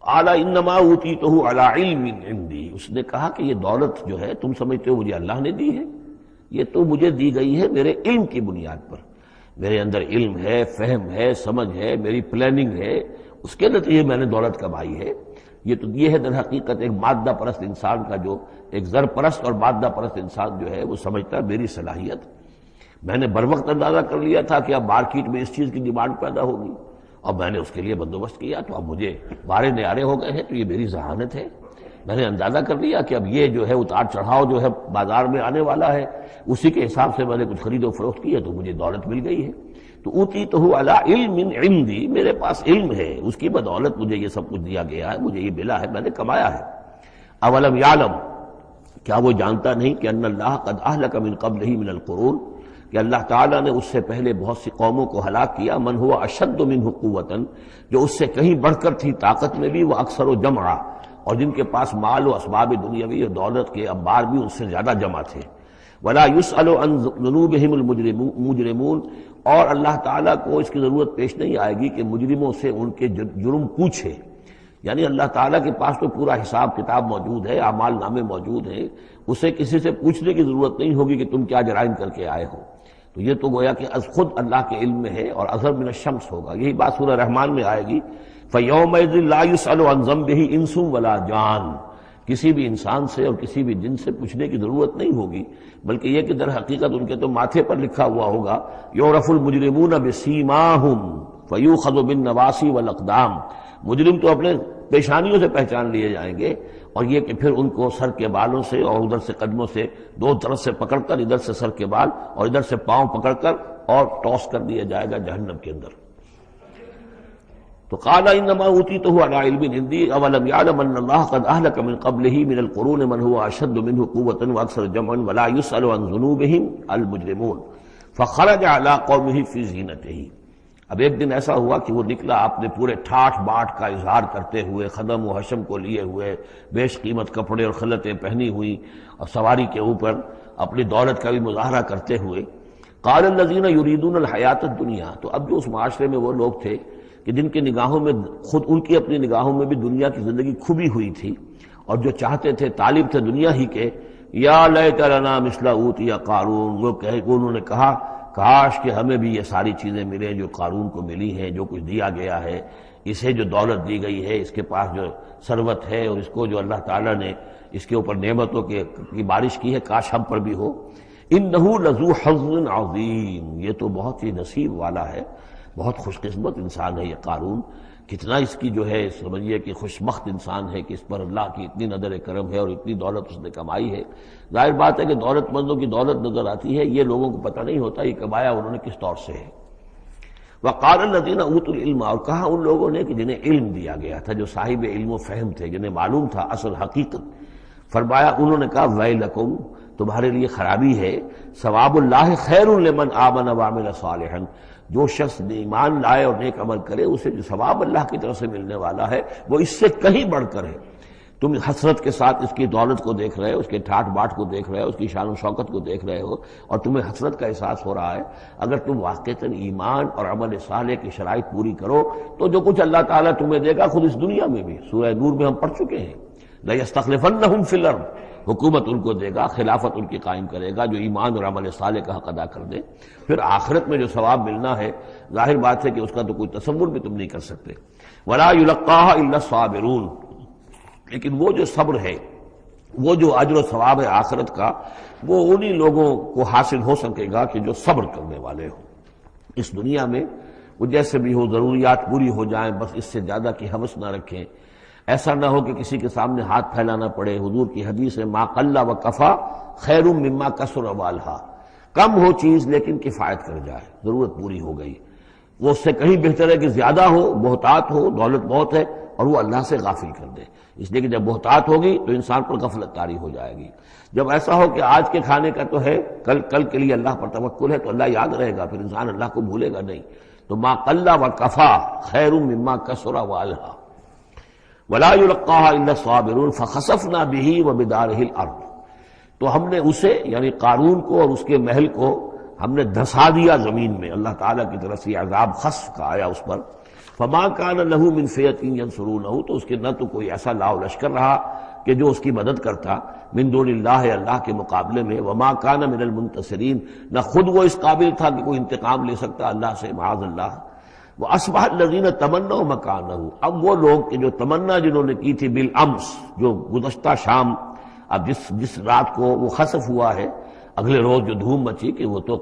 [SPEAKER 2] اعلیٰ انما اوتیتہ علی علم عندی، اس نے کہا کہ یہ دولت جو ہے تم سمجھتے ہو مجھے اللہ نے دی ہے، یہ تو مجھے دی گئی ہے میرے علم کی بنیاد پر. میرے اندر علم ہے، فہم ہے، سمجھ ہے، میری پلاننگ ہے، اس کے نتیجے میں نے دولت کمائی ہے. یہ ہے در حقیقت ایک مادہ پرست انسان کا، جو ایک زر پرست اور مادہ پرست انسان جو ہے وہ سمجھتا ہے میری صلاحیت، میں نے بر وقت اندازہ کر لیا تھا کہ اب مارکیٹ میں اس چیز کی ڈیمانڈ پیدا ہوگی اور میں نے اس کے لیے بندوبست کیا، تو اب مجھے بارے نیارے ہو گئے ہیں، تو یہ میری ذہانت ہے. میں نے اندازہ کر لیا کہ اب یہ جو ہے اتار چڑھاؤ جو ہے بازار میں آنے والا ہے، اسی کے حساب سے میں نے کچھ خرید و فروخت کی ہے تو مجھے دولت مل گئی ہے. تو اوتیتہ علی علم عندی، میرے پاس علم ہے، اس کی بدولت مجھے یہ سب کچھ دیا گیا ہے، مجھے یہ ملا ہے، میں نے کمایا ہے. اولم یعلم، کیا وہ جانتا نہیں کہ ان اللہ قد اہلک من قبلہ من القرون، کہ اللہ تعالیٰ نے اس سے پہلے بہت سی قوموں کو ہلاک کیا، من ہوا اشد منہ قوۃ، جو اس سے کہیں بڑھ کر تھی طاقت میں بھی، وہ اکثر و جمعا، اور جن کے پاس مال و اسباب دنیاوی اور دولت کے انبار بھی ان سے زیادہ جمع تھے. ولا يسأل عن ذنوبهم المجرمون، اور اللہ تعالیٰ کو اس کی ضرورت پیش نہیں آئے گی کہ مجرموں سے ان کے جرم پوچھے. یعنی اللہ تعالیٰ کے پاس تو پورا حساب کتاب موجود ہے، اعمال نامے موجود ہیں، اسے کسی سے پوچھنے کی ضرورت نہیں ہوگی کہ تم کیا جرائم کر کے آئے ہو. تو یہ تو گویا کہ خود اللہ کے علم میں ہے، اور اظہر من الشمس ہوگا. یہی بات سورہ رحمان میں آئے گی فَيَوْمَئِذٍ لَا يُسْأَلُ عَنْ ذَنبِهِ إِنسٌ وَلَا جَانٌ، کسی بھی انسان سے اور کسی بھی جن سے پوچھنے کی ضرورت نہیں ہوگی، بلکہ یہ کہ در حقیقت ان کے تو ماتھے پر لکھا ہوا ہوگا یعرف المجرمون بسیماہم فیؤخذ بالنواصی والاقدام، مجرم تو اپنے پیشانیوں سے پہچان لیے جائیں گے، اور یہ کہ پھر ان کو سر کے بالوں سے اور ادھر سے قدموں سے دو طرف سے پکڑ کر، ادھر سے سر کے بال اور ادھر سے پاؤں پکڑ کر اور ٹاس کر دیا جائے گا جہنم کے اندر. تو قال انما اوتیتہ علی علم عندی اولم یعلم ان اللہ قد اہلک من قبلہ من القرون من هو اشد منہ قوۃ واکثر جمعا ولا يسأل عن ذنوبهم المجرمون فخرج على قومه في زینتہ. اب ایک دن ایسا ہوا کہ وہ نکلا اپنے پورے ٹھاٹھ باٹھ کا اظہار کرتے ہوئے، خدم و حشم کو لیے ہوئے، بیش قیمت کپڑے اور خلعتیں پہنی ہوئی، اور سواری کے اوپر اپنی دولت کا بھی مظاہرہ کرتے ہوئے. قال الذین یریدون الحیات الدنیا، تو اب جو اس معاشرے میں وہ لوگ تھے کہ جن کی نگاہوں میں خود ان کی اپنی نگاہوں میں بھی دنیا کی زندگی کھبی ہوئی تھی اور جو چاہتے تھے طالب تھے دنیا ہی کے، یا لیت لنا مثل اوتی قارون، وہ انہوں نے کہا کاش کہ ہمیں بھی یہ ساری چیزیں ملیں جو قارون کو ملی ہیں، جو کچھ دیا گیا ہے، اسے جو دولت دی گئی ہے، اس کے پاس جو ثروت ہے، اور اس کو جو اللہ تعالیٰ نے اس کے اوپر نعمتوں کی بارش کی ہے، کاش ہم پر بھی ہو۔ انہ لذو حظ عظیم، یہ تو بہت ہی نصیب والا ہے، بہت خوش قسمت انسان ہے یہ قارون، کتنا اس کی جو ہے سمجھیے کہ خوش بخت انسان ہے کہ اس پر اللہ کی اتنی نظر کرم ہے اور اتنی دولت اس نے کمائی ہے۔ ظاہر بات ہے کہ دولت مندوں کی دولت نظر آتی ہے، یہ لوگوں کو پتہ نہیں ہوتا یہ کمایا انہوں نے کس طور سے ہے۔ وقال الذین اوتوا العلم، اور کہا ان لوگوں نے کہ جنہیں علم دیا گیا تھا، جو صاحب علم و فہم تھے، جنہیں معلوم تھا اصل حقیقت، فرمایا انہوں نے کہا ویلکم، تمہارے لیے خرابی ہے، ثواب اللہ خیر لمن آمن وعمل صالحا، جو شخص ایمان لائے اور نیک عمل کرے اسے جو ثواب اللہ کی طرف سے ملنے والا ہے وہ اس سے کہیں بڑھ کر ہے۔ تم حسرت کے ساتھ اس کی دولت کو دیکھ رہے ہو، اس کے ٹھاٹ باٹ کو دیکھ رہے ہو، اس کی شان و شوکت کو دیکھ رہے ہو، اور تمہیں حسرت کا احساس ہو رہا ہے۔ اگر تم واقعتاً ایمان اور عمل صالح کی شرائط پوری کرو تو جو کچھ اللہ تعالیٰ تمہیں دے گا خود اس دنیا میں بھی، سورہ نور میں ہم پڑھ چکے ہیں، لَيَسْتَخْلِفَنَّهُمْ فِي الْأَرْضِ، حکومت ان کو دے گا، خلافت ان کی قائم کرے گا جو ایمان اور عمل صالح کا حق ادا کر دے۔ پھر آخرت میں جو ثواب ملنا ہے ظاہر بات ہے کہ اس کا تو کوئی تصور بھی تم نہیں کر سکتے۔ وَلَا يُلَقَّاهَا إِلَّا الصَّابِرُونَ، لیکن وہ جو صبر ہے، وہ جو اجر و ثواب ہے آخرت کا، وہ انہی لوگوں کو حاصل ہو سکے گا کہ جو صبر کرنے والے ہوں۔ اس دنیا میں وہ جیسے بھی ہو ضروریات پوری ہو جائیں، بس اس سے زیادہ کی ہوس نہ رکھیں، ایسا نہ ہو کہ کسی کے سامنے ہاتھ پھیلانا پڑے۔ حضور کی حدیث ہے ما قل و کفا خیر مما کثر والہا، کم ہو چیز لیکن کفایت کر جائے، ضرورت پوری ہو گئی، وہ اس سے کہیں بہتر ہے کہ زیادہ ہو، بہتات ہو، دولت بہت ہے اور وہ اللہ سے غافل کر دے۔ اس لیے کہ جب بہتات ہوگی تو انسان پر غفلت طاری ہو جائے گی۔ جب ایسا ہو کہ آج کے کھانے کا تو ہے، کل کے لیے اللہ پر توکل ہے تو اللہ یاد رہے گا، پھر انسان اللہ کو بھولے گا نہیں۔ تو ما قل و کفا خیر مما کثر والہا ولا يلقاها الا الصابرون فخسفنا به وبداره الارض، تو ہم نے اسے یعنی قارون کو اور اس کے محل کو ہم نے دھسا دیا زمین میں، اللہ تعالیٰ کی طرف سے عذاب خسف کا آیا اس پر۔ فما كان له من فئة ينصرونه، تو اس کے نہ تو کوئی ایسا لاؤ لشکر رہا کہ جو اس کی مدد کرتا من دون اللہ، اللہ کے مقابلے میں، وما كان من المنتصرین، نہ خود وہ اس قابل تھا کہ کوئی انتقام لے سکتا اللہ سے، معاذ اللہ۔ وَأَصْبَحَ الَّذِينَ تَمَنَّوْا مَكَانَهُ، اب وہ لوگ کہ جو تمنا جنہوں نے کی تھی بالامس، جو گزشتہ شام، اب جس رات کو وہ خسف ہوا ہے، اگلے روز جو دھوم مچی کہ وہ تو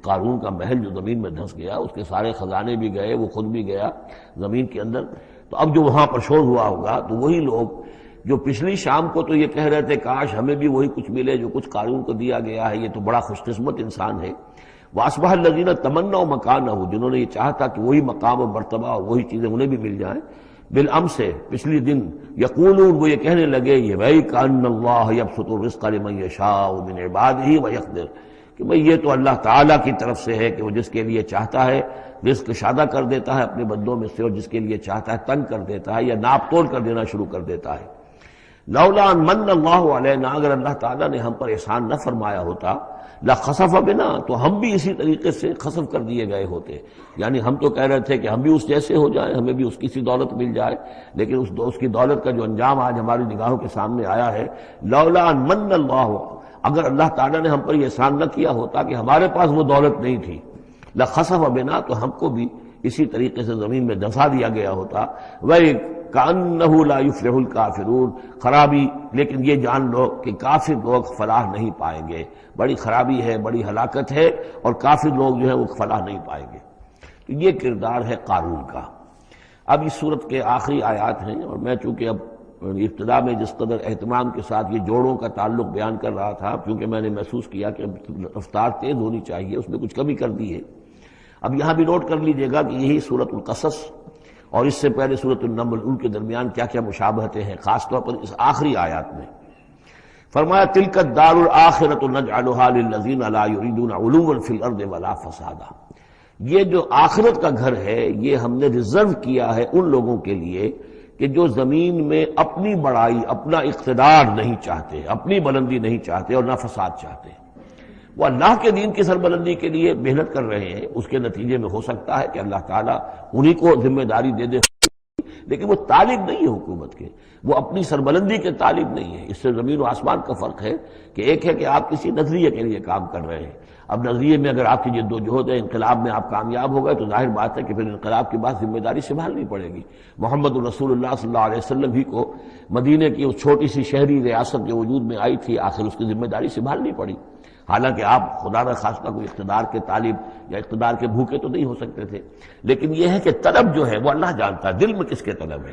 [SPEAKER 2] قارون کا محل جو زمین میں دھس گیا، اس کے سارے خزانے بھی گئے، وہ خود بھی گیا زمین کے اندر، تو اب جو وہاں پر شور ہوا ہوگا تو وہی لوگ جو پچھلی شام کو تو یہ کہہ رہے تھے کاش ہمیں بھی وہی کچھ ملے جو کچھ قارون کو دیا گیا ہے، یہ تو بڑا خوش قسمت انسان ہے۔ وَأَصْبَحَ الَّذِينَ تَمَنَّوْا مَكَانَهُ، جنہوں نے یہ چاہتا کہ وہی مقام و مرتبہ اور وہی چیزیں انہیں بھی مل جائیں، بالامس سے پچھلی دن، یقولون، وہ یہ کہنے لگے، یہ بھائی کأن اللہ یبسط الرزق لمن یشاء من عبادہ ویقدر، کہ بھئی یہ تو اللہ تعالیٰ کی طرف سے ہے کہ وہ جس کے لیے چاہتا ہے رزق شادہ کر دیتا ہے اپنے بندوں میں سے، اور جس کے لیے چاہتا ہے تنگ کر دیتا ہے یا ناپ تول کر دینا شروع کر دیتا ہے۔ لولا ان من اللہ علینا، اگر اللہ تعالیٰ نے ہم پر احسان نہ فرمایا ہوتا، لخسف بنا، تو ہم بھی اسی طریقے سے خسف کر دیے گئے ہوتے، یعنی ہم تو کہہ رہے تھے کہ ہم بھی اس جیسے ہو جائیں، ہمیں بھی اس کی سی دولت مل جائے، لیکن اس کی دولت کا جو انجام آج ہماری نگاہوں کے سامنے آیا ہے، لولا ان من اللہ، اگر اللہ تعالیٰ نے ہم پر یہ احسان نہ کیا ہوتا کہ ہمارے پاس وہ دولت نہیں تھی، لخسف بنا، تو ہم کو بھی اسی طریقے سے زمین میں دھسا دیا گیا ہوتا۔ وَكَأَنَّهُ لَا يُفْلِحُ الْكَافِرُونَ، خرابی، لیکن یہ جان لو کہ کافر لوگ فلاح نہیں پائیں گے، بڑی خرابی ہے، بڑی ہلاکت ہے، اور کافر لوگ جو ہے وہ فلاح نہیں پائیں گے۔ تو یہ کردار ہے قارون کا۔ اب اس صورت کے آخری آیات ہیں، اور میں چونکہ اب ابتدا میں جس قدر اہتمام کے ساتھ یہ جوڑوں کا تعلق بیان کر رہا تھا، کیونکہ میں نے محسوس کیا کہ رفتار تیز ہونی چاہیے، اس میں کچھ کمی کر دی ہے۔ اب یہاں بھی نوٹ کر لیجئے گا کہ یہی سورۃ القصص اور اس سے پہلے سورۃ النمل، ان کے درمیان کیا کیا مشابہتیں ہیں، خاص طور پر اس آخری آیات میں۔ فرمایا تلک الدار الآخرۃ نجعلها للذین لا یریدون علوا فی الارض ولا فسادا، یہ جو آخرت کا گھر ہے یہ ہم نے ریزرو کیا ہے ان لوگوں کے لیے کہ جو زمین میں اپنی بڑائی، اپنا اقتدار نہیں چاہتے، اپنی بلندی نہیں چاہتے اور نہ فساد چاہتے۔ وہ اللہ کے دین کی سربلندی کے لیے محنت کر رہے ہیں، اس کے نتیجے میں ہو سکتا ہے کہ اللہ تعالیٰ انہی کو ذمہ داری دے دے، لیکن وہ طالب نہیں ہے حکومت کے، وہ اپنی سربلندی کے طالب نہیں ہے۔ اس سے زمین و آسمان کا فرق ہے کہ ایک ہے کہ آپ کسی نظریے کے لیے کام کر رہے ہیں، اب نظریے میں اگر آپ کی جد و جہد ہے، انقلاب میں آپ کامیاب ہو گئے تو ظاہر بات ہے کہ پھر انقلاب کے بعد ذمہ داری سنبھالنی پڑے گی۔ محمد رسول اللہ صلی اللہ علیہ وسلم ہی کو مدینے کی اس چھوٹی سی شہری ریاست جو وجود میں آئی تھی، آخر اس کی ذمہ داری سنبھالنی پڑی، حالانکہ آپ خدا نخواستہ کوئی اقتدار کے طالب یا اقتدار کے بھوکے تو نہیں ہو سکتے تھے، لیکن یہ ہے کہ طلب جو ہے وہ اللہ جانتا ہے دل میں کس کے طلب ہے۔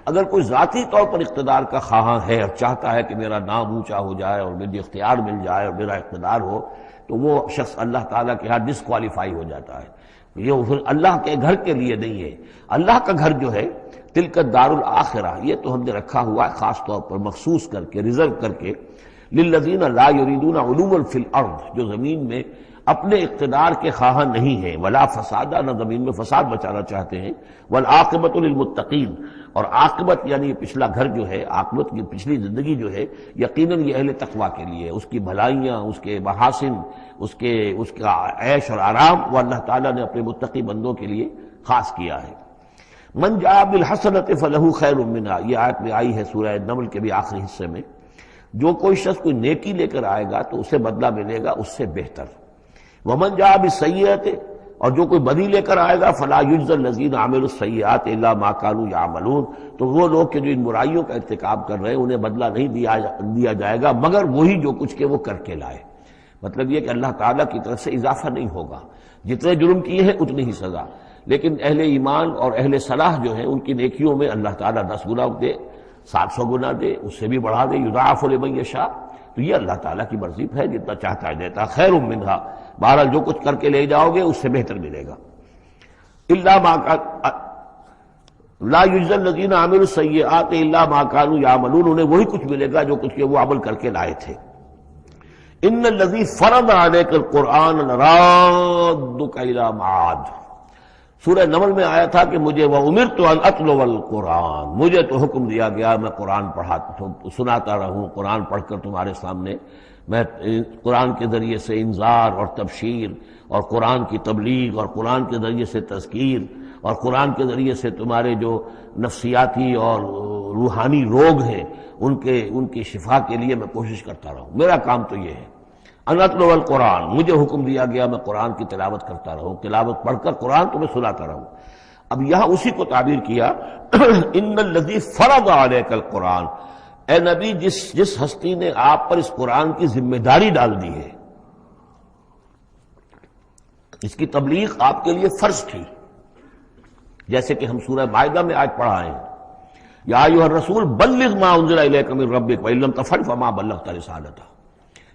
[SPEAKER 2] اگر کوئی ذاتی طور پر اقتدار کا خواہاں ہے اور چاہتا ہے کہ میرا نام اونچا ہو جائے اور مجھے اختیار مل جائے اور میرا اقتدار ہو، تو وہ شخص اللہ تعالیٰ کے ہاں ڈسکوالیفائی ہو جاتا ہے۔ یہ پھر اللہ کے گھر کے لیے نہیں ہے۔ اللہ کا گھر جو ہے تلک الدار الآخرہ، یہ تو ہم نے رکھا ہوا ہے خاص طور پر مخصوص کر کے، ریزرو کر کے، للذین لا یریدون علوا فی الارض، جو زمین میں اپنے اقتدار کے خواہاں نہیں ہیں، ولا فسادہ، نہ زمین میں فساد بچانا چاہتے ہیں، والعاقبۃ للمتقین، اور عاقبت یعنی پچھلا گھر جو ہے، عاقبت کی پچھلی زندگی جو ہے یقیناً یہ اہل تقویٰ کے لیے، اس کی بھلائیاں، اس کے محاسن، اس کا عیش اور آرام وہ اللہ تعالیٰ نے اپنے متقی بندوں کے لیے خاص کیا ہے۔ من جاء بالحسنۃ فلہ خیر منہا، یہ آیت میں آئی ہے سورہ نمل کے بھی آخری حصے میں، جو کوئی شخص کوئی نیکی لے کر آئے گا تو اسے بدلہ ملے گا اس سے بہتر۔ ومن جاء بالسیئۃ، اور جو کوئی بدی لے کر آئے گا فلا یجزی الذین عملوا السیئات الا ما كانوا یعملون، تو وہ لوگ کہ جو ان برائیوں کا ارتکاب کر رہے ہیں انہیں بدلہ نہیں دیا جائے گا مگر وہی جو کچھ کہ وہ کر کے لائے۔ مطلب یہ کہ اللہ تعالیٰ کی طرف سے اضافہ نہیں ہوگا، جتنے جرم کیے ہیں اتنی ہی سزا، لیکن اہل ایمان اور اہل صلاح جو ہیں ان کی نیکیوں میں اللہ تعالیٰ 10 گنا دے، 700 گنا دے، اس سے بھی بڑھا دے، یضاعف لمن یشاء، تو یہ اللہ تعالیٰ کی مرضی ہے، جتنا چاہتا ہے دیتا، خیر منہا، بہرحال جو کچھ کر کے لے جاؤ گے اس سے بہتر ملے گا۔ الا ما لا یجزی الذین عملوا السیئات الا ما كانوا یعملون، انہیں وہی کچھ ملے گا جو کچھ کہ وہ عمل کر کے لائے تھے۔ ان الذی فرض علیک القرآن لرادک الی معاد، سورہ نمل میں آیا تھا کہ مجھے وَأُمِرْتُ أَنْ أَتْلُوَ الْقُرْآنَ، مجھے تو حکم دیا گیا میں قرآن سناتا رہوں، قرآن پڑھ کر تمہارے سامنے میں قرآن کے ذریعے سے انذار اور تبشیر اور قرآن کی تبلیغ اور قرآن کے ذریعے سے تذکیر اور قرآن کے ذریعے سے تمہارے جو نفسیاتی اور روحانی روگ ہیں ان کی شفا کے لیے میں کوشش کرتا رہوں، میرا کام تو یہ ہے۔ ان اتلو القرآن، مجھے حکم دیا گیا میں قرآن کی تلاوت کرتا رہوں، تلاوت پڑھ کر قرآن تمہیں سناتا رہوں۔ اب یہاں اسی کو تعبیر کیا ان الذی فرض علیک القرآن، اے نبی جس ہستی نے آپ پر اس قرآن کی ذمہ داری ڈال دی ہے، اس کی تبلیغ آپ کے لیے فرض تھی، جیسے کہ ہم سورہ مائدہ میں آج پڑھا ہے، یا ایھا الرسول بلغ ما انزل الیک من ربک وان لم تفعل فما بلغت رسالتہ،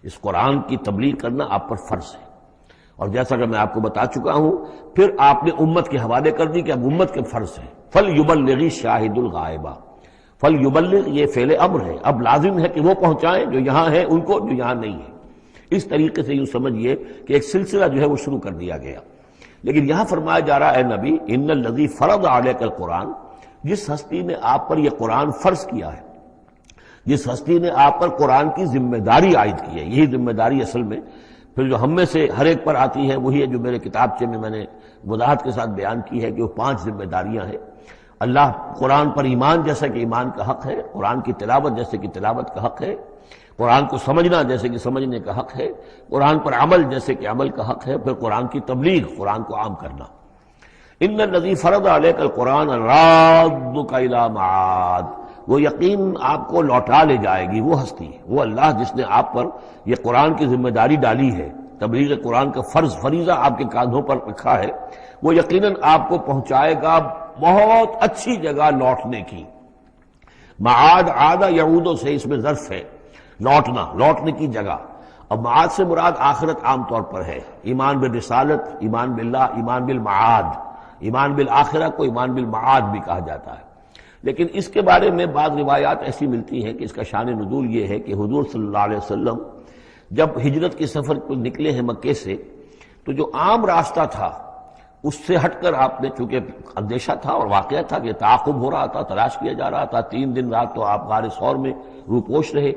[SPEAKER 2] اس قرآن کی تبلیغ کرنا آپ پر فرض ہے۔ اور جیسا کہ میں آپ کو بتا چکا ہوں، پھر آپ نے امت کے حوالے کر دی کہ اب امت کے فرض ہے۔ فَلْيُبَلِّغِ الشَّاهِدُ الْغَائِبَ، فَلْيُبَلِّغ یہ فعل امر ہے، اب لازم ہے کہ وہ پہنچائیں جو یہاں ہیں ان کو، جو یہاں نہیں ہے۔ اس طریقے سے یوں سمجھیے کہ ایک سلسلہ جو ہے وہ شروع کر دیا گیا، لیکن یہاں فرمایا جا رہا ہے نبی ان الذی فرض علیک القرآن، جس ہستی نے آپ پر یہ قرآن فرض کیا ہے، جس ہستی نے آپ پر قرآن کی ذمہ داری عائد کی ہے۔ یہی ذمہ داری اصل میں پھر جو ہم میں سے ہر ایک پر آتی ہے وہی ہے جو میرے کتابچے میں نے وضاحت کے ساتھ بیان کی ہے کہ وہ 5 ذمہ داریاں ہیں۔ اللہ قرآن پر ایمان جیسا کہ ایمان کا حق ہے، قرآن کی تلاوت جیسے کہ تلاوت کا حق ہے، قرآن کو سمجھنا جیسے کہ سمجھنے کا حق ہے، قرآن پر عمل جیسے کہ عمل کا حق ہے، پھر قرآن کی تبلیغ، قرآن کو عام کرنا۔ ان الذی فرض علیک القرآن رادک الی معاد، وہ یقین آپ کو لوٹا لے جائے گی، وہ ہستی، وہ اللہ جس نے آپ پر یہ قرآن کی ذمہ داری ڈالی ہے، تبلیغ قرآن کا فریضہ آپ کے کاندھوں پر رکھا ہے، وہ یقیناً آپ کو پہنچائے گا بہت اچھی جگہ لوٹنے کی۔ معاد عادہ یعودوں سے اس میں ظرف ہے، لوٹنا، لوٹنے کی جگہ۔ اب معاد سے مراد آخرت عام طور پر ہے، ایمان بالرسالت، ایمان باللہ، ایمان بالمعاد، ایمان بالآخرہ کو ایمان بالمعاد بھی کہا جاتا ہے۔ لیکن اس کے بارے میں بعض روایات ایسی ملتی ہیں کہ اس کا شان نزول یہ ہے کہ حضور صلی اللہ علیہ وسلم جب ہجرت کے سفر کو نکلے ہیں مکے سے، تو جو عام راستہ تھا اس سے ہٹ کر آپ نے، چونکہ اندیشہ تھا اور واقعہ تھا کہ تعاقب ہو رہا تھا، تلاش کیا جا رہا تھا، 3 دن رات تو آپ غار ثور میں روپوش رہے،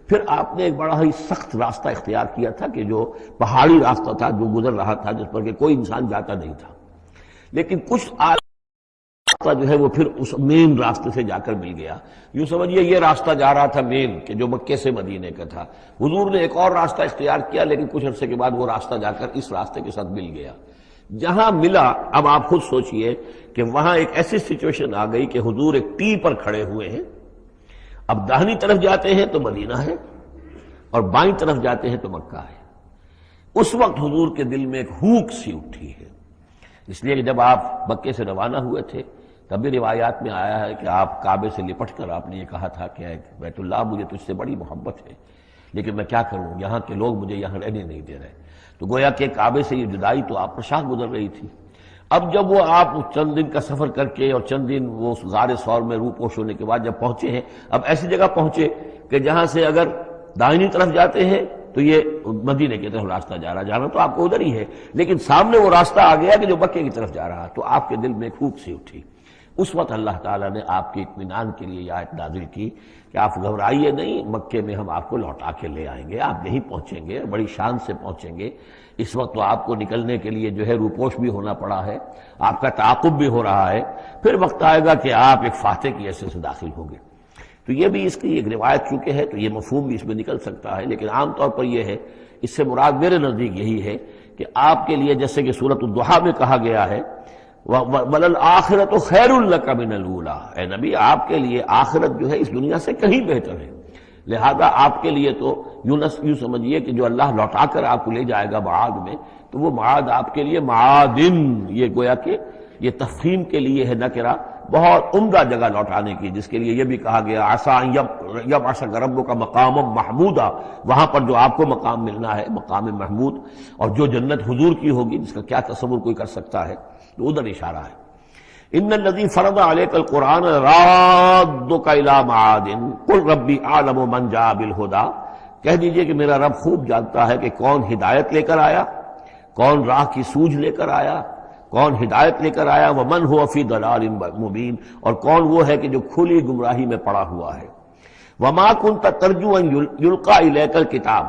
[SPEAKER 2] پھر آپ نے ایک بڑا ہی سخت راستہ اختیار کیا تھا کہ جو پہاڑی راستہ تھا جو گزر رہا تھا، جس پر کہ کوئی انسان جاتا نہیں تھا، لیکن کچھ راستہ جو ہے وہ پھر اس مین راستے سے جا کر مل گیا۔ یوں سمجھیے یہ راستہ جا رہا تھا مین کہ جو مکے سے مدینے کا تھا، حضور نے ایک اور راستہ اختیار کیا، لیکن کچھ عرصے کے بعد وہ راستہ جا کر اس راستے کے ساتھ مل گیا۔ جہاں ملا، اب آپ خود سوچئے کہ وہاں ایک ایسی سچویشن آ گئی کہ حضور ایک ٹی پر کھڑے ہوئے ہیں، اب داہنی طرف جاتے ہیں تو مدینہ ہے اور بائیں طرف جاتے ہیں تو مکہ ہے۔ اس وقت حضور کے دل میں ایک ہوک سی اٹھی ہے، اس لیے کہ جب آپ مکے سے روانہ ہوئے تھے تب بھی روایات میں آیا ہے کہ آپ کعبے سے لپٹ کر آپ نے یہ کہا تھا کہ بیت اللہ مجھے تجھ سے بڑی محبت ہے، لیکن میں کیا کروں، یہاں کے لوگ مجھے یہاں رہنے نہیں دے رہے۔ تو گویا کہ کعبے سے یہ جدائی تو آپ پر شاہ گزر رہی تھی۔ اب جب وہ آپ چند دن کا سفر کر کے اور چند دن وہ غار ثور میں روح پوش ہونے کے بعد جب پہنچے ہیں، اب ایسی جگہ پہنچے کہ جہاں سے اگر دائنی طرف جاتے ہیں تو یہ مدینے کی طرف راستہ جانا تو آپ کو ادھر ہی ہے، لیکن سامنے وہ راستہ آ گیا کہ جو مکے کی طرف جا رہا، تو آپ کے دل میں ایک ہوک سی اٹھی۔ اس وقت اللہ تعالیٰ نے آپ کے اطمینان کے لیے یہ آیت نازل کی کہ آپ گھبرائیے نہیں، مکے میں ہم آپ کو لوٹا کے لے آئیں گے، آپ یہیں پہنچیں گے، بڑی شان سے پہنچیں گے۔ اس وقت تو آپ کو نکلنے کے لیے جو ہے روپوش بھی ہونا پڑا ہے، آپ کا تعاقب بھی ہو رہا ہے، پھر وقت آئے گا کہ آپ ایک فاتح کی حیثیت سے داخل ہوں گے۔ تو یہ بھی اس کی ایک روایت چونکہ ہے تو یہ مفہوم بھی اس میں نکل سکتا ہے، لیکن عام طور پر یہ ہے، اس سے مراد میرے نزدیک یہی ہے کہ آپ کے لیے جیسے کہ سورۃ الضحیٰ میں کہا گیا ہے وَلَلْآخِرَةُ خَيْرٌ لَكَ مِنَ الْأُولَىٰ، اے نبی آپ کے لیے آخرت جو ہے اس دنیا سے کہیں بہتر ہے، لہذا آپ کے لیے تو یوں سمجھیے کہ جو اللہ لوٹا کر آپ کو لے جائے گا معاد میں، تو وہ معاد آپ کے لیے معادن، یہ گویا کہ یہ تفخیم کے لیے ہے نکرہ، بہت عمدہ جگہ لوٹانے کی، جس کے لیے یہ بھی کہا گیا عسیٰ ان یبعثک ربک مقاما محمودا، وہاں پر جو آپ کو مقام ملنا ہے مقام محمود، اور جو جنت حضور کی ہوگی جس کا کیا تصور کوئی کر سکتا ہے، تو ادھر اشارہ ہے۔ ان الذی فرض علیک القرآن رادک الی معاد قل ربی اعلم من جاء بالہدی، کہہ دیجئے کہ میرا رب خوب جانتا ہے کہ کون ہدایت لے کر آیا، کون راہ کی سوجھ لے کر آیا، کون ہدایت لے کر آیا، ومن هو فی ضلال مبین، اور کون وہ ہے کہ جو کھلی گمراہی میں پڑا ہوا ہے۔ وما كنت ترجو ان یلقى الیک الکتاب،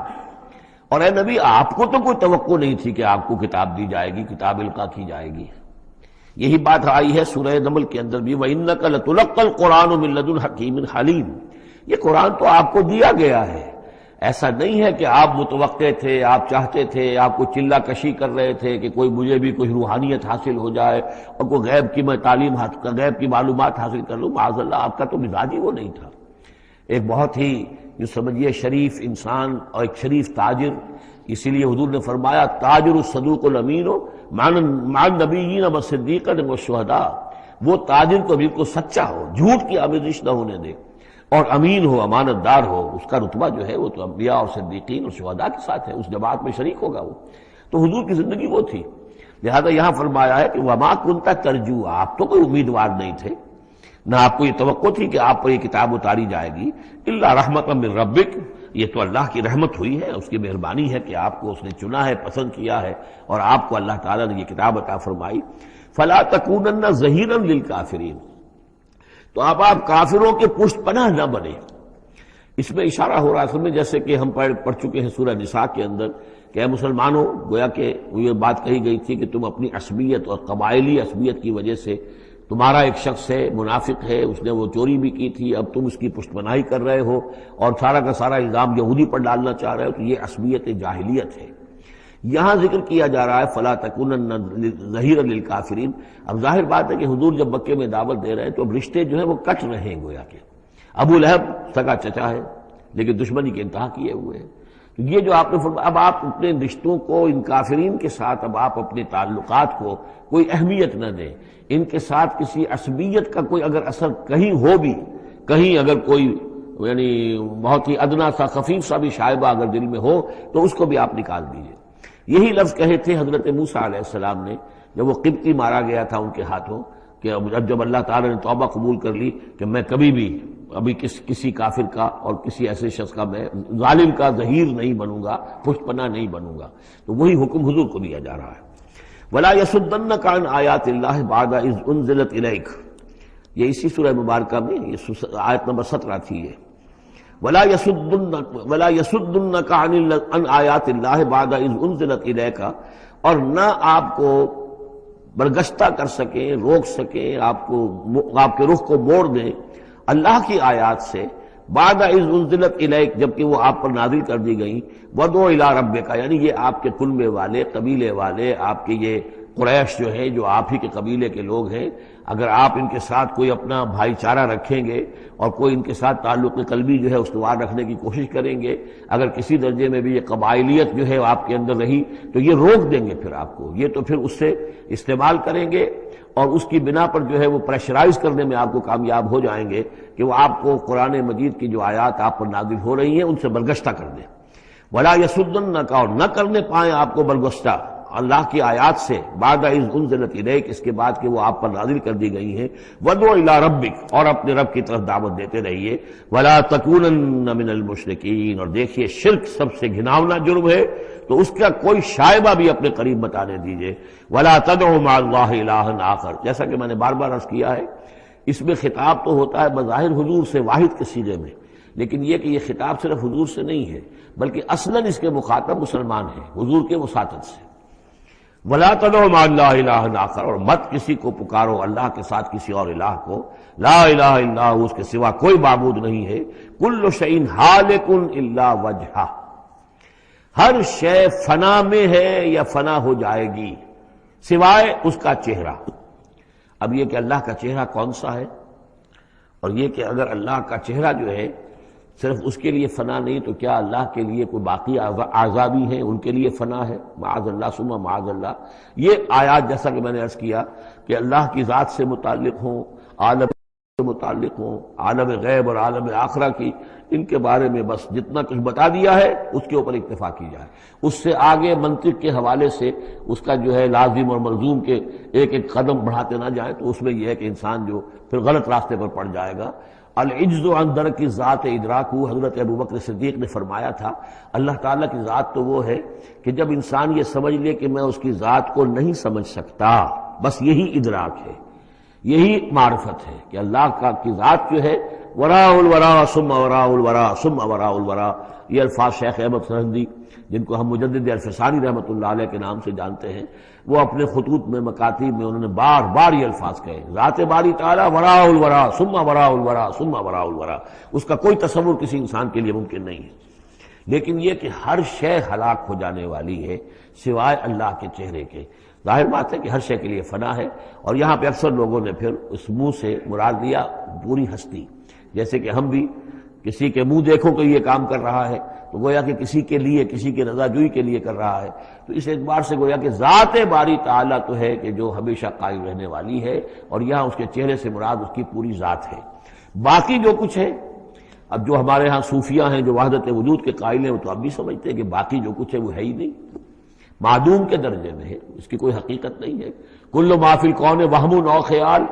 [SPEAKER 2] اور اے نبی آپ کو تو کوئی توقع نہیں تھی کہ آپ کو کتاب دی جائے گی، کتاب القا کی جائے گی۔ یہی بات آئی ہے سورہ نمل کے اندر بھی وَإِنَّكَ لَتُلَقَّى الْقُرْآنُ مِن لَدُنْ حَكِيمٍ حَلِيمٍ، یہ قرآن تو آپ کو دیا گیا ہے، ایسا نہیں ہے کہ آپ متوقع تھے، آپ چاہتے تھے، آپ کو چلہ کشی کر رہے تھے کہ کوئی مجھے بھی کوئی روحانیت حاصل ہو جائے اور کوئی غیب کی میں تعلیم غیب کی معلومات حاصل کر لوں، معاذ اللہ آپ کا تو مزاج ہی وہ نہیں تھا۔ ایک بہت ہی جو سمجھیے شریف انسان اور ایک شریف تاجر، اسی لیے حضور نے فرمایا تاجر الصدوق الامین مع النبیین والصدیقین والشہداء، وہ تاجر کو بالکل سچا ہو، جھوٹ کی آمیزش نہ ہونے دے، اور امین ہو، امانت دار ہو، اس کا رتبہ جو ہے وہ تو انبیاء اور صدیقین اور شہداء کے ساتھ ہے، اس جماعت میں شریک ہوگا وہ۔ تو حضور کی زندگی وہ تھی، لہذا یہاں فرمایا ہے کہ وما کنت ترجو، آپ تو کوئی امیدوار نہیں تھے، نہ آپ کو یہ توقع تھی کہ آپ پر یہ کتاب اتاری جائے گی، الا رحمۃ من ربک، یہ تو اللہ کی رحمت ہوئی ہے، اس کی مہربانی ہے کہ آپ کو اس نے چنا ہے، پسند کیا ہے، اور آپ کو اللہ تعالیٰ نے یہ کتاب عطا فرمائی۔ فلا تکونن ظہیرا للکافرین، تو آپ کافروں کے پشت پناہ نہ بنے۔ اس میں اشارہ ہو رہا ہے اصل میں، جیسے کہ ہم پڑھ چکے ہیں سورہ نساء کے اندر کہ اے مسلمانوں، گویا کہ یہ بات کہی گئی تھی کہ تم اپنی عصبیت اور قبائلی عصبیت کی وجہ سے، تمہارا ایک شخص ہے منافق ہے، اس نے وہ چوری بھی کی تھی، اب تم اس کی پشت پناہی کر رہے ہو اور سارا کا سارا الزام یہودی پر ڈالنا چاہ رہے ہو، تو یہ عصبیت جاہلیت ہے۔ یہاں ذکر کیا جا رہا ہے فلا تکونن ظہیرا للکافرین۔ اب ظاہر بات ہے کہ حضور جب مکے میں دعوت دے رہے ہیں تو اب رشتے جو ہیں وہ کٹ رہے ہیں، گویا کہ ابو لہب سگا چچا ہے لیکن دشمنی کے انتہا کیے ہوئے ہیں۔ تو یہ جو آپ نے فرمایا، اب آپ اپنے رشتوں کو ان کافرین کے ساتھ، اب آپ اپنے تعلقات کو کوئی اہمیت نہ دیں، ان کے ساتھ کسی عصبیت کا کوئی اگر اثر کہیں ہو بھی، کہیں اگر کوئی یعنی بہت ہی ادنا سا خفیف سا بھی شائبہ اگر دل میں ہو تو اس کو بھی آپ نکال دیجئے۔ یہی لفظ کہے تھے حضرت موسیٰ علیہ السلام نے جب وہ قبطی مارا گیا تھا ان کے ہاتھوں، کہ جب اللہ تعالیٰ نے توبہ قبول کر لی کہ میں کبھی بھی ابھی کسی کافر کا اور کسی ایسے شخص کا، میں ظالم کا ظہیر نہیں بنوں گا، پشت پناہ نہیں بنوں گا، تو وہی حکم حضور کو دیا جا رہا ہے۔ وَلَا يَصُدَّنَّكَ عَنْ آيَاتِ اللَّهِ بَعْدَ إِذْ أُنزِلَتْ إِلَيْكَ، یہ اسی سورہ مبارکہ میں یہ آیت نمبر 17 تھی یہ۔ ولا يصدنك عن آیات اللہ بعد اذ انزلت الیک، اور نہ آپ کو برگشتہ کر سکیں، روک سکیں، آپ کے رخ کو موڑ دیں اللہ کی آیات سے، بعد اذ انزلت الیک، جبکہ وہ آپ پر نازل کر دی گئیں، ودعو الی ربک، یعنی یہ آپ کے کنبے والے، قبیلے والے، آپ کے یہ قریش جو ہے، جو آپ ہی کے قبیلے کے لوگ ہیں، اگر آپ ان کے ساتھ کوئی اپنا بھائی چارہ رکھیں گے اور کوئی ان کے ساتھ تعلق قلبی جو ہے استوار رکھنے کی کوشش کریں گے، اگر کسی درجے میں بھی یہ قبائلیت جو ہے آپ کے اندر رہی تو یہ روک دیں گے پھر آپ کو، یہ تو پھر اس سے استعمال کریں گے اور اس کی بنا پر جو ہے وہ پریشرائز کرنے میں آپ کو کامیاب ہو جائیں گے کہ وہ آپ کو قرآن مجید کی جو آیات آپ پر نازل ہو رہی ہیں ان سے برگشتہ کر دیں۔ ولا یصدنک، اور نہ کرنے پائیں آپ کو برگشتہ اللہ کی آیات سے، بعد اذ انزلت الیک، اس کے بعد کہ وہ آپ پر نازل کر دی گئی ہیں، ودعو الی ربک، اور اپنے رب کی طرف دعوت دیتے رہیے، ولا تکونن من المشرکین، اور دیکھیے شرک سب سے گھناؤنا جرم ہے تو اس کا کوئی شائبہ بھی اپنے قریب بتانے دیجیے، ولا تدعوا مع اللہ الہا آخر، جیسا کہ میں نے بار بار عرض کیا ہے، اس میں خطاب تو ہوتا ہے بظاہر حضور سے واحد کے صیغے میں، لیکن یہ کہ یہ خطاب صرف حضور سے نہیں ہے بلکہ اصلاً اس کے مخاطب مسلمان ہیں حضور کے وساطت سے۔ وَلَا تَدْعُوا مَعَ اللَّهِ إِلَٰهًا آخر، اور مت کسی کو پکارو اللہ کے ساتھ کسی اور الہ کو، لا الہ الا ہو، اس کے سوا کوئی معبود نہیں ہے، کل شیء ہالک الا وجہہ، ہر شے فنا میں ہے یا فنا ہو جائے گی سوائے اس کا چہرہ۔ اب یہ کہ اللہ کا چہرہ کون سا ہے، اور یہ کہ اگر اللہ کا چہرہ جو ہے صرف اس کے لیے فنا نہیں تو کیا اللہ کے لیے کوئی باقی اعضاء بھی ہیں، ان کے لیے فنا ہے؟ معاذ اللہ ثم معاذ اللہ۔ یہ آیات جیسا کہ میں نے عرض کیا کہ اللہ کی ذات سے متعلق ہوں، عالم سے متعلق ہوں، عالم غیب اور عالم آخرہ کی، ان کے بارے میں بس جتنا کچھ بتا دیا ہے اس کے اوپر اکتفا کی جائے، اس سے آگے منطق کے حوالے سے اس کا جو ہے لازم اور ملزوم کے ایک ایک قدم بڑھاتے نہ جائیں تو اس میں یہ ہے کہ انسان جو پھر غلط راستے پر پڑ جائے گا۔ العجز عن درک ذات ادراک، حضرت ابوبکر صدیق نے فرمایا تھا اللہ تعالیٰ کی ذات تو وہ ہے کہ جب انسان یہ سمجھ لے کہ میں اس کی ذات کو نہیں سمجھ سکتا، بس یہی ادراک ہے، یہی معرفت ہے کہ اللہ کا کی ذات جو ہے وراء الورا ثم وراء الورا ثم وراء الورا۔ یہ الفاظ شیخ احمد سرہندی، جن کو ہم مجدد الفسانی رحمۃ اللہ علیہ کے نام سے جانتے ہیں، وہ اپنے خطوط میں مکاتیب میں انہوں نے بار بار یہ الفاظ کہے، ذات باری تعالیٰ وراء الورا ثم وراء الورا ثم وراء الورا، اس کا کوئی تصور کسی انسان کے لیے ممکن نہیں ہے۔ لیکن یہ کہ ہر شے ہلاک ہو جانے والی ہے سوائے اللہ کے چہرے کے۔ ظاہر بات ہے کہ ہر شے کے لیے فنا ہے، اور یہاں پہ اکثر لوگوں نے پھر اس منہ سے مراد لیا پوری ہستی، جیسے کہ ہم بھی کسی کے منہ دیکھو کہ یہ کام کر رہا ہے تو گویا کہ کسی کے لیے، کسی کی رضا جوئی کے لیے کر رہا ہے، تو اس اعتبار سے گویا کہ ذات باری تعالیٰ تو ہے کہ جو ہمیشہ قائم رہنے والی ہے، اور یہاں اس کے چہرے سے مراد اس کی پوری ذات ہے۔ باقی جو کچھ ہے، اب جو ہمارے ہاں صوفیہ ہیں جو وحدت وجود کے قائل ہیں وہ تو اب بھی سمجھتے ہیں کہ باقی جو کچھ ہے وہ ہے ہی نہیں، معدوم کے درجے میں ہے، اس کی کوئی حقیقت نہیں ہے۔ کل ما فی الکون وہم او خیال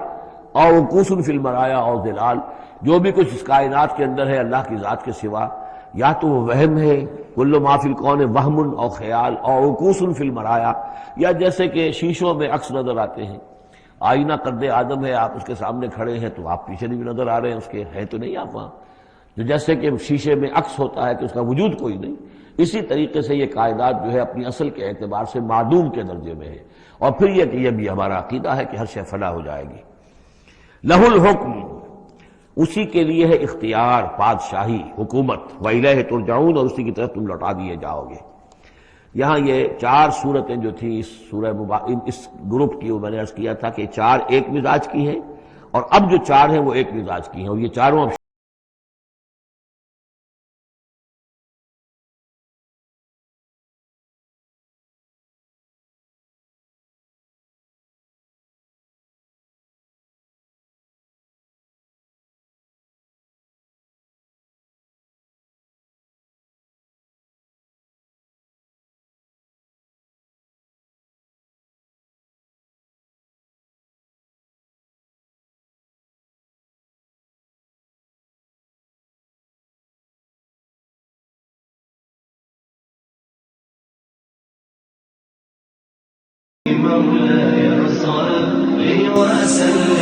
[SPEAKER 2] او وقوف فی المرایا او ظلال، جو بھی کچھ اس کائنات کے اندر ہے اللہ کی ذات کے سوا یا تو وہ وہم ہے، کل ما فی الکون وہم او خیال او وقوف فی المرایا، یا جیسے کہ شیشوں میں عکس نظر آتے ہیں، آئینہ قد آدم ہے، آپ اس کے سامنے کھڑے ہیں تو آپ پیچھے بھی نظر آ رہے ہیں، اس کے ہے تو نہیں آپ وہاں، جو جیسے کہ شیشے میں عکس ہوتا ہے کہ اس کا وجود کوئی نہیں، اسی طریقے سے یہ کائنات جو ہے اپنی اصل کے اعتبار سے معدوم کے درجے میں ہے۔ اور پھر یہ کہ یہ بھی ہمارا عقیدہ ہے کہ ہر شے فنا ہو جائے گی۔ لہ الحکم، اسی کے لیے ہے اختیار، بادشاہی، حکومت، وَإِلَيْهِ تُرْجَعُونَ، اور اسی کی طرف تم لوٹا دیے جاؤ گے۔ یہاں یہ چار صورتیں جو تھیں اس سورہ اس گروپ کی، وہ میں نے عرض کیا تھا کہ چار ایک مزاج کی ہیں، اور اب جو چار ہیں وہ ایک مزاج کی ہیں، اور یہ چاروں اب
[SPEAKER 1] مولاي صل وسلم